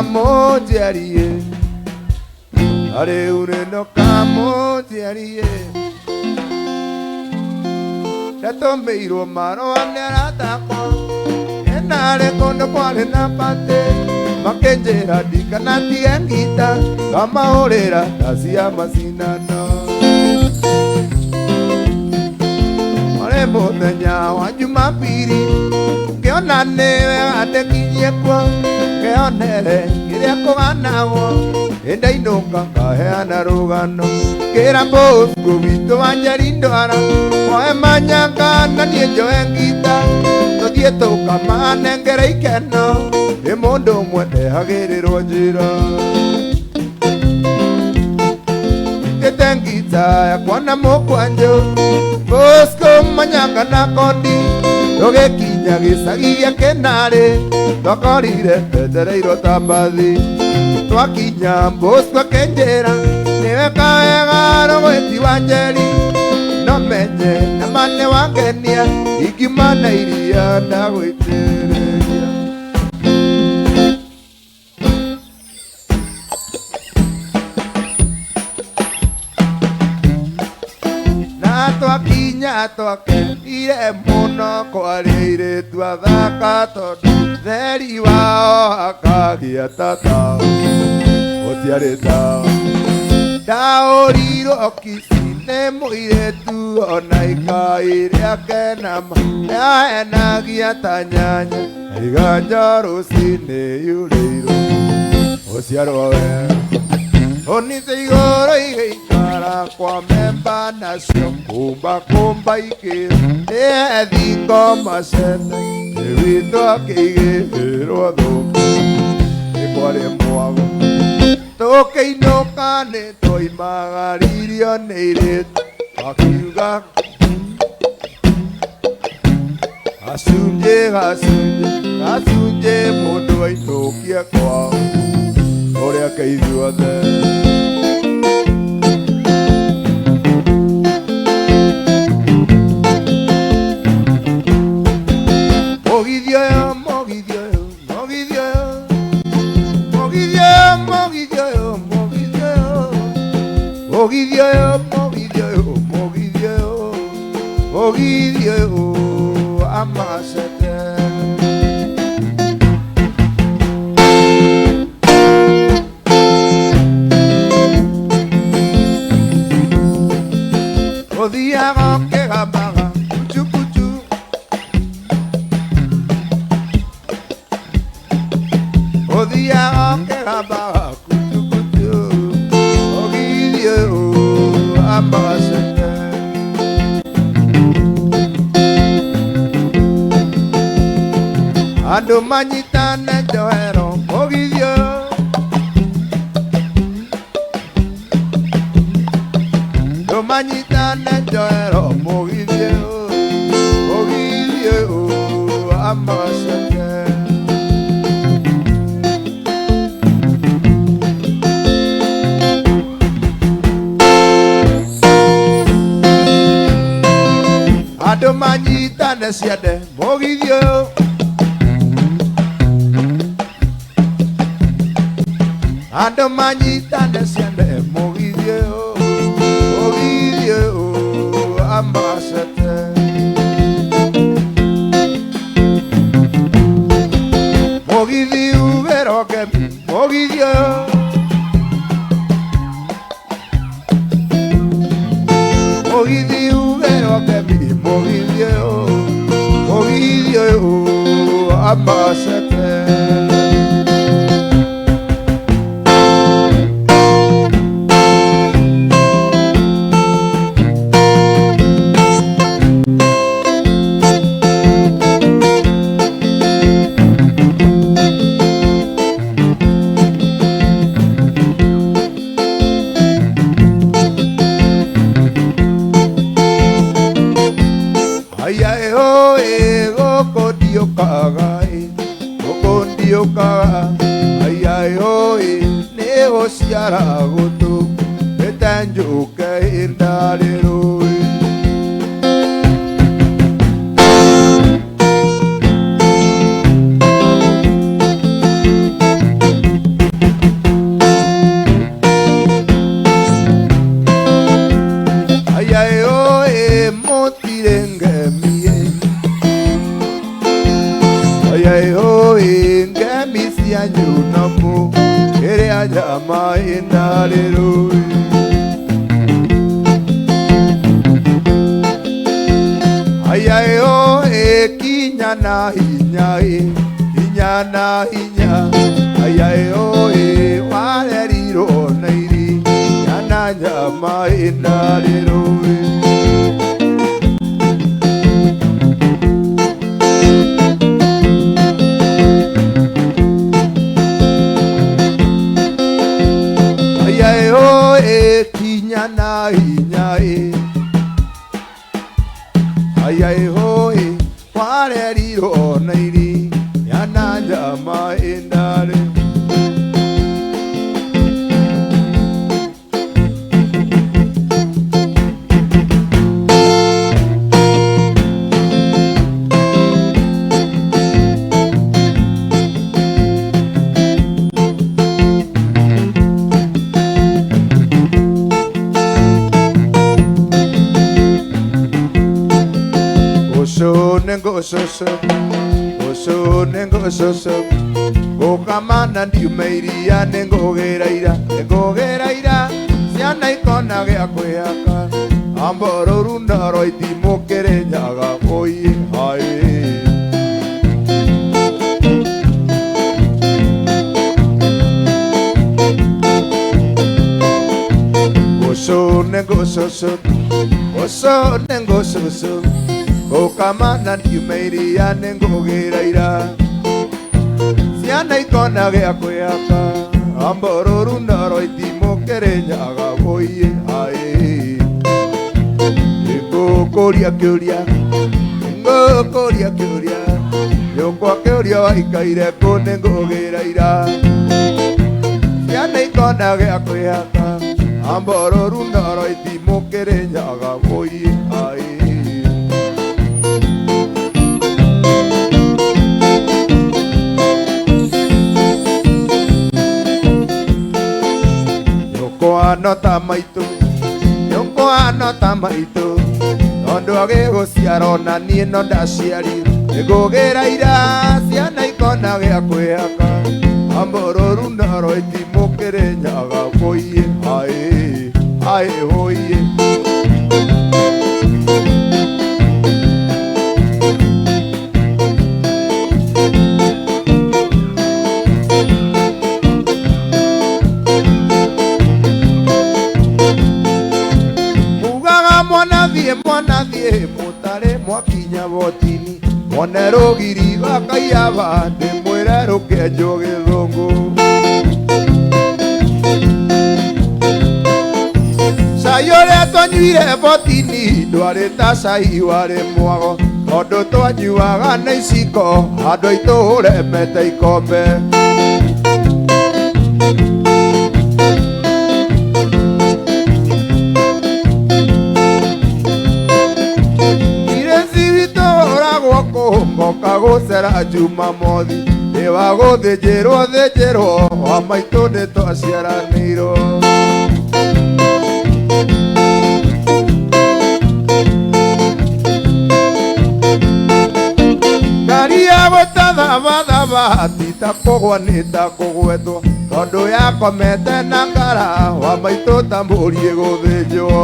Mojiarie Are unendo kamojiarie Dato meiro maro amnerata kwa Enare kondo kwale na pate Makenjera dikanati engita Kama orera tasia masinano Ore motenya wa Jumapili Keona newe ate kinyekwa Keonere kiria kuganawo Enda inoka kaheana rugano Kira Bosco wito wanjarindwara Oe manyanga na nienjo engita Tothie tukamane ngere ikeno Ni mundu mwende hagirirwo njira Itete ngita yakwa na mukwanjo Bosco manyanga na kondi Tugikinya gicagi gia Kenare Twakorire twetereirwo ta mbathi Twakinya Bosco akenjĩra Nĩwe kawega rũgwĩti wa Njeri No menye ne wangenia ikimana iria ndagwĩtĩrĩria. Na twakinya twakenire mũno kwarĩa airĩtu athaka tondũ theri wao akagĩa ta taũ gũtiarĩ taũ. Ndaũrirwo kici nĩ mũirĩtu ona ikai rĩake nama nĩahenagia ta nyanya iganja rũcinĩ yurĩirwo gũciarwo wega. Onice igũrũ igĩikara kwa memba nacio kumba ikĩra nĩ thingo macene nĩ witũ akĩigĩrĩrwo thũmbĩ nĩ kwarĩ mwago. Tũkĩinũka nĩ twaimagaririo nĩ airĩtu makiuga gacunjĩ gacunjĩ gacunjĩ mũndũ ainũkie kwao ũrĩa ke ithuothe. Mũgithi ũyũ mũgithi ũyũ mũgithi ũyũ mũgithi ũyũ mũgithi ũyũ mũgithi ũyũ mũgithi ũyũ mũgithi ũyũ mũgithi ũyũ mũgithi ũyũ amacete. Ũthiaga ũkĩgambaga kuchu kuchu ũthiaga ũkĩgambaga kuchu kuchu mũgithi ũyũ amacete. Andũ manyitane njohero mũgithi ũyũ. Andũ manyitane njohero mũgithi ũyũ mũgithi ũyũ amacete. Andũ manyitane ciande mũgithi ũyũ. Andũ manyitane ciande mũgithi ũyũ mũgithi ũyũ amacete. Mũgithi ugĩrwo ngemi mũgithi ũyũ. Mũgithi ugĩrwo ngemi mũgithi ũyũ mũgithi ũyũ amacete. Ayay oi ne osiara goto betanjo ka indalero. Ayay oi motirenge mie. Ayay oi ngamisyanyu namu ere ajama indalero. Ayay oi kinya na hinya hinya. Ayay oi waleriro nairi yana jama indalero. Ayay hoi waleriro nairi yana jama indale. nengo soso Gokamana ndiumeiria nengogereira Ciana ikona gĩa kwĩhaka Ambororu ndaro itimũkĩre nyaga Oye hae Nengo soso Gokamana ndiumeiria nengogereira Ciana ikona gĩa kwĩhaka Ambororu ndaro itimũkĩre nyaga Oye hae Ngũkũria kĩũria Nyũkwa kĩũria waikaire kũ nĩngũgĩra Ciana ikona gĩa kwĩhaka Ambororu ndoro itimũkĩre nyaga Oye hae Nyũkwa no ta maitũ Tondũ agĩgũciara na niĩ no ndaciarirwo Nĩngũgĩra ciana ikona gĩa kwĩhaka Ambororu ndoro itimũkĩre nyaga Oye hae hae oye Mwana thie mutare mwakinya botini Mwone rũgiri gakaiyaba ndĩmwĩre rũkenjwo gĩthũngũ Cai ũrĩa twanyuire botini ndwarĩ ta cai warĩ mwago Tondũ twanyuaga na iciko andũ aitũ ũremete ikombe Ngoka gũcera Jumamothi Nĩwa gũthĩnjĩrwo wa maitũ nĩtwaciaranĩirwo Ngari ya gũtathabathaba Tita kũgwa nĩta kũgwetwo Tondũ yakomete na ngara wa maitũ ta mbũri ĩgũthĩnjwo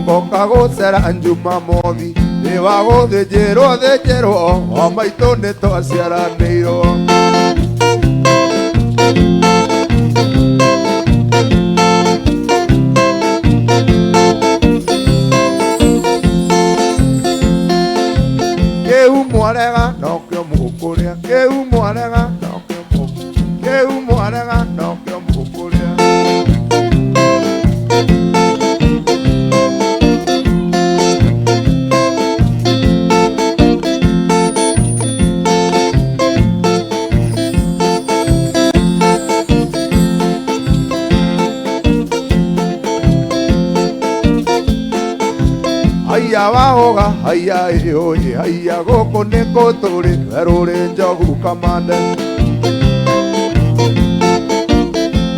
Ngoka gũcera Jumamothi Nĩwa gũthĩnjĩrwo wa maitũ nĩtwaciaranĩirwo Kĩu mwarega nokĩo mũkũrĩa Kĩu mwarega nokĩo mũkũrĩa Haya wahoga, haya oye, haya gũkũ nĩkũ tũrĩ werũrĩ njogu kamande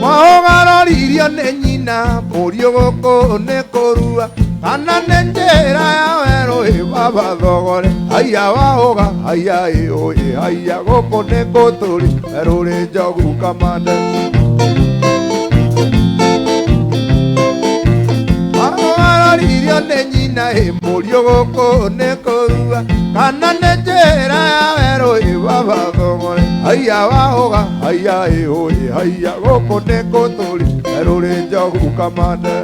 Wahoga roririo nĩ nyina mũriũ gũkũ nĩ kũrua Kana nĩ njĩra ya werũĩ baba thogore Haya wahoga, haya oye, haya gũkũ nĩkũ tũrĩ werũrĩ njogu kamande Roririo nĩ nyina mũriũ gũkũ nĩ kũrua Kana nĩ njĩra ya werũĩ baba thogore Haya wahoga, haya oye, haya gũkũ nĩkũ tũrĩ werũrĩ njogu kamande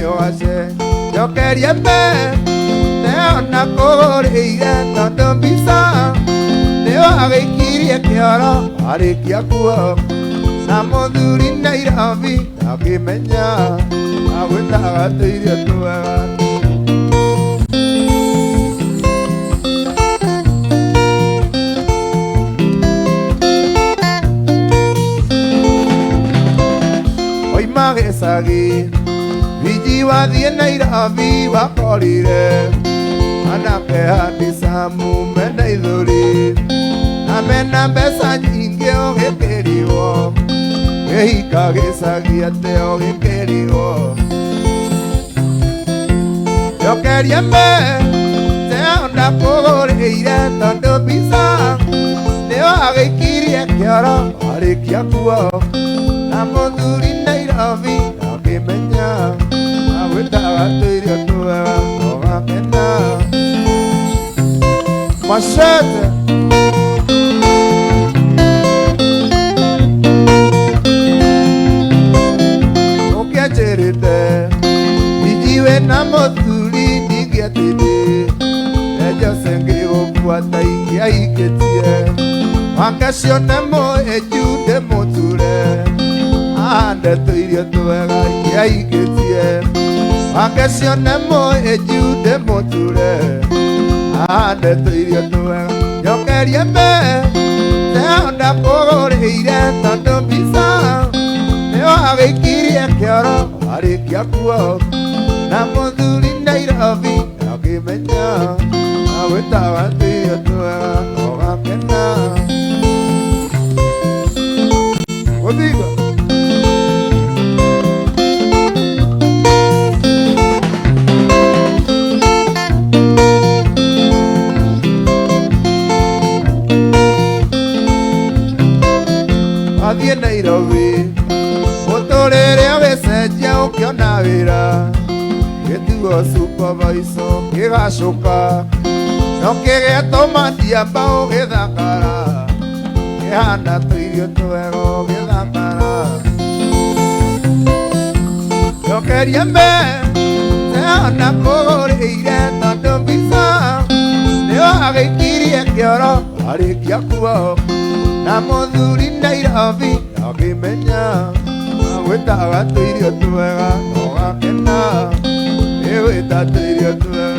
yoase yo quería ver te ona koreire tondu bisa te agekirie kiara arekia kuo na moduri Nairobi akimenya agwetaga tuirio twega Magesagi Viji wathie Nairobi wakorire anake hadisamu mena ithuri na mena mbeca nyingĩ ũgĩkĩrĩrwo gĩhika gĩcagi atĩ ũgĩkĩrĩrwo njokeria mbe teona kũgũrĩire tondũ mbica nĩyo agĩikirie kĩoro arĩkia kuo na mũthuri Nairobi akĩmenya agwĩtaga tũirio twega ũgakena Machete ũkĩanjĩrĩte ijiwe na mũthuri ndingĩatĩndĩ ejose ngĩgũbuata ingĩahikĩtie wangacione mũhĩnju ndĩmũture ande tuirio twega ingĩahikĩtie wangacione mũhĩnju ndĩmũture ande tuirio twega njokerie mbe teona kũgũrĩire tondũ mbica nĩyo agĩikirie kĩoro arĩkia kuo na mũthuri Nairobi akĩmenya agwĩtaga tuirio twega ũgakena gũthiga athiĩ Nairobi mũtũrĩre ũgĩcenjia ũkĩona wĩra gĩtugo supervisor gĩgacũka no kĩgĩatũma ndiamba ũgĩthakara kĩhana tũirio twega ũgĩthakara njokeria mbe teona kũgũrĩire tondũ mbica nĩyo agĩikirie kĩoro arĩkia kuo na mũthuri Nairobi akĩmenya agwĩtaga tũirio twega ũgakena ĩgwĩta tũirio twega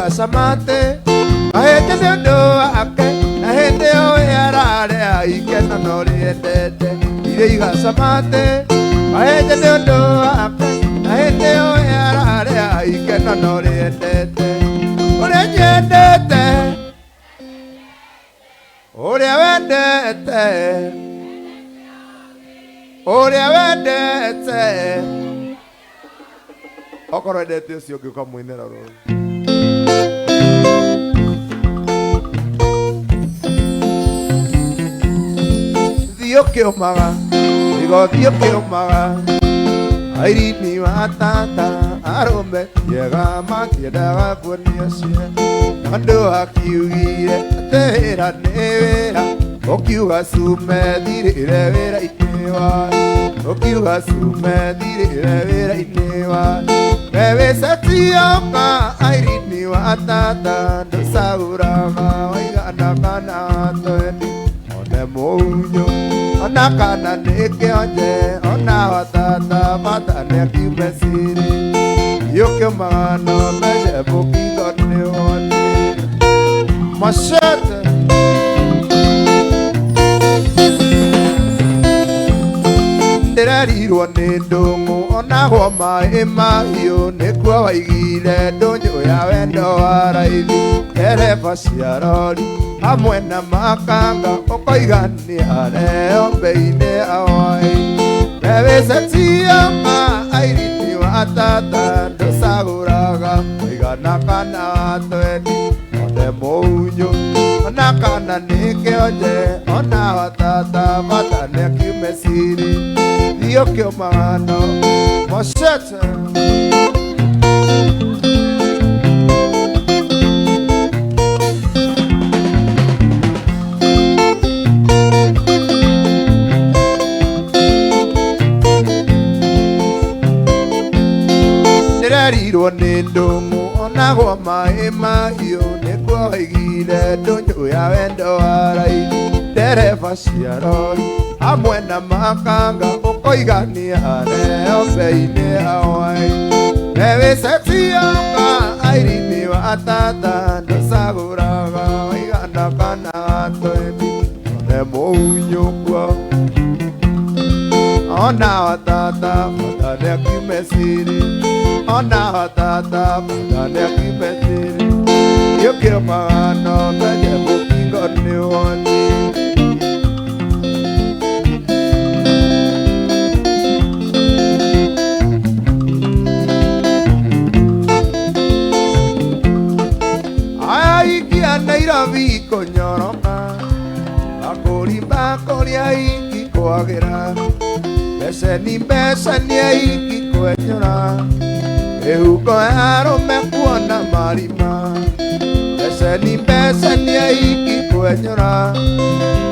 Samate ahete ndo ake ahete o yarare aikena norietete ireiga samate ahete ndo ake ahete o yarare aikena norietete ore nyendete Uria wendete Uria wendete Okorwo wendete ucio ũngĩ ũkamũinĩra rũĩ Thiĩ ũkĩũmaga Thiĩ ũkĩũmaga Airini wa tata arũme Yega makĩendaga kuonia ciana Andũ akiugire atĩ wĩra nĩ wĩra Ũkiuga cume thirĩre wĩra-inĩ wanyu Ũkiuga cume thirĩre wĩra-inĩ wanyu We wĩcetioka Airini wa tata ndũcagũraga waigana kana twendi One mũunyo ona kana nĩ kĩonje ona wa tata bata nĩ akiume ciri Yũkĩũmaga no menye mũkingo nĩ wone Machete Ndĩrerirwo nĩ ndũng'ũ onagwo maĩ mahiũ nĩkuo waigire ndũnyũ ya wendo wa raithi Ndereba cia rori hamwe na makanga ũkoigania reo mbei-inĩ awai We wĩcetioka Airini wa tata ndũcagũraga waigana kana twendi One mũunyo ona kana nĩ kĩonje ona wa tata bata nĩ akiume ciri Thiĩ ũkĩũmaga no Machete Ndĩrerirwo nĩ ndũng'ũ onagwo maĩ mahiũ nĩkuo waigire ndũnyũ ya wendo wa raithi Ndereba cia rori hamwe na makanga ũkoigania reo mbei-inĩ awai We wĩcetioka Airini wa tata ndũcagũraga waigana kana twendi One mũunyo kuo ona wa tata bata nĩ akiume ciri Ona wa tata bata nĩ akiume ciri Thiĩ ũkĩũmaga no menye mũkingo nĩ wone Aikia Nairobi kũnyoroka Bakũri aiki kwagĩra Mbeceni aiki kwenyũra Mĩhuko ya arũme kuona marima Mbeceni aiki kwenyũra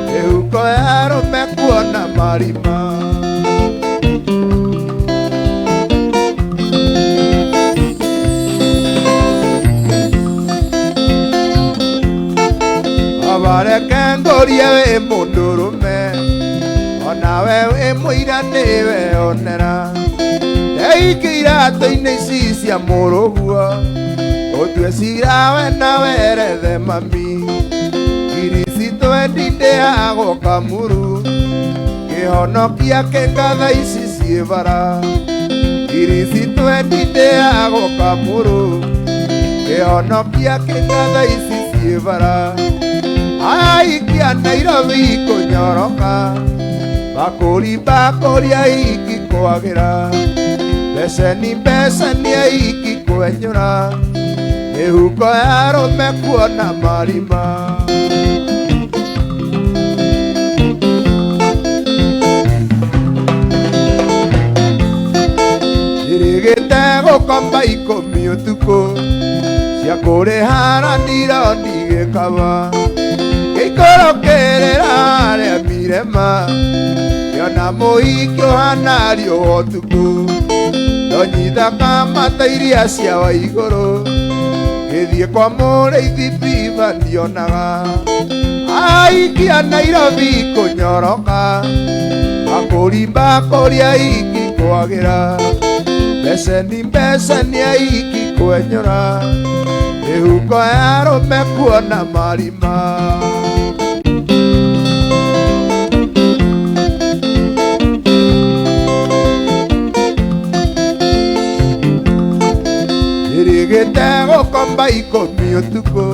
Mĩhuko ya arũme kuona marima Abareke ngũrie wĩ mũndũrũme Onawe wĩ mũira nĩwe onera Ndeiki iratũ-inĩ ici cia mũrũguo Ũtue cira we na werethe mami Kiricitu wendi ndĩagwo kamuru Kĩhonokia kĩngatha ici ciĩ bara Kiricitu wendi ndĩagwo kamuru Kĩhonokia kĩngatha ici ciĩ bara Aikia Nairobi kũnyoroka Bakũri aiki kwagĩra Mbeceni aiki kwenyũra Mĩhuko ya arũme kuona marima Irigĩte gũkomba 10 ũtukũ Cia kũrĩharanĩra ndigĩkaba Gĩikũrũkĩrĩra rĩa mirema Yona mũhiki ũhana riũa ũtukũ Ndonyithaka mata iria cia wa igũrũ Gĩthiĩ kwa mũrĩithi biba ndionaga Aikia Nairobi kũnyoroka Bakũri aiki kwagĩra Mbeceni aiki kwenyũra Mĩhuko ya arũme kuona marima Irigĩte gũkomba 10 ũtukũ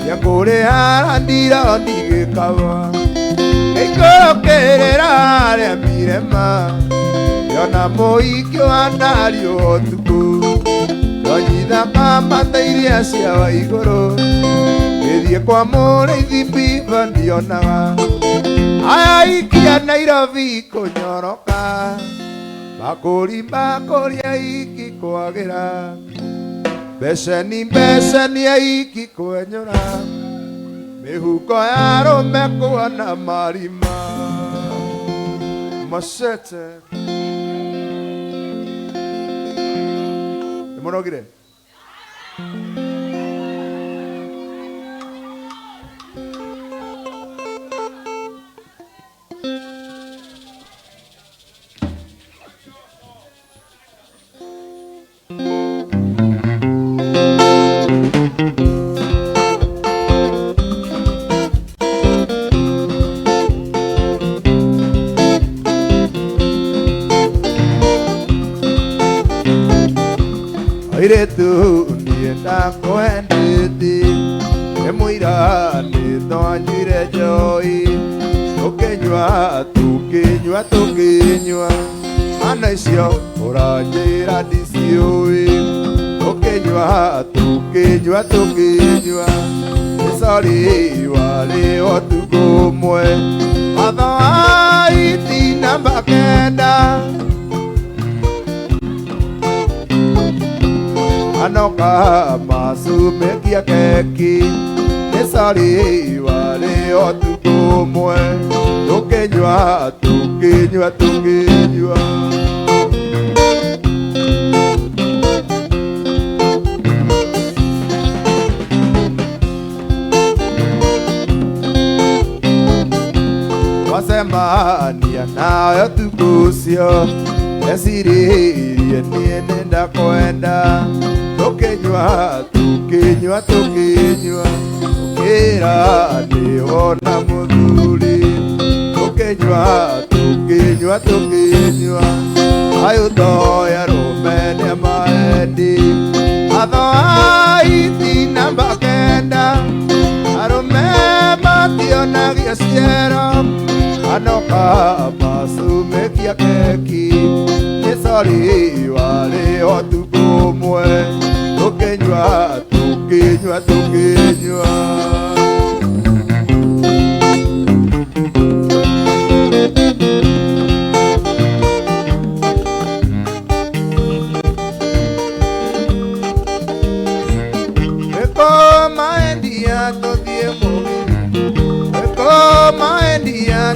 Cia kũrĩharanĩra ndigĩkaba ikaba Ikokerera ria mirema Yona moikio anario otuku Yonyitha kamata iria ciawa iguru Githie kwa mũrĩithi mbiva ndionaga Aya ikia Nairobi kunyoroka Makũri makũria iki kwagĩra Mbeceni aiki kwenyũra Mĩhuko ya arũme kuona marima Macete Nĩmũnogire Airetu nienda kwendete Emwira nithonyire njoi Tukinyua Mana icio ũranjĩra ndiciũĩ Tukinyua Nĩcori warĩ ũtukũ ũmwe Watho wa iti namba kenda Anoka masumekia keki Nĩcori warĩ ũtukũ ũmwe Tukinyua Wacemania nayo ũtukũ ũcio Eciririe niĩ nĩnda kwenda Tukinyua Ũkĩra nĩwona mũthuri Tukinyua Ayũtoya rũme nĩ maendi Watho wa iti namba kenda Arũme mationagia ciero Anoka masumekia keki Nĩcori warĩ ũtukũ ũmwe Tukinyua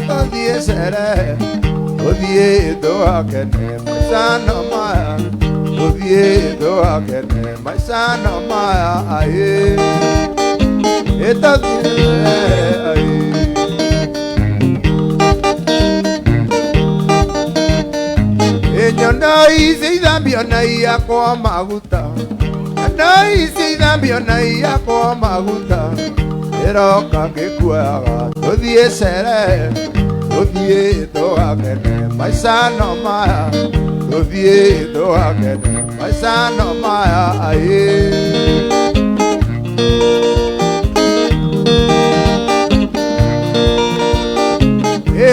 Todhie sere Todhie doakene maisana maya Todhie doakene maisana maya aye Todhie aye Nyona ithambio na yakwa maguta Nyona ithambio na yakwa maguta Eroka ngĩkuaga tũthiĩ cere Tũthiĩ tũgakene maisano maya Tũthiĩ tũgakene maisano maya aye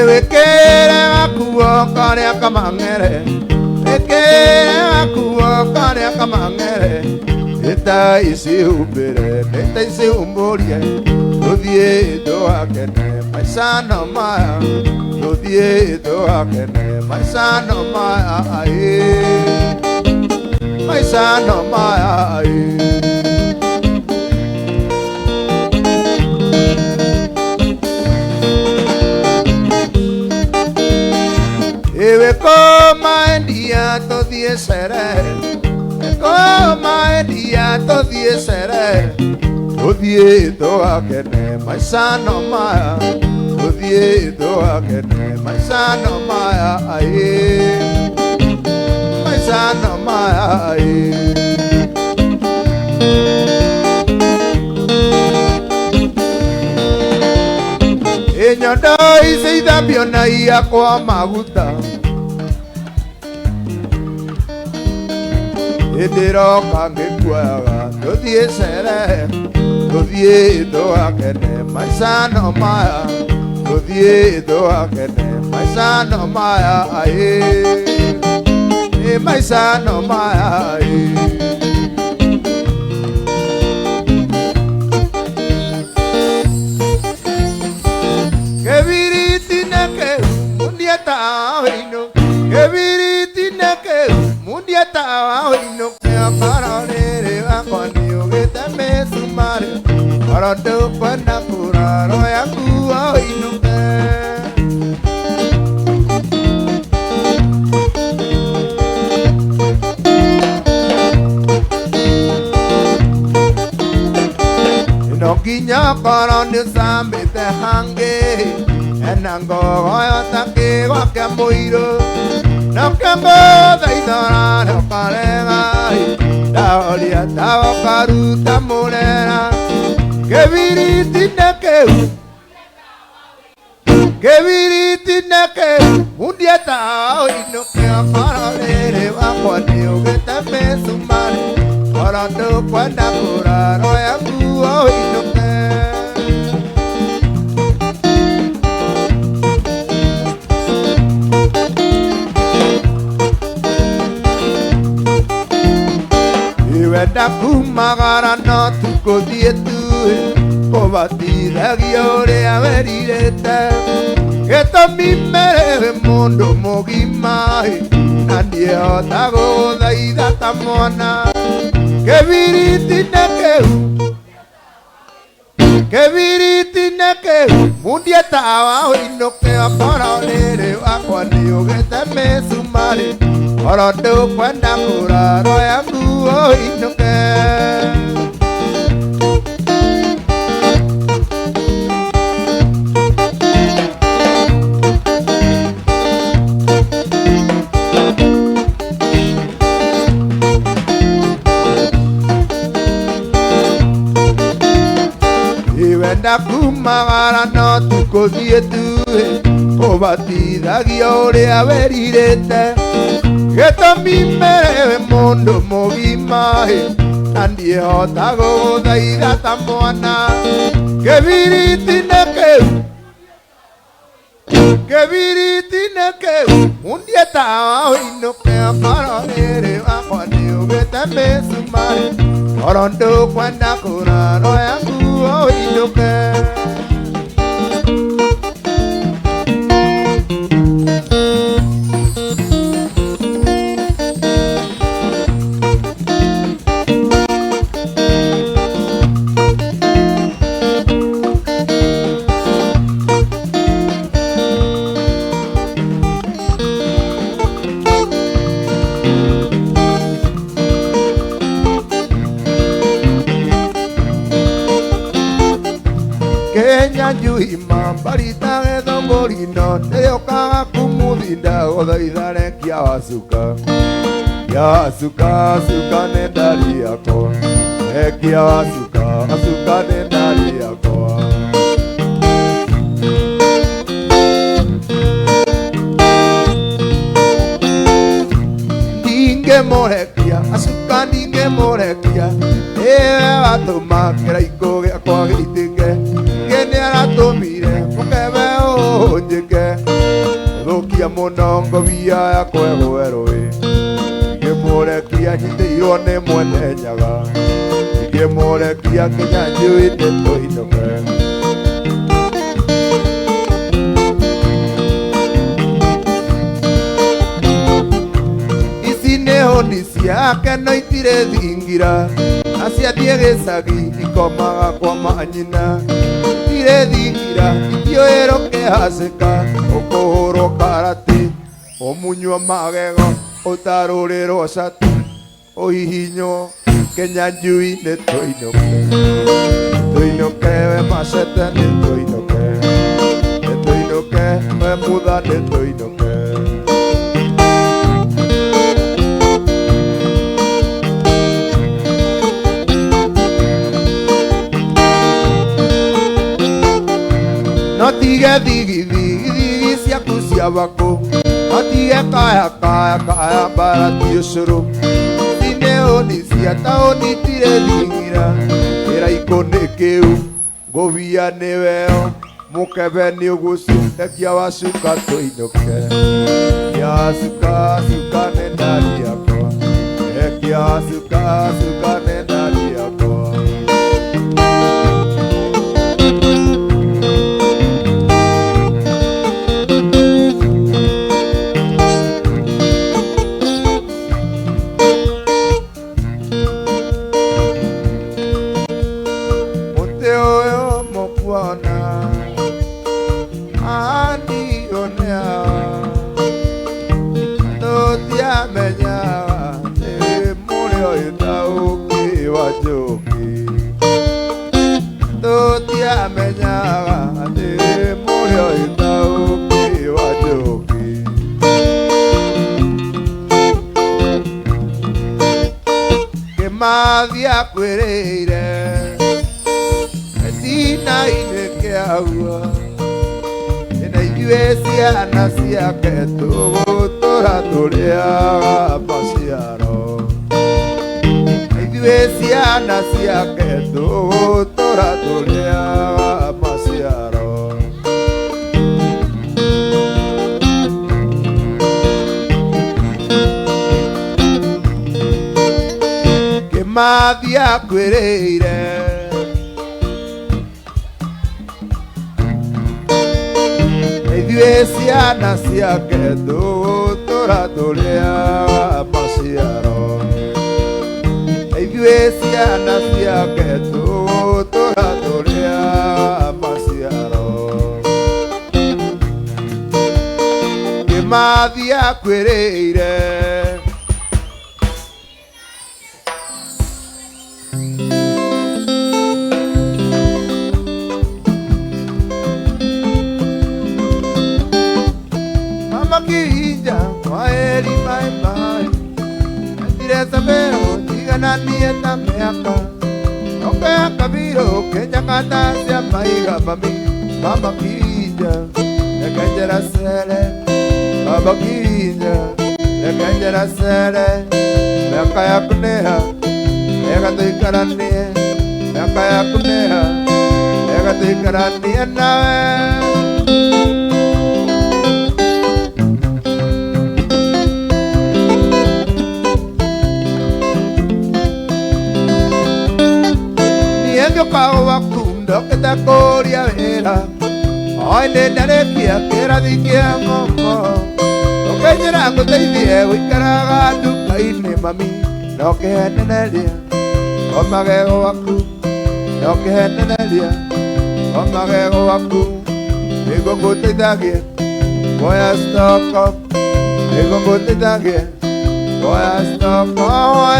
Wĩkĩre gakuo karĩa kamang'ere Wĩkĩre gakuo karĩa kamang'ere Nĩta icihumbĩre nĩta icihumbũrie Tũthiĩ tũgakene maisano maya Tũthiĩ tũgakene maisano maya aye Maisano maya aye Koma endia todhie sere Koma endia todhie sere Todhie togakene maisano maya Todhie togakene maisano maya aye Maisano maya aye Nyondo ici ithambio na yakwa maguta Ndĩroka ngĩkuaga tũthiĩ cere Gothiendo akene maica no maya Gothiendo akene maica no maya maica no maya Keviriti neke mundieta oino Keviriti neke mundieta oino Keaparolere wakoni ugete mesumare Orondo kwenda kuraro yaku oino Nokinya koroni sambite hange Enango goyota ke wake moiro Nokembo daidora nokarenga Daolia tao karuta mulera Keviriti nekeu Keviriti nekeu Mundieta oino Kea paralere wakwani ugete mesumare Orondo kwenda kuraro yangu oino Iwenda kumagara no tukothietu Kobatithagio averirete Gĩtũmi mere mũndũ mũgima Na ndiehota gũthaitha ta mwana Kĩbiriti nekeu Kĩbiriti nekeu Mundieta ũinũke okoro rĩrĩ wakwa nĩũgĩte mĩcumarĩ Oro ndũkwenda kũraro yangu ũinũke Iwenda kumagara no tukothietu Kobatithagio ũrĩa werirĩte Gĩtũmi mere mũndũ mũgima Na ndiehota gũthaitha ta mwana Kĩbiriti nekeu Kĩbiriti nekeu Mundieta ũinũke okoro rĩrĩ wakwa nĩũgĩte mĩcumarĩ Oro ndũkwenda kũraro yangu ũinũke Njui mambarita gĩthũngũri-no nĩrĩũkaga kumuthinda gũthaitha kia wacuka Kia wacuka, cuka nĩ ndari yakwa Kia wacuka, wacuka nĩ ndari yakwa Ndingĩmũrekia, wacuka ndingĩmũrekia Nĩwe watũma kĩraikũ gĩakwa gĩitĩke Nĩaratũmire mũkebe ũnjĩke Thũkia mũno ngũbia yakwa ĩgwe rũĩ Ingĩmũrekia nyitĩirwo nĩ mwene nyaga Ingĩmũrekia nginya njũĩ nĩtũinũke Ici nĩ hũni ciake no itirĩ thingira Na ciathiĩ gĩcagi ikomaga kwa manyina Thingira itioĩrũke hacĩka Ũkũhũrwo karati Ũmunywo magego Ũtarũrĩrwo cati Ũhihinywo Kenya njui nĩtũinũke Nĩtũinũke we macete nĩtũinũke Nĩtũinũke we mutha nĩtũinũke Notige thigi ciaku cia bakũ Notige kaya barati ũcũrũ Ici nĩ hũni cia taũni tirĩ thingira Kĩraikũ Gikonikeu Govia niweo Mukebe ni ugusu Tekia wa suka toinoke Kia suka suka nendari yako Kia suka suka nendari yako Madia quereire Edina ine agua En a iglesia nacia que tu tora torea pasearo En iglesia nacia que tu tora torea pasearo Madia quereire Iglesia nacia que tu tora tolea pasearo Iglesia nacia que tu tora tolea pasearo Que madia quereire Sabero, diga nieta meaka Okea kabiro, kenya kata sia maiga mami Mama kija, nekajera sere Baba kija, nekajera sere Meaka ya kuneha, ega tuikaranie Meaka ya kuneha, ega tuikaranie nawe Kau wakunda kita koria vera Ay nene kia kera di kia ngomo Oke nyerango teidie wikaraga duka ine mami Noke nene lia Omagego waku Noke nene lia Omagego waku Ego kote dagie Voy stock up Ego kote dagie Voy stock up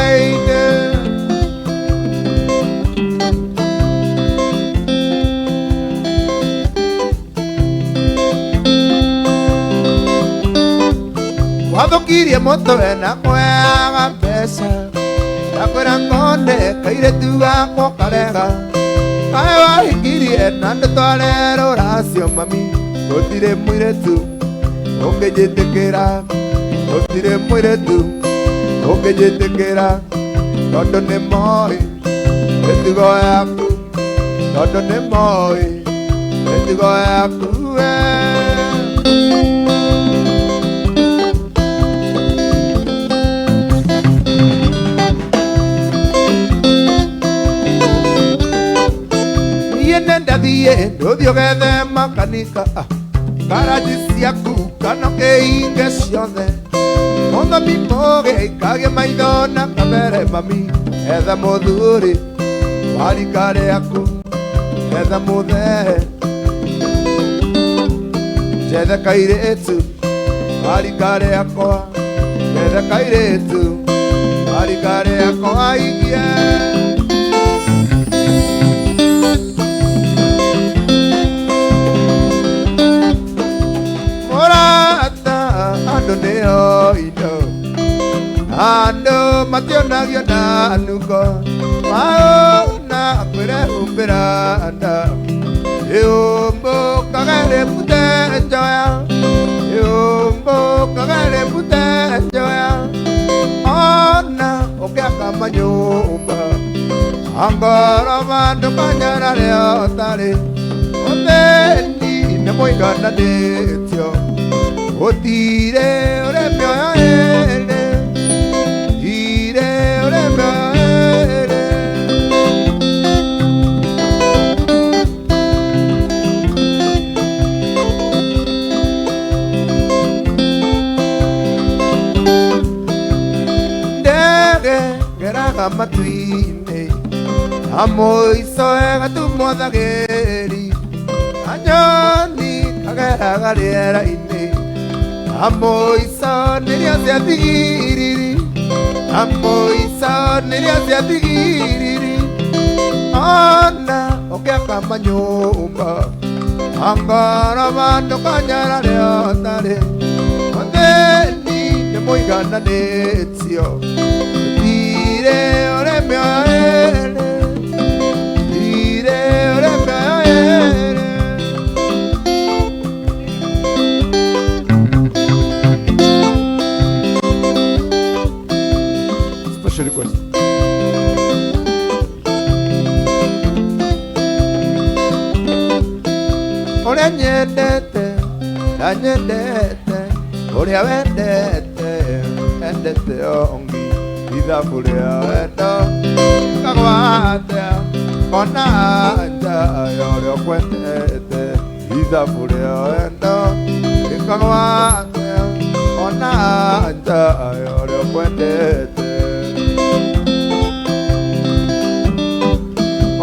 Cuando quiere moto en la cueva pesa La cuera conde caire tu gaco carega Cae va y quiere nando toalero oración mami No tire muy de tú Aunque yo te quiera No tire muy de tú Aunque yo te quiera No te moi Te digo a tú No te moi Te digo a tú No dio que de macanica Cara dizia cuca no que ingesione Mondo mi moge Kage maidona Kamere mami Eda moduri Marikare aku Eda mude Jeda kairetu Marikare ako Jeda kairetu Marikare ako Aigie Ando mationa giona anuko Mao na kwere umbera anda Eombo kagare pute enjoya Eombo kagare pute enjoya Ona okea kama nyumba angoro bandu kanyara leo tari Otheni ne moigana netio Otire ore mioyo ere Tire ore mioyo ere Ndege geraga matu-inĩ Amoiso ega tumwathagĩri Anyoni kageraga rĩera-inĩ Amoiso nĩrĩo cia thigiriri Amoiso nĩrĩo cia thigiriri Ona ũngĩaka manyũmba Angoro bandu kanyara rĩo tarĩ Otheni nĩ mũigananĩtio Tire ore mioyo ere Special request. Oria nyendete, na nyendete, oria wendete, endete ongi, ithabu ria wendo, kagwate, kona nja yoria kwendete, ithabu ria wendo, kagwate, kona nja yoria kwendete.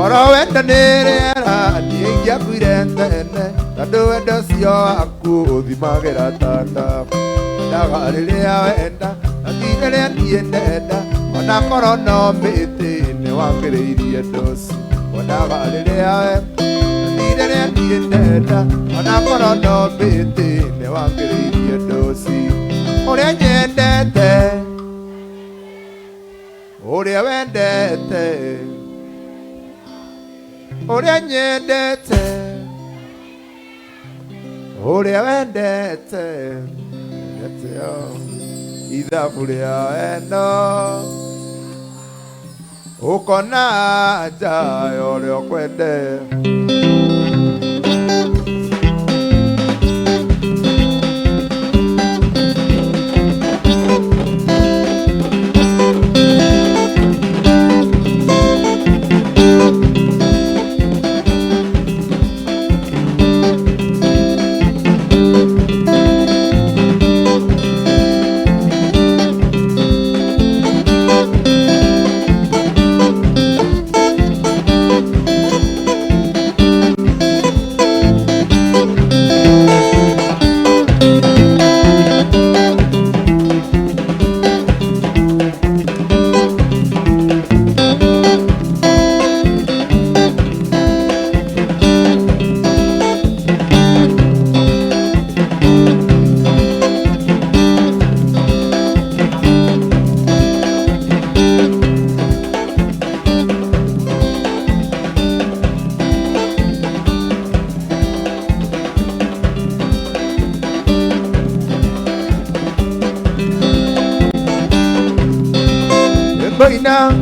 Oro wenda nĩrĩera nĩingĩakuire tene tondũ wendo ũcio waku ũthimagĩra tata wendaga rĩrĩa wenda na ti rĩrĩa niĩ ndenda ona korwo no mĩtĩ nĩwambĩrĩirie ndũci wendaga rĩrĩa wenda na ti rĩrĩa niĩ ndenda ona korwo no mĩtĩ nĩwambĩrĩirie ndũci ũrĩa nyendete ũrĩa wendete Oria nyendete Oria wendete Neteo Ithabu ria wendo Ukona nja yoria kwende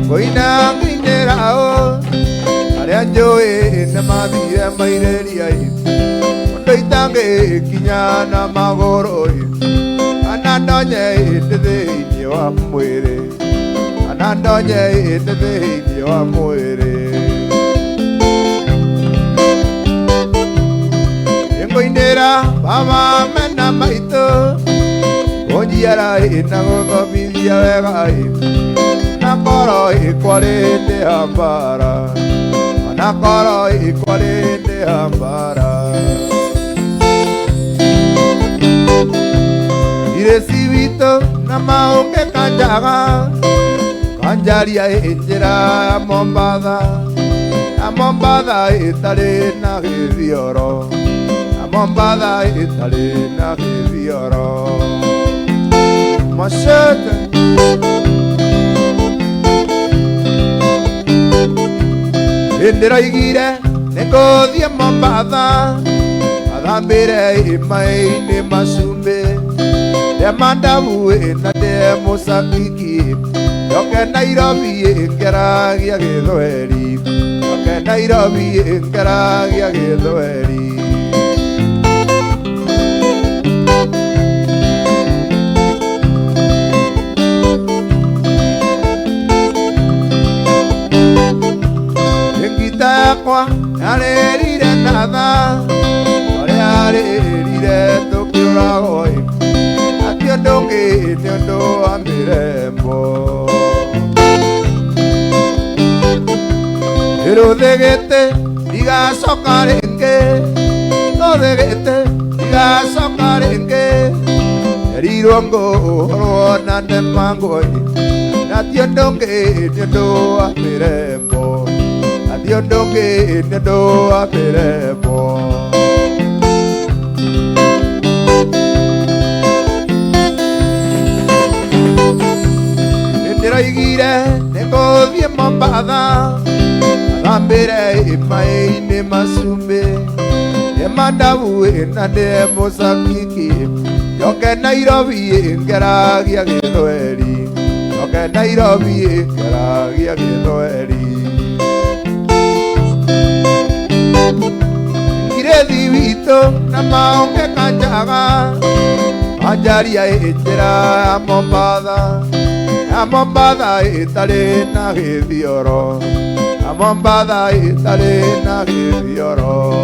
Koina nginyera o aria njũĩ nĩmathire mairĩria ũndũ itangĩkinya na magũrũ kana ndonye hĩndĩ thĩinĩ wa mwĩrĩ kana ndonye hĩndĩ thĩinĩ wa mwĩrĩ nĩngũinĩra baba mena maitũ ũnjiara na gũthomithia wega Nakoro ikwarinde hambara Nakoro ikwarinde hambara Iresi wito na mauke kanjaga Kanjaria njĩra ya Mombatha ĩtarĩ na gĩthioro Mombatha ĩtarĩ na gĩthioro Mashete Ndĩraigire nĩngũthiĩ Mombatha athambĩre imaĩ-inĩ macumbĩ ndĩa mandabu na ndĩa mũcakiki Yoke Nairobi ngeragia githweri Yoke Nairobi ngeragia githweri Ngita yakwa yarerire natha Oria yarerire tukiuragoi Atio ndungi ni undu wa mirembo Iruthigite igacoka ringi Iruthigite igacoka ringi Erirwo nguhorwo na ndemangoi Atio ndungi ni undu wa mirembo Atio ndungi ni undu wa mirembo Niraigire niguthie Mombatha Athambire imai-ini macumbi Imandabu na ndie mucakiki Yoke Nairobi ngeragia githweri Yoke Nairobi ngeragia githweri Ngirithi witũ na maonge kanjaga Anjaria njĩra ya Mombatha Ya Mombatha ĩtarĩ na gĩthioro Ya Mombatha ĩtarĩ na gĩthioro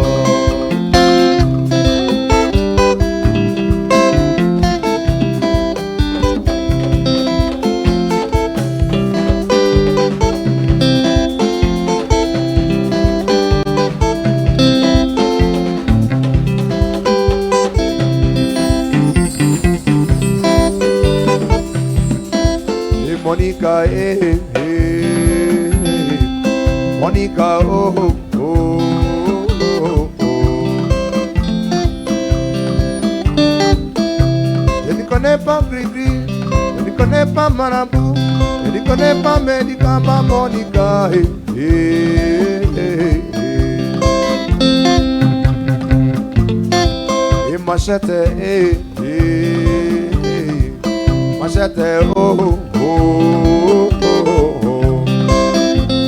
Monica, Monica, oh, oh, oh, oh. Je ne connais pas Gris-Gris, je ne connais pas Marabout, je ne connais pas Medica, pas Monica, Et Machette, Machette, oh, oh. Oh, oh, oh.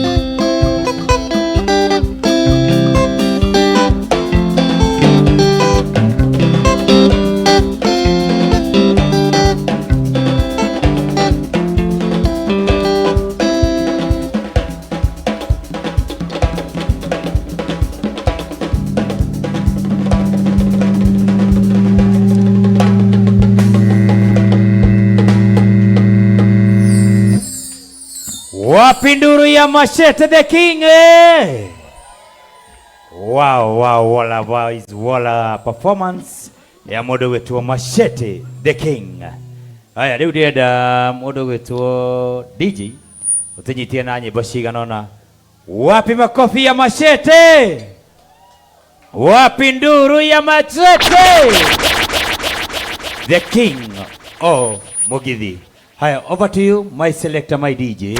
Wapinduru ya Machete the King, eh? Wow, wala performance ya modo wetu wa Machete the King. Haya, leo ndienda modo wetu DJ utinyitie na nyimbo ciganona. Wapi makofi ya Machete? Wapinduru ya Machete the King of Mugithi. Haya, over to you, my selector, my DJ.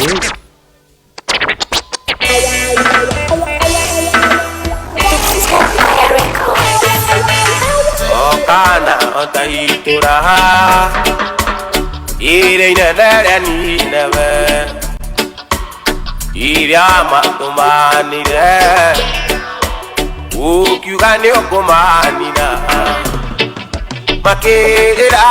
Okana otahitura ire inelele nineve iriama kumanire ukiuga ni okumanina makirira